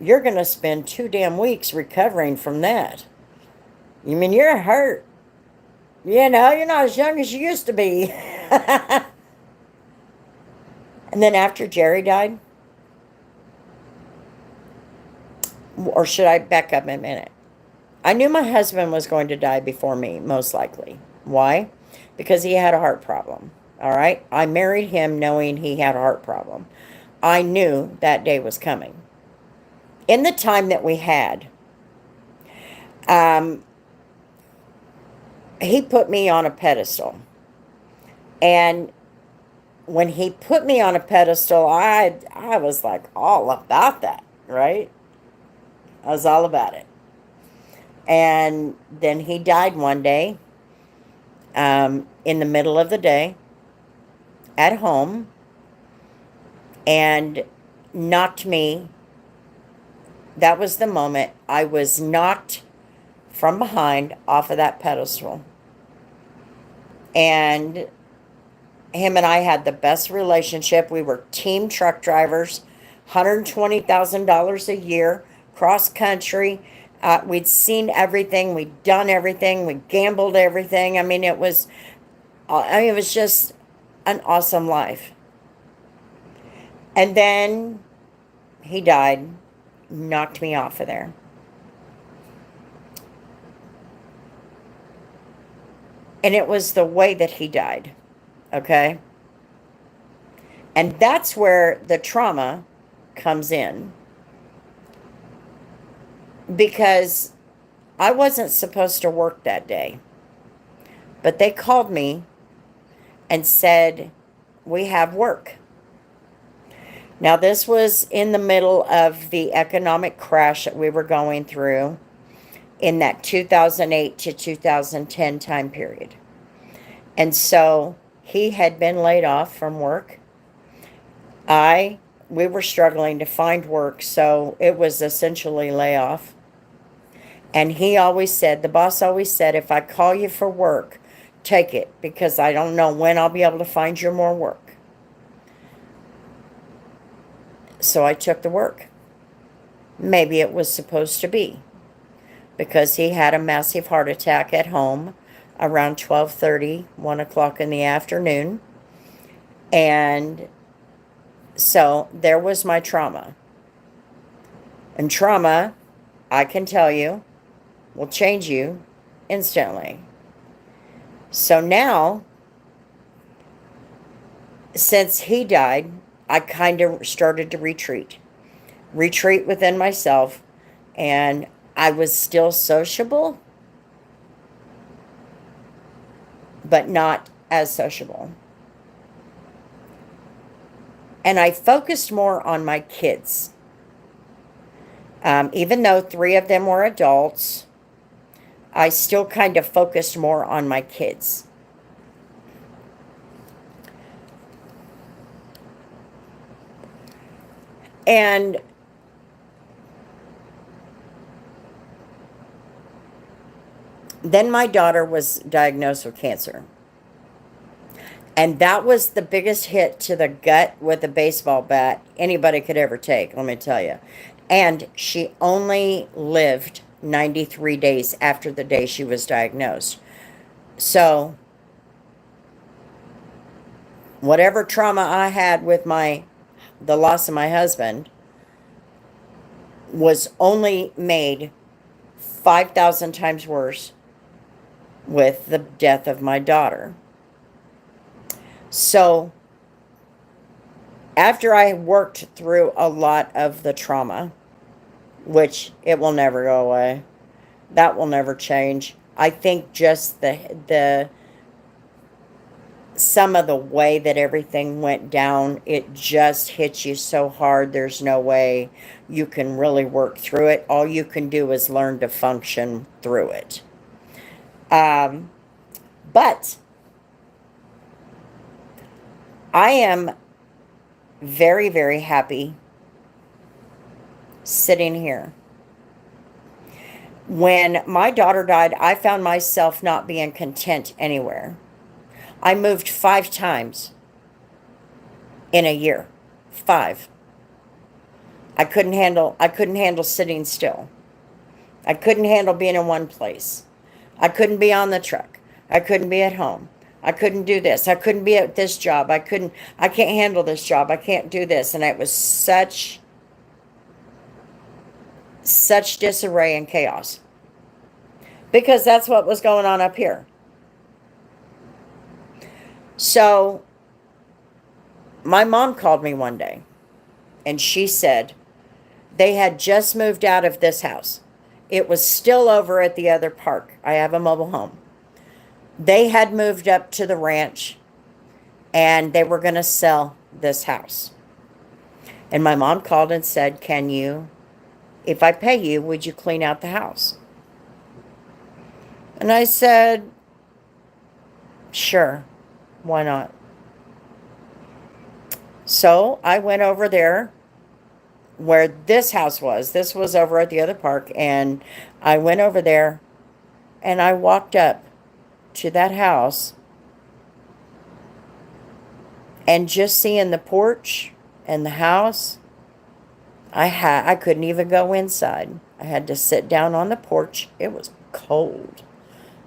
you're going to spend 2 damn weeks recovering from that. You mean you're hurt? You know, you're not as young as you used to be. And then after Jerry died, or should I back up a minute? I knew my husband was going to die before me, most likely. Why? Because he had a heart problem. All right? I married him knowing he had a heart problem. I knew that day was coming. In the time that we had, he put me on a pedestal. And when he put me on a pedestal, I was like all about that, right? I was all about it. And then he died one day, in the middle of the day, at home, and knocked me. That was the moment I was knocked from behind off of that pedestal. And him and I had the best relationship. We were team truck drivers, $120,000 a year, cross country. We'd seen everything. We'd done everything. We gambled everything. I mean, it was just an awesome life. And then he died, knocked me off of there. And it was the way that he died, okay? And that's where the trauma comes in. Because I wasn't supposed to work that day. But they called me and said, we have work. Now, this was in the middle of the economic crash that we were going through in that 2008 to 2010 time period. And so he had been laid off from work. We were struggling to find work, so it was essentially layoff. And he always said, the boss always said, if I call you for work, take it, because I don't know when I'll be able to find you more work. So I took the work. Maybe it was supposed to be, because he had a massive heart attack at home around 12:30, 1 o'clock in the afternoon. And so there was my trauma. And trauma, I can tell you, will change you instantly. So now, since he died, I kind of started to retreat within myself, and I was still sociable, but not as sociable. And I focused more on my kids. Even though 3 of them were adults, I still kind of focused more on my kids. And then my daughter was diagnosed with cancer. And that was the biggest hit to the gut with a baseball bat anybody could ever take, let me tell you. And she only lived 93 days after the day she was diagnosed. So, whatever trauma I had with the loss of my husband was only made 5,000 times worse with the death of my daughter. So, after I worked through a lot of the trauma, which it will never go away, that will never change. I think just the some of the way that everything went down, it just hits you so hard, there's no way you can really work through it. All you can do is learn to function through it. But I am very, very happy sitting here. When my daughter died, I found myself not being content anywhere. I moved 5 times in a year. 5. I couldn't handle sitting still. I couldn't handle being in one place. I couldn't be on the truck. I couldn't be at home. I couldn't do this. I couldn't be at this job. I can't handle this job. I can't do this. And it was such disarray and chaos. Because that's what was going on up here. So, my mom called me one day, and she said they had just moved out of this house. It was still over at the other park. I have a mobile home. They had moved up to the ranch, and they were going to sell this house. And my mom called and said, "Can you, if I pay you, would you clean out the house?" And I said, "Sure, why not?" So I went over there where this house was. This was over at the other park. And I went over there and I walked up to that house, and just seeing the porch and the house, I couldn't even go inside. I had to sit down on the porch. It was cold.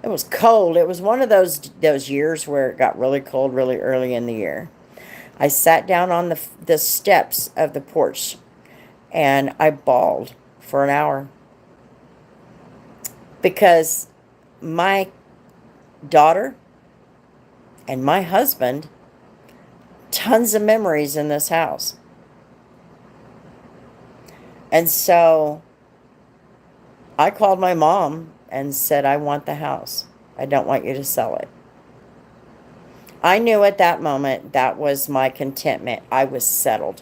It was cold. It was one of those years where it got really cold really early in the year. I sat down on the steps of the porch, and I bawled for an hour. Because my daughter and my husband, tons of memories in this house. And so I called my mom and said, "I want the house. I don't want you to sell it." I knew at that moment that was my contentment. I was settled.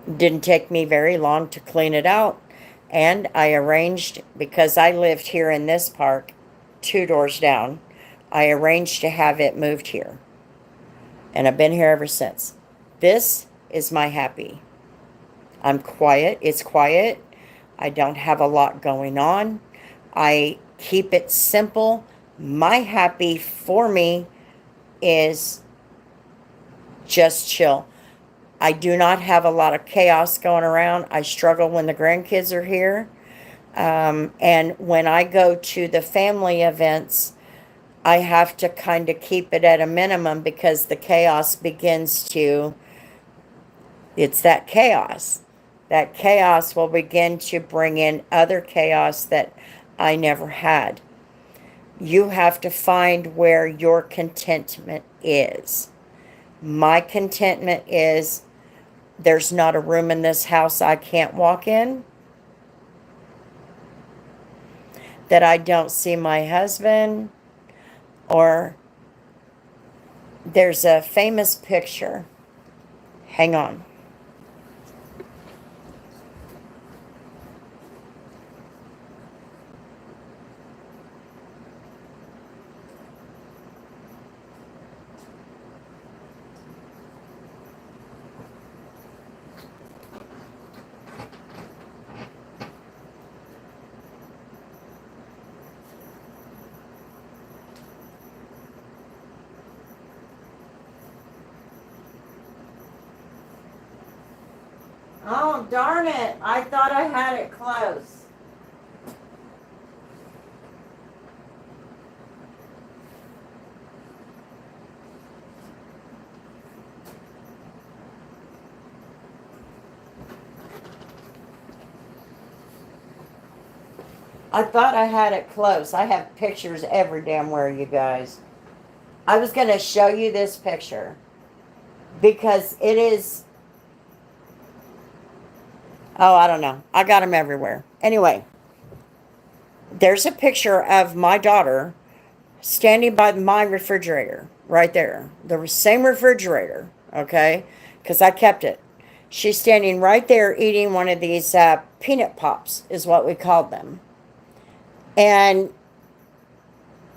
It didn't take me very long to clean it out. And I arranged, because I lived here in this park 2 doors down, I arranged to have it moved here. And I've been here ever since. This is my happy. I'm quiet. It's quiet. I don't have a lot going on. I keep it simple. My happy for me is just chill. I do not have a lot of chaos going around. I struggle when the grandkids are here. And when I go to the family events, I have to kind of keep it at a minimum, because the chaos begins to, it's that chaos. That chaos will begin to bring in other chaos that I never had. You have to find where your contentment is. My contentment is, there's not a room in this house I can't walk in, that I don't see my husband, or there's a famous picture. Hang on. Oh, darn it. I thought I had it close. I thought I had it close. I have pictures every damn where, you guys. I was going to show you this picture, because it is, oh, I don't know. I got them everywhere. Anyway, there's a picture of my daughter standing by my refrigerator right there. The same refrigerator, okay? Because I kept it. She's standing right there eating one of these peanut pops, is what we called them. And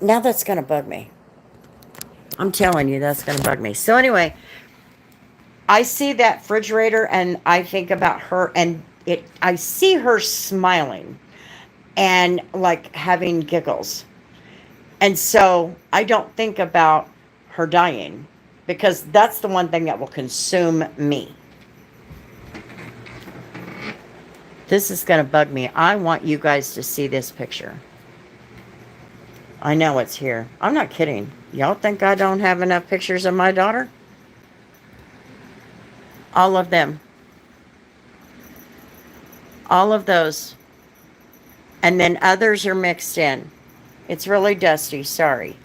Now that's going to bug me. I'm telling you, that's going to bug me. So anyway, I see that refrigerator and I think about her, and I see her smiling and like having giggles. And so I don't think about her dying, because that's the one thing that will consume me. This is going to bug me. I want you guys to see this picture. I know it's here. I'm not kidding. Y'all think I don't have enough pictures of my daughter? All of them. All of those. And then others are mixed in. It's really dusty. Sorry.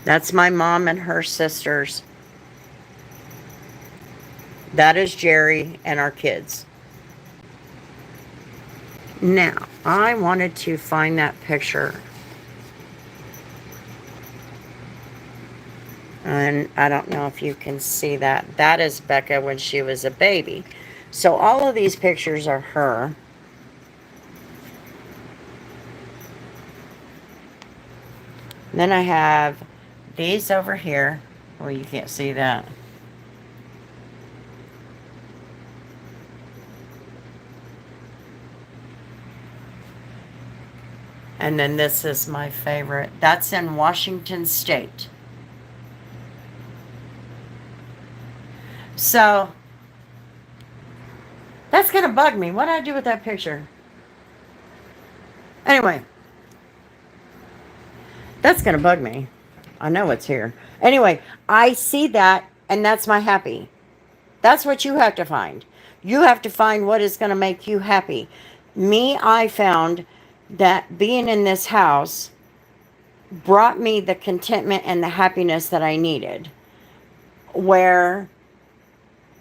That's my mom and her sisters. That is Jerry and our kids. Now, I wanted to find that picture. And I don't know if you can see that. That is Becca when she was a baby. So all of these pictures are her. And then I have these over here. Well, you can't see that. And then this is my favorite. That's in Washington State. So, that's going to bug me. What did I do with that picture? Anyway, that's going to bug me. I know it's here. Anyway, I see that, and that's my happy. That's what you have to find. You have to find what is going to make you happy. Me, I found that being in this house brought me the contentment and the happiness that I needed, where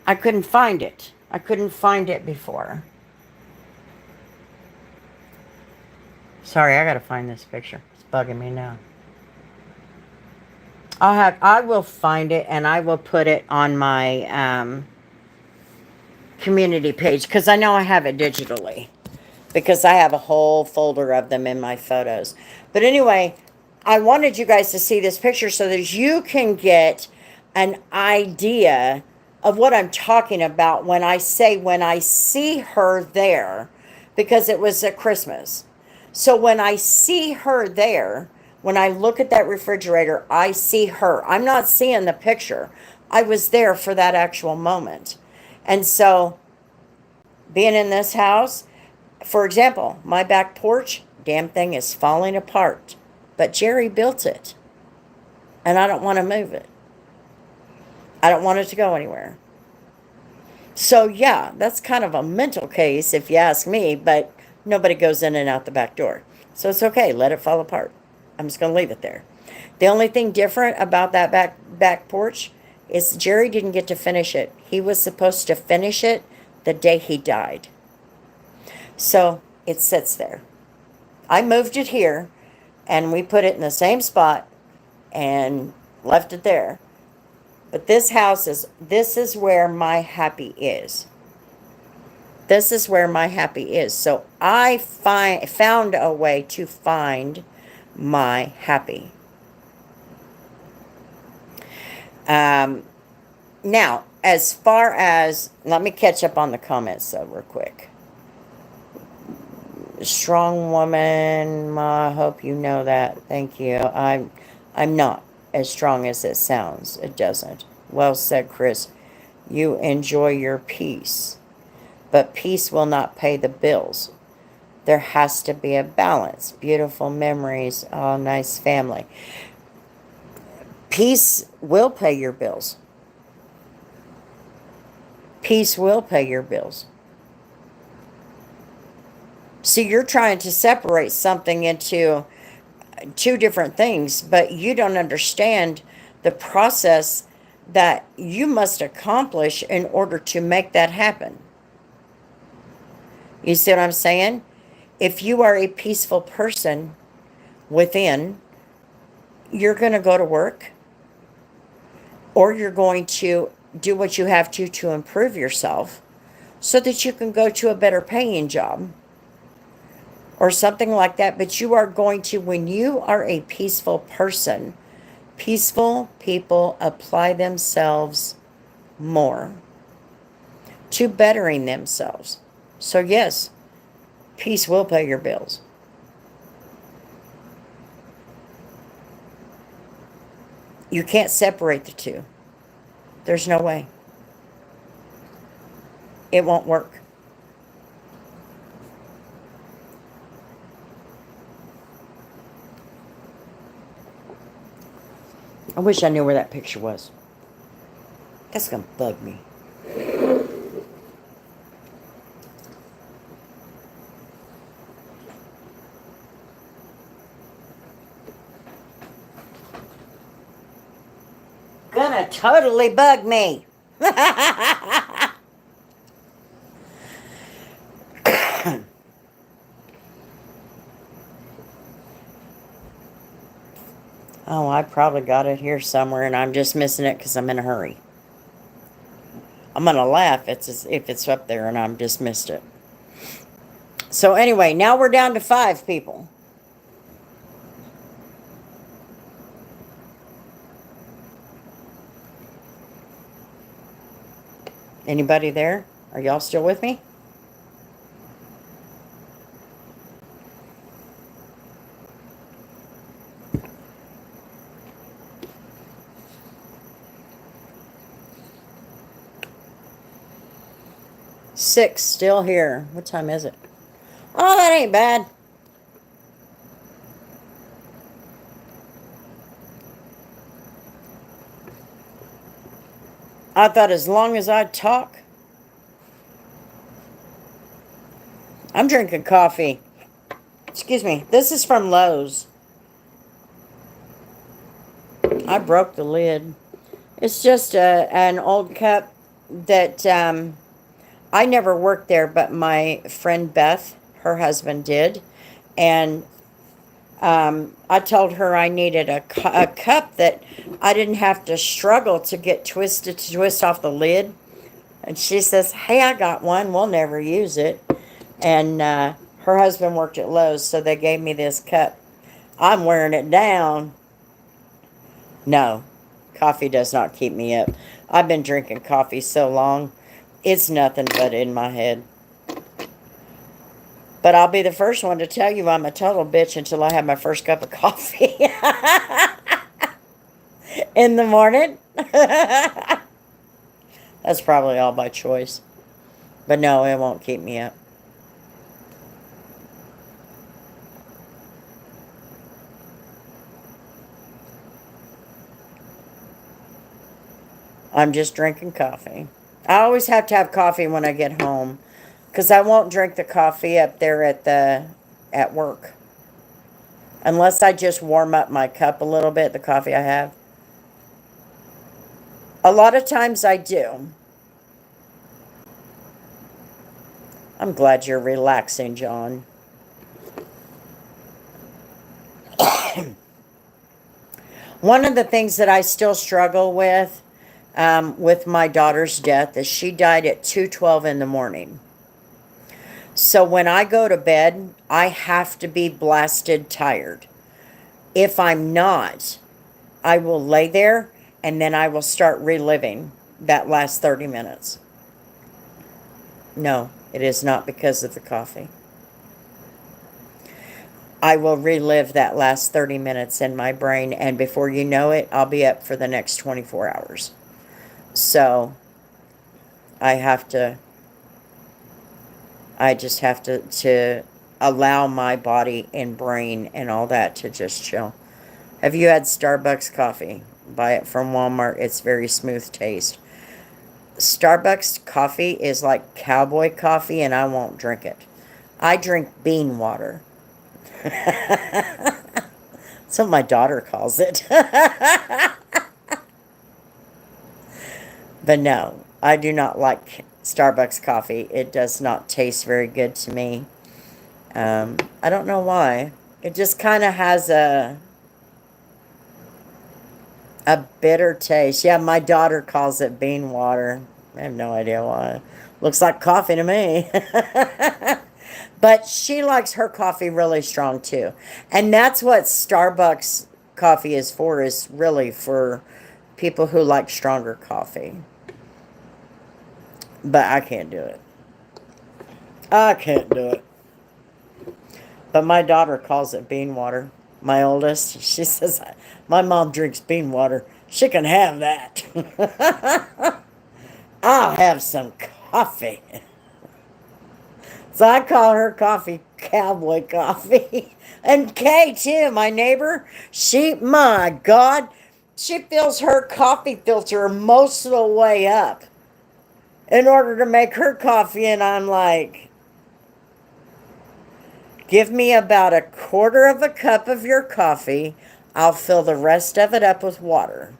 I couldn't find it. I couldn't find it before. Sorry, I gotta find this picture. It's bugging me now. I will find it, and I will put it on my community page, because I know I have it digitally, because I have a whole folder of them in my photos. But anyway, I wanted you guys to see this picture so that you can get an idea of what I'm talking about when I say when I see her there, because it was at Christmas. So when I see her there, when I look at that refrigerator, I see her. I'm not seeing the picture. I was there for that actual moment. And so being in this house, for example, my back porch, damn thing is falling apart. But Jerry built it. And I don't want to move it. I don't want it to go anywhere. So yeah, that's kind of a mental case if you ask me, but nobody goes in and out the back door. So it's okay, let it fall apart. I'm just going to leave it there. The only thing different about that back porch is Jerry didn't get to finish it. He was supposed to finish it the day he died. So it sits there. I moved it here, and we put it in the same spot and left it there. But this is where my happy is. This is where my happy is. So I found a way to find my happy. Now, as far as, let me catch up on the comments though real quick. Strong woman, I hope you know that. Thank you. I'm not as strong as it sounds. It doesn't. Well said, Chris. You enjoy your peace, but peace will not pay the bills. There has to be a balance. Beautiful memories. Oh, nice family. Peace will pay your bills. Peace will pay your bills. See, you're trying to separate something into two different things, but you don't understand the process that you must accomplish in order to make that happen. You see what I'm saying? If you are a peaceful person within, you're going to go to work, or you're going to do what you have to improve yourself so that you can go to a better paying job. or something like that. But you are going to, when you are a peaceful person, peaceful people apply themselves more to bettering themselves. So yes, peace will pay your bills. You can't separate the two. There's no way. It won't work. I wish I knew where that picture was. That's gonna bug me. Gonna totally bug me. Oh, I probably got it here somewhere and I'm just missing it because I'm in a hurry. I'm gonna laugh if it's up there and I've just missed it. So anyway, now we're down to 5 people. Anybody there? Are y'all still with me? Six still here. What time is it? Oh, that ain't bad. I thought as long as I talk. I'm drinking coffee. Excuse me. This is from Lowe's. I broke the lid. It's just an old cup that I never worked there, but my friend Beth, her husband, did. And I told her I needed a cup that I didn't have to struggle to get twisted to twist off the lid. And she says, hey, I got one. We'll never use it. And her husband worked at Lowe's, so they gave me this cup. I'm wearing it down. No, coffee does not keep me up. I've been drinking coffee so long, it's nothing but in my head. But I'll be the first one to tell you I'm a total bitch until I have my first cup of coffee in the morning. That's probably all by choice. But no, it won't keep me up. I'm just drinking coffee. I always have to have coffee when I get home, because I won't drink the coffee up there at work. Unless I just warm up my cup a little bit, the coffee I have. A lot of times I do. I'm glad you're relaxing, John. One of the things that I still struggle with my daughter's death is she died at 2:12 in the morning. So when I go to bed, I have to be blasted tired. If I'm not, I will lay there and then I will start reliving that last 30 minutes. No, it is not because of the coffee. I will relive that last 30 minutes in my brain, and before you know it, I'll be up for the next 24 hours. So I just have to allow my body and brain and all that to just chill. Have you had Starbucks coffee? Buy it from Walmart. It's very smooth taste. Starbucks coffee is like cowboy coffee, and I won't drink it. I drink bean water. That's what my daughter calls it. But no, I do not like Starbucks coffee. It does not taste very good to me. I don't know why. It just kind of has a bitter taste. Yeah, my daughter calls it bean water. I have no idea why. Looks like coffee to me. But she likes her coffee really strong too. And that's what Starbucks coffee is really for people who like stronger coffee. But I can't do it. I can't do it. But my daughter calls it bean water. My oldest, she says, my mom drinks bean water. She can have that. I'll have some coffee. So I call her coffee cowboy coffee. And Kay, too, my neighbor, my God, she fills her coffee filter most of the way up in order to make her coffee. And I'm like, give me about a quarter of a cup of your coffee. I'll fill the rest of it up with water.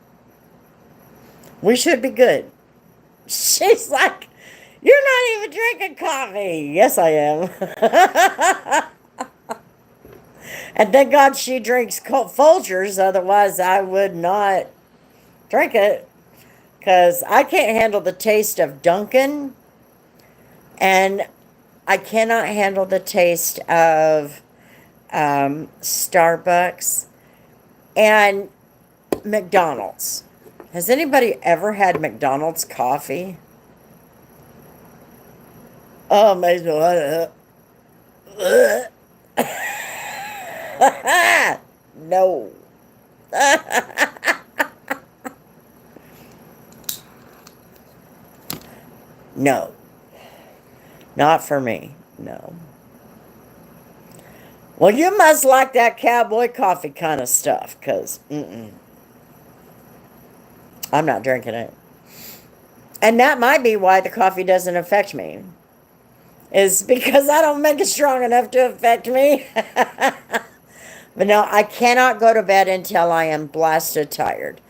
We should be good. She's like, you're not even drinking coffee. Yes, I am. And thank God she drinks Folgers. Otherwise, I would not drink it. Because I can't handle the taste of Dunkin'. And I cannot handle the taste of Starbucks and McDonald's. Has anybody ever had McDonald's coffee? Oh, my God. No. No. Not for me. No. Well, you must like that cowboy coffee kind of stuff, because I'm not drinking it. And that might be why the coffee doesn't affect me. Is because I don't make it strong enough to affect me. But no, I cannot go to bed until I am blasted tired.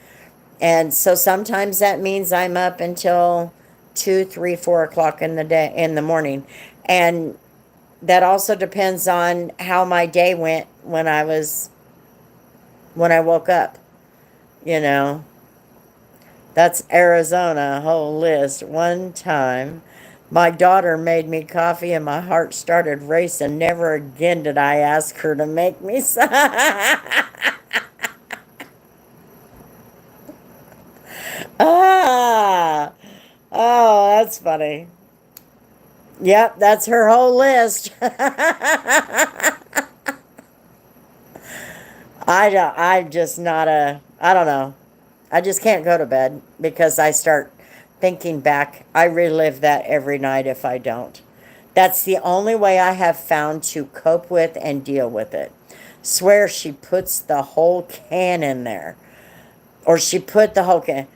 And so sometimes that means I'm up until 2, 3, 4 o'clock in the morning. And that also depends on how my day went when I woke up. You know. That's Arizona, a whole list. One time, my daughter made me coffee and my heart started racing. Never again did I ask her to make me some. Ah, oh, that's funny. Yep, that's her whole list. I'm just not I don't know. I just can't go to bed because I start thinking back. I relive that every night if I don't. That's the only way I have found to cope with and deal with it. Swear she puts the whole can in there. Or she put the whole can.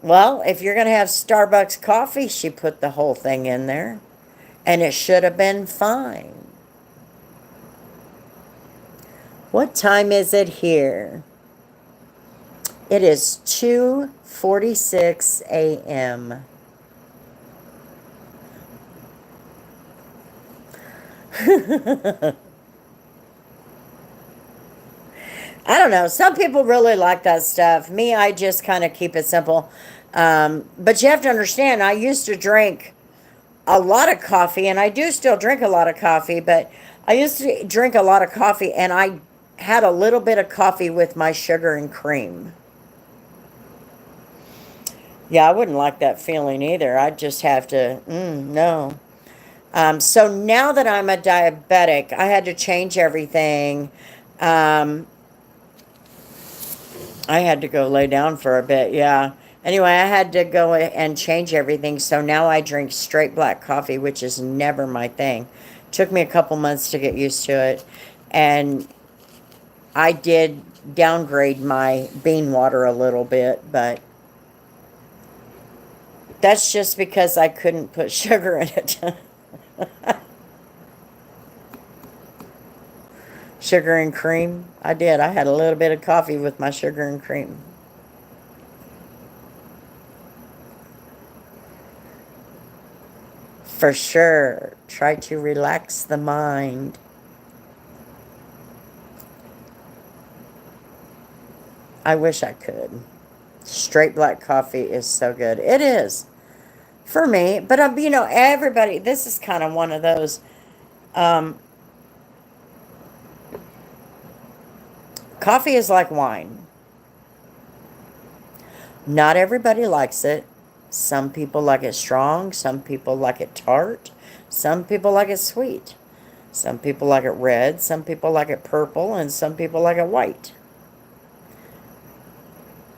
Well, if you're going to have Starbucks coffee, she put the whole thing in there. And it should have been fine. What time is it here? It is 2:46 a.m. I don't know. Some people really like that stuff. Me, I just kind of keep it simple. But you have to understand, I used to drink a lot of coffee, and I do still drink a lot of coffee, but I used to drink a lot of coffee, and I had a little bit of coffee with my sugar and cream. Yeah, I wouldn't like that feeling either. I'd just have to, no. So now that I'm a diabetic, I had to change everything. I had to go lay down for a bit, yeah. Anyway, I had to go and change everything, so now I drink straight black coffee, which is never my thing. Took me a couple months to get used to it, and I did downgrade my bean water a little bit, but that's just because I couldn't put sugar in it. Sugar and cream. I did. I had a little bit of coffee with my sugar and cream. For sure. Try to relax the mind. I wish I could. Straight black coffee is so good. It is. For me. But, everybody, this is kind of one of those. Um, Coffee is like wine. Not everybody likes it. Some people like it strong. Some people like it tart. Some people like it sweet. Some people like it red. Some people like it purple. And some people like it white.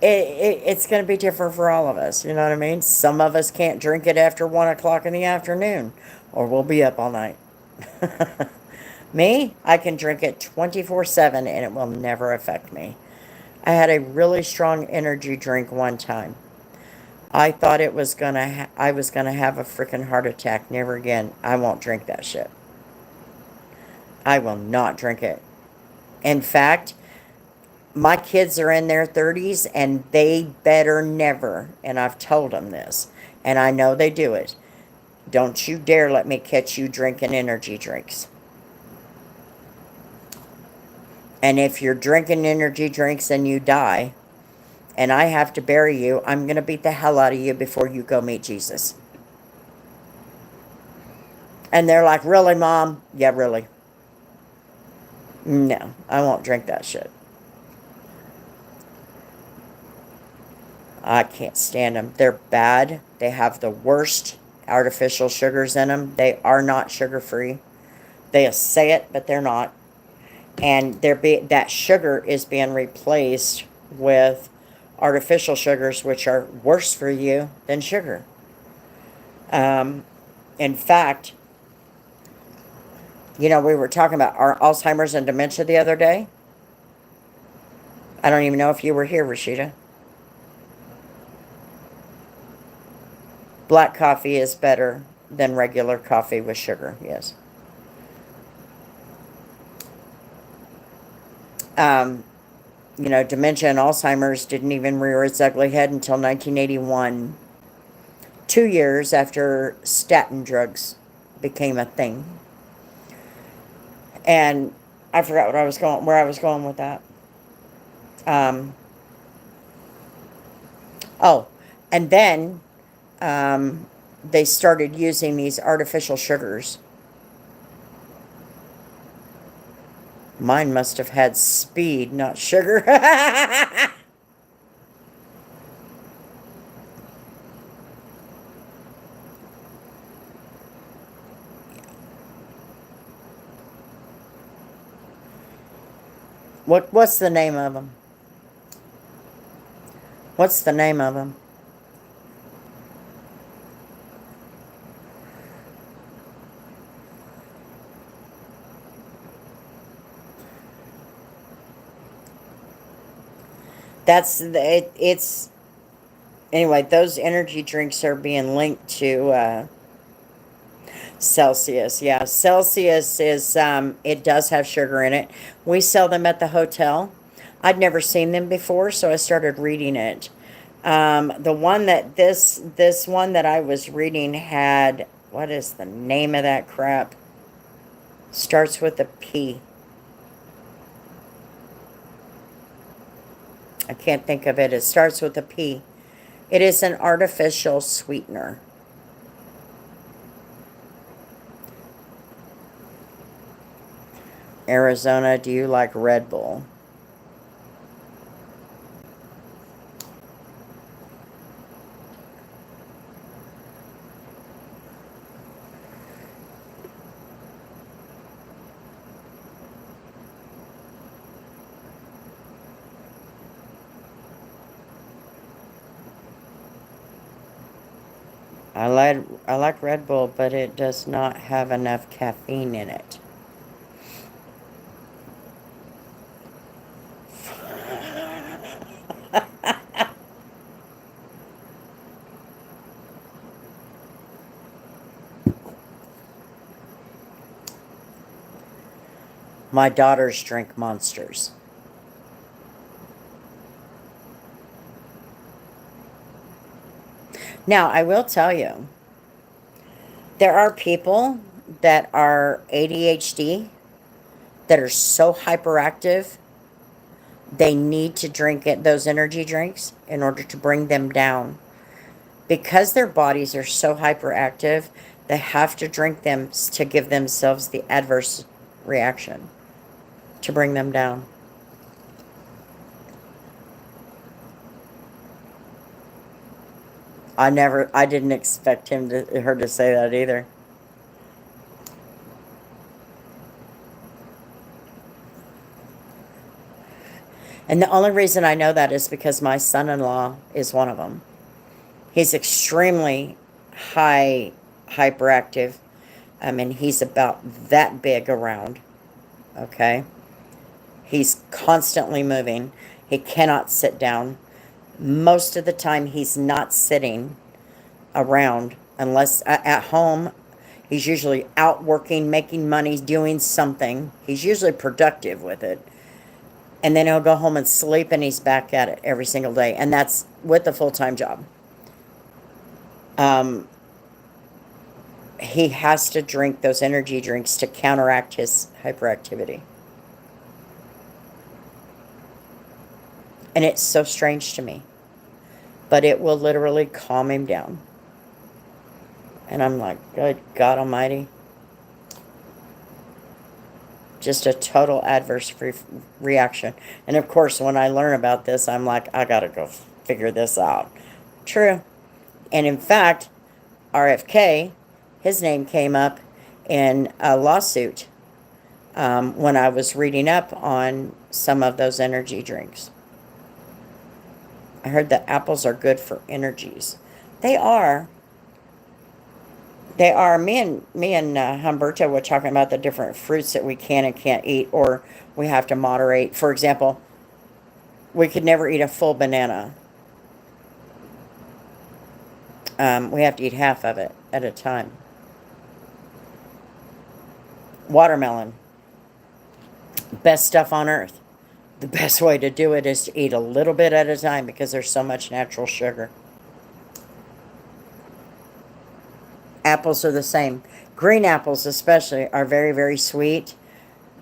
It's going to be different for all of us. You know what I mean? Some of us can't drink it after 1 o'clock in the afternoon, or we'll be up all night. Me, I can drink it 24/7 and it will never affect me. I had a really strong energy drink one time. I thought it was I was gonna have a freaking heart attack. Never again. I won't drink that shit. I will not drink it. In fact, my kids are in their 30s and they better never, and I've told them this, and I know they do it. Don't you dare let me catch you drinking energy drinks. And if you're drinking energy drinks and you die, and I have to bury you, I'm going to beat the hell out of you before you go meet Jesus. And they're like, really, Mom? Yeah, really. No, I won't drink that shit. I can't stand them. They're bad. They have the worst artificial sugars in them. They are not sugar-free. They say it, but they're not. And that sugar is being replaced with artificial sugars, which are worse for you than sugar. In fact, we were talking about our Alzheimer's and dementia the other day. I don't even know if you were here, Rashida. Black coffee is better than regular coffee with sugar, yes. Dementia and Alzheimer's didn't even rear its ugly head until 1981, 2 years after statin drugs became a thing. And I forgot where I was going with that. And then they started using these artificial sugars. Mine must have had speed, not sugar. What's the name of them? What's the name of them? Anyway, those energy drinks are being linked to Celsius. Yeah, Celsius is, it does have sugar in it. We sell them at the hotel. I'd never seen them before, so I started reading it. The one that, this one that I was reading had, what is the name of that crap? Starts with a P. I can't think of it. It starts with a P. It is an artificial sweetener. Arizona, do you like Red Bull? I like Red Bull, but it does not have enough caffeine in it. My daughters drink Monsters. Now, I will tell you, there are people that are ADHD that are so hyperactive, they need to drink those energy drinks in order to bring them down. Because their bodies are so hyperactive, They have to drink them to give themselves the adverse reaction, to bring them down. I didn't expect her to say that either. And the only reason I know that is because my son-in-law is one of them. He's extremely hyperactive. I mean, he's about that big around. Okay? He's constantly moving. He cannot sit down. Most of the time, he's not sitting around unless at home. He's usually out working, making money, doing something. He's usually productive with it. And then he'll go home and sleep, and he's back at it every single day. And that's with a full-time job. He has to drink those energy drinks to counteract his hyperactivity. And it's so strange to me. But it will literally calm him down. And I'm like, good God almighty. Just a total adverse reaction. And of course, when I learn about this, I'm like, I gotta go figure this out. True. And in fact, RFK, his name came up in a lawsuit when I was reading up on some of those energy drinks. I heard that apples are good for energies. They are. They are. Me and Humberto were talking about the different fruits that we can and can't eat, or we have to moderate. For example, we could never eat a full banana. We have to eat half of it at a time. Watermelon. Best stuff on earth. The best way to do it is to eat a little bit at a time because there's so much natural sugar. Apples are the same. Green apples especially are very, very sweet.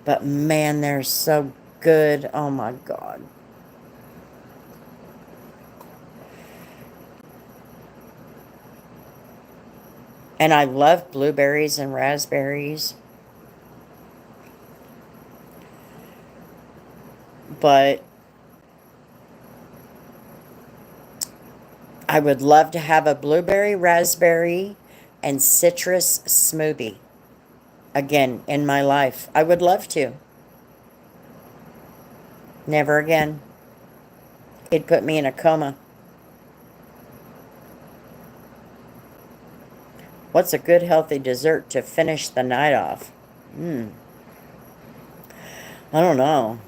But man, they're so good. Oh my God. And I love blueberries and raspberries. But I would love to have a blueberry, raspberry, and citrus smoothie again in my life. I would love to. Never again. It'd put me in a coma. What's a good healthy dessert to finish the night off? I don't know.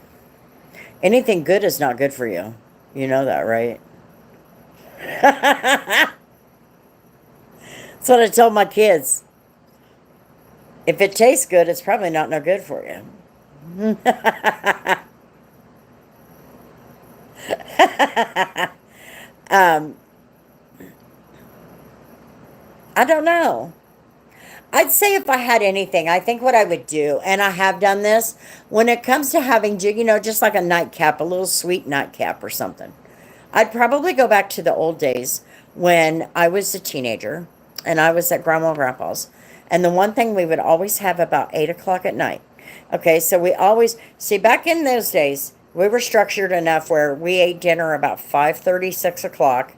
Anything good is not good for you. You know that, right? That's what I tell my kids. If it tastes good, it's probably not no good for you. I don't know. I'd say if I had anything, I think what I would do, and I have done this, when it comes to having, just like a nightcap, a little sweet nightcap or something, I'd probably go back to the old days when I was a teenager and I was at Grandma and Grandpa's. And the one thing we would always have about 8 o'clock at night. Okay, so we always, see, back in those days, we were structured enough where we ate dinner about 5:30, 6 o'clock.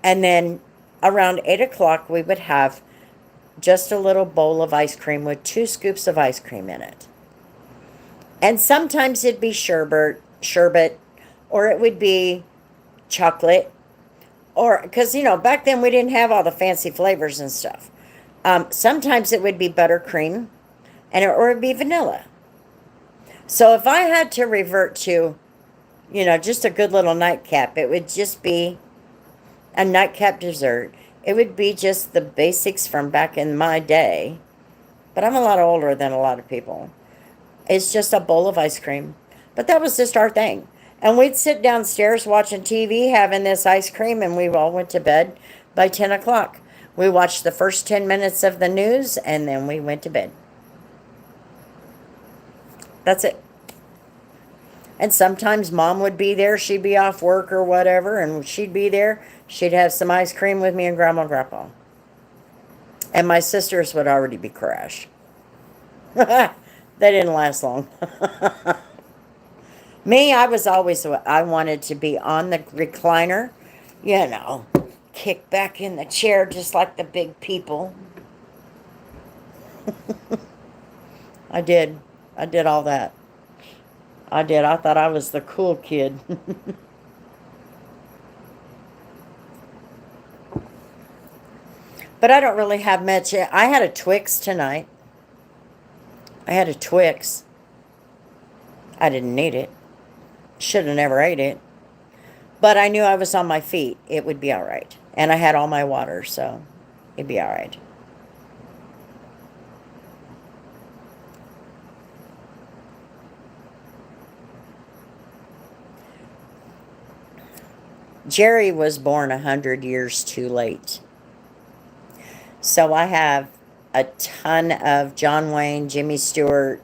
And then around 8 o'clock, we would have just a little bowl of ice cream with 2 scoops of ice cream in it. And sometimes it'd be sherbet, or it would be chocolate, or, because, back then we didn't have all the fancy flavors and stuff. Sometimes it would be buttercream, or it'd be vanilla. So if I had to revert to, just a good little nightcap, it would just be a nightcap dessert. It would be just the basics from back in my day. But I'm a lot older than a lot of people. It's just a bowl of ice cream. But that was just our thing. And we'd sit downstairs watching TV, having this ice cream, and we all went to bed by 10 o'clock. We watched the first 10 minutes of the news, and then we went to bed. That's it. And sometimes Mom would be there. She'd be off work or whatever, and she'd be there. She'd have some ice cream with me and Grandma and Grandpa. And my sisters would already be crashed. They didn't last long. Me, I was always, I wanted to be on the recliner, you know, kick back in the chair just like the big people. I did. I did all that. I did. I thought I was the cool kid. But I don't really have much. I had a Twix tonight. I had a Twix. I didn't need it. Should have never ate it. But I knew I was on my feet. It would be all right. And I had all my water, so it'd be all right. Jerry was born 100 years too late. So I have a ton of John Wayne, Jimmy Stewart,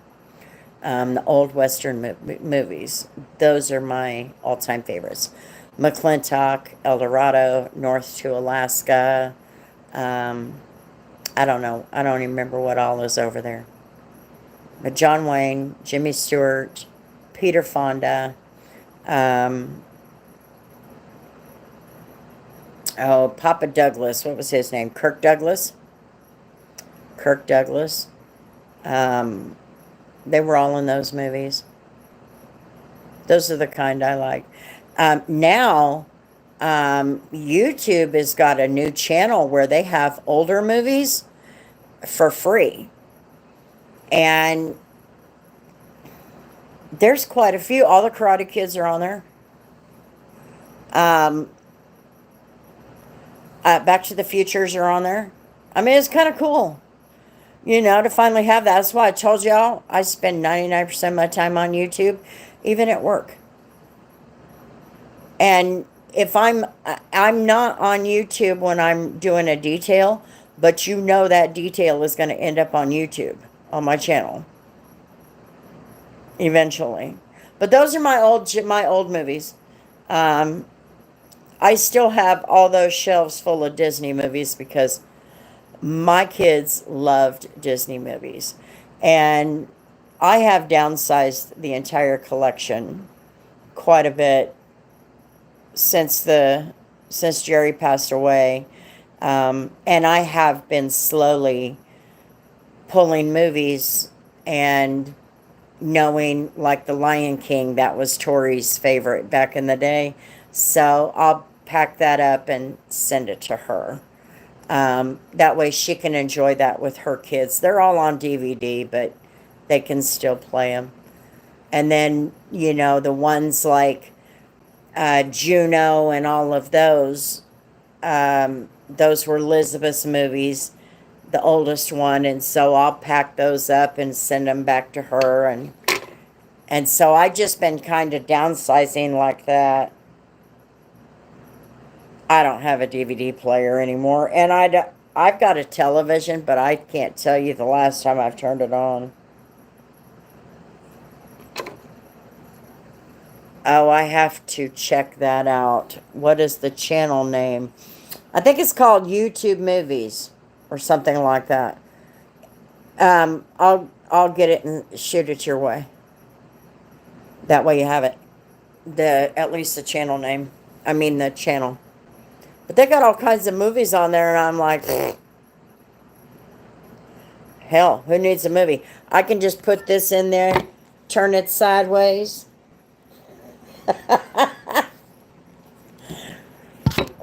the old Western movies. Those are my all-time favorites. McClintock, El Dorado, North to Alaska. I don't know. I don't even remember what all is over there. But John Wayne, Jimmy Stewart, Peter Fonda. Papa Douglas. What was his name? Kirk Douglas. Kirk Douglas. They were all in those movies. Those are the kind I like. Now, YouTube has got a new channel where they have older movies for free. And there's quite a few. All the Karate Kids are on there. Back to the Futures are on there. I mean, it's kind of cool, you know, to finally have that. That's why I told y'all I spend 99% of my time on YouTube, even at work. And if I'm not on YouTube when I'm doing a detail, but you know that detail is going to end up on YouTube, on my channel, eventually. But those are my old movies. I still have all those shelves full of Disney movies because my kids loved Disney movies. And I have downsized the entire collection quite a bit since Jerry passed away. And I have been slowly pulling movies and knowing, like The Lion King, that was Tori's favorite back in the day. So I'll pack that up and send it to her. That way she can enjoy that with her kids. They're all on DVD, but they can still play them. And then, you know, the ones like Juno and all of those were Elizabeth's movies, the oldest one. And so I'll pack those up and send them back to her. And so I just been kind of downsizing like that. I don't have a DVD player anymore, and I've got a television, but I can't tell you the last time I've turned it on. Oh, I have to check that out. What is the channel name? I think it's called YouTube Movies or something like that. I'll get it and shoot it your way. That way you have it. At least the channel name. I mean the channel. But they got all kinds of movies on there, and I'm like, hell, who needs a movie? I can just put this in there, turn it sideways.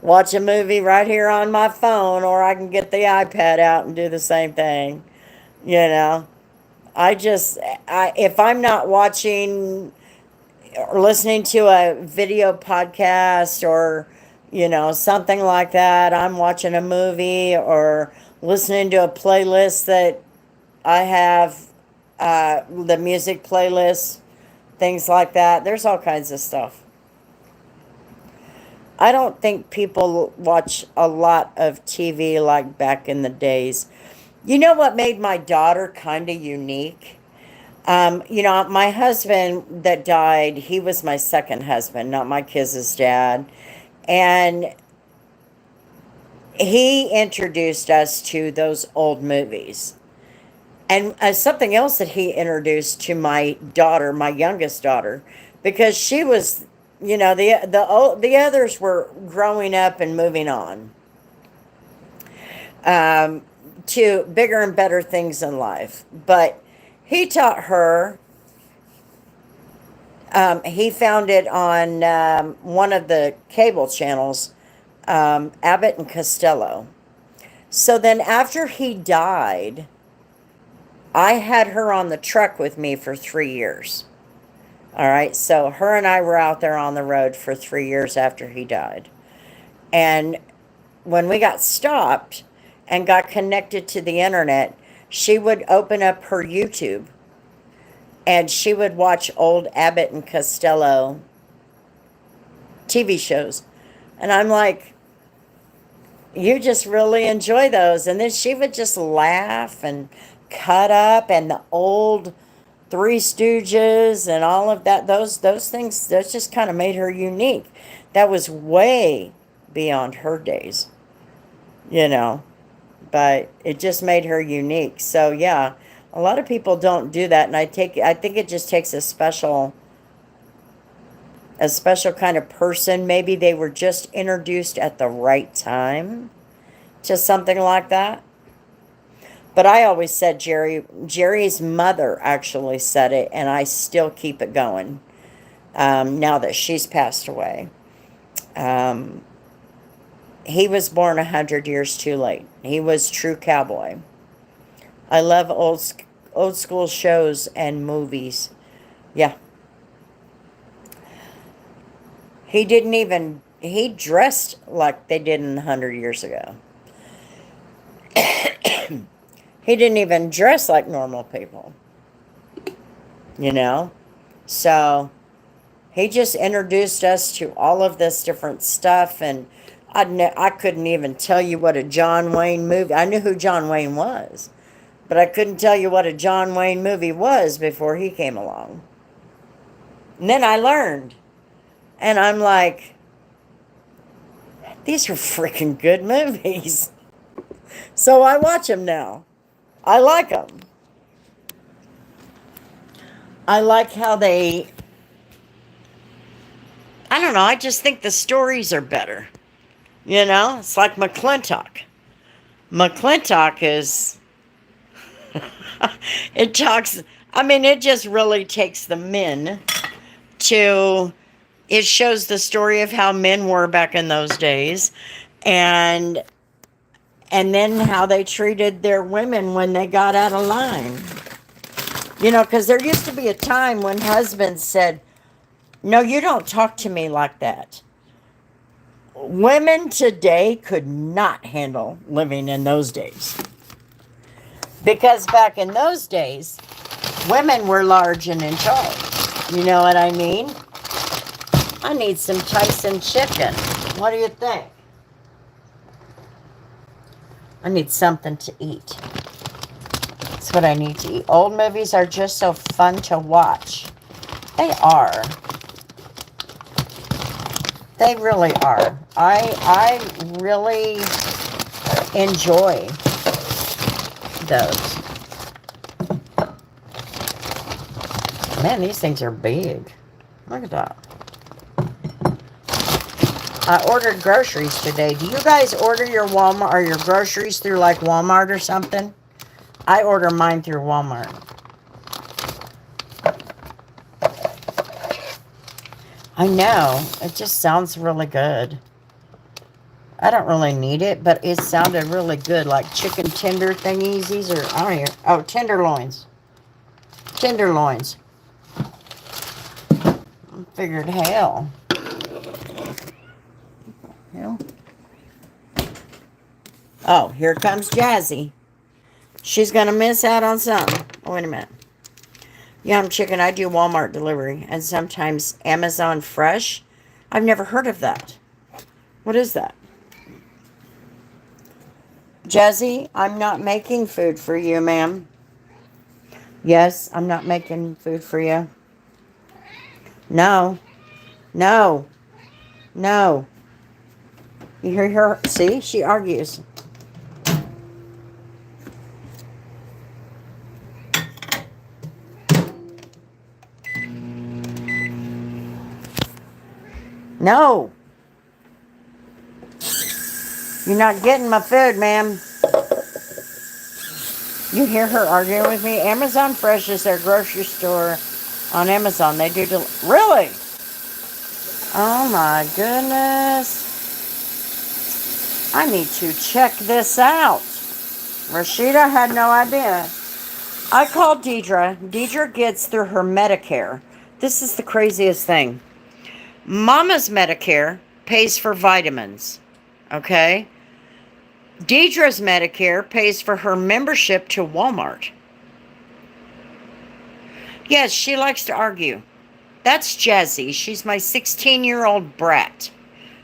Watch a movie right here on my phone, or I can get the iPad out and do the same thing. You know, if I'm not watching or listening to a video podcast or, you know, something like that, I'm watching a movie or listening to a playlist that I have, the music playlist, things like that. There's all kinds of stuff. I don't think people watch a lot of TV like back in the days. You know what made my daughter kind of unique? You know, my husband that died, he was my second husband, not my kids' dad. And he introduced us to those old movies. And something else that he introduced to my daughter, my youngest daughter, because she was, the others were growing up and moving on to bigger and better things in life. But he taught her. He found it on one of the cable channels, Abbott and Costello. So then, after he died, I had her on the truck with me for 3 years. All right, so her and I were out there on the road for 3 years after he died. And when we got stopped and got connected to the internet, she would open up her YouTube and she would watch old Abbott and Costello TV shows. And I'm like, you just really enjoy those. And then she would just laugh and cut up, and the old Three Stooges and all of that, those things, those just kind of made her unique. That was way beyond her days, but it just made her unique. So yeah, a lot of people don't do that, and I think it just takes a special kind of person. Maybe they were just introduced at the right time to something like that. But I always said Jerry's mother actually said it, and I still keep it going now that she's passed away. He was born 100 years too late. He was true cowboy. I love old school shows and movies. Yeah. He dressed like they did 100 years ago. He didn't even dress like normal people, So he just introduced us to all of this different stuff, and I couldn't even tell you what a John Wayne movie. I knew who John Wayne was, but I couldn't tell you what a John Wayne movie was before he came along. And then I learned, and I'm like, these are freaking good movies. So I watch them now. I like them. I like how I don't know, I just think the stories are better. It's like McClintock. McClintock is, it just really takes the men it shows the story of how men were back in those days, and then how they treated their women when they got out of line. Because there used to be a time when husbands said, no, you don't talk to me like that. Women today could not handle living in those days. Because back in those days, women were large and in charge. You know what I mean? I need some Tyson chicken. What do you think? I need something to eat. That's what I need to eat. Old movies are just so fun to watch. They are. They really are. I really enjoy those. Man, these things are big. Look at that. I ordered groceries today. Do you guys order your Walmart or your groceries through like Walmart or something? I order mine through Walmart. I know. It just sounds really good. I don't really need it, but it sounded really good. Like chicken tender thingies. These are, I don't hear. Oh, tenderloins. Tenderloins. I figured, hell. Oh, here comes Jazzy. She's going to miss out on something. Oh, wait a minute. Yum chicken, I do Walmart delivery. And sometimes Amazon Fresh. I've never heard of that. What is that? Jazzy, I'm not making food for you, ma'am. Yes, I'm not making food for you. No. No. No. You hear her? See? She argues. No. You're not getting my food, ma'am. You hear her arguing with me? Amazon Fresh is their grocery store on Amazon. They do really? Oh my goodness. I need to check this out. Rashida had no idea. I called Deidre. Deidre gets through her Medicare. This is the craziest thing. Mama's Medicare pays for vitamins. Okay? Deidre's Medicare pays for her membership to Walmart. Yes, she likes to argue. That's Jazzy. She's my 16-year-old brat.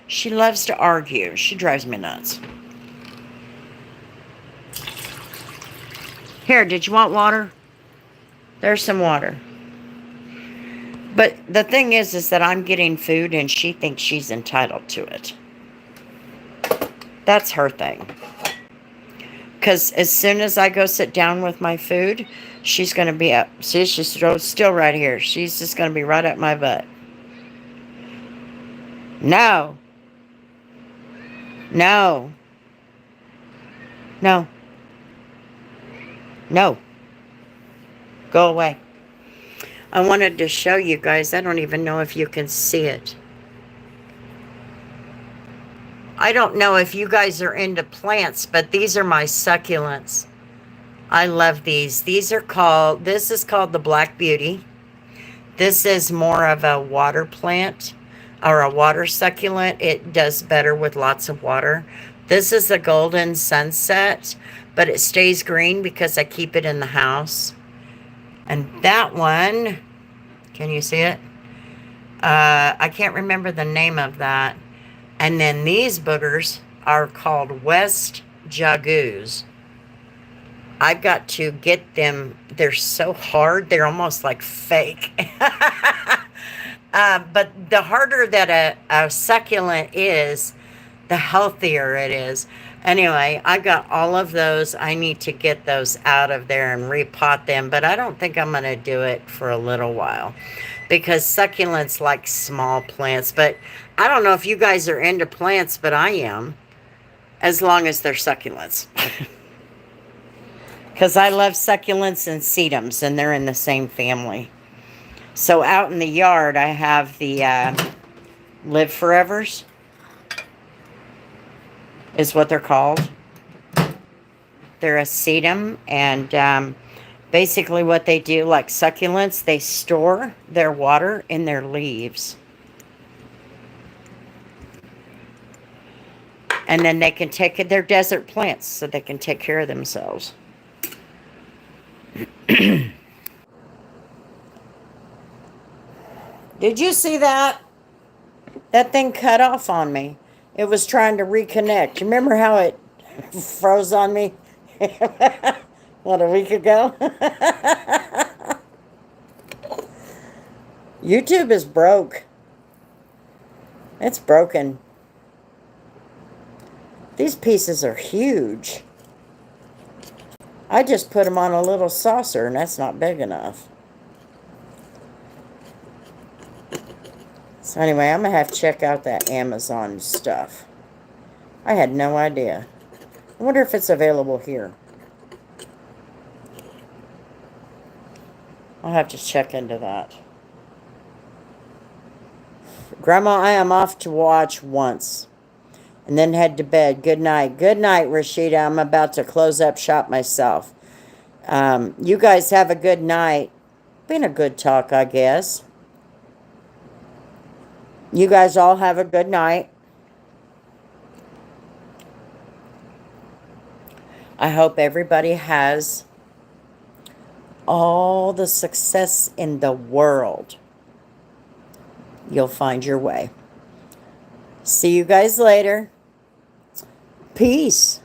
She loves to argue. She drives me nuts. Here, did you want water? There's some water. But the thing is that I'm getting food and she thinks she's entitled to it. That's her thing. Because as soon as I go sit down with my food, she's going to be up. See, she's still right here. She's just going to be right up my butt. No. No. No. No. Go away. I wanted to show you guys. I don't even know if you can see it. I don't know if you guys are into plants, but these are my succulents. I love these. This is called the Black Beauty. This is more of a water plant or a water succulent. It does better with lots of water. This is the Golden Sunset, but it stays green because I keep it in the house. And that one, can you see it? I can't remember the name of that. And then these boogers are called West Jagoos. I've got to get them. They're so hard. They're almost like fake. But the harder that a succulent is, the healthier it is. Anyway, I got all of those. I need to get those out of there and repot them. But I don't think I'm going to do it for a little while. Because succulents like small plants. But I don't know if you guys are into plants, but I am. As long as they're succulents. Because I love succulents and sedums, and they're in the same family. So out in the yard, I have the Live Forevers. Is what they're called. They're a sedum, and basically what they do, like succulents, they store their water in their leaves. And then they can take it, they're desert plants, so they can take care of themselves. Did you see that? That thing cut off on me. It was trying to reconnect. You remember how it froze on me? What, a week ago? YouTube is broke. It's broken. These pieces are huge. I just put them on a little saucer, and that's not big enough. So anyway, I'm going to have to check out that Amazon stuff. I had no idea. I wonder if it's available here. I'll have to check into that. Grandma, I am off to watch once. And then head to bed. Good night. Good night, Rashida. I'm about to close up shop myself. You guys have a good night. Been a good talk, I guess. You guys all have a good night. I hope everybody has all the success in the world. You'll find your way. See you guys later. Peace.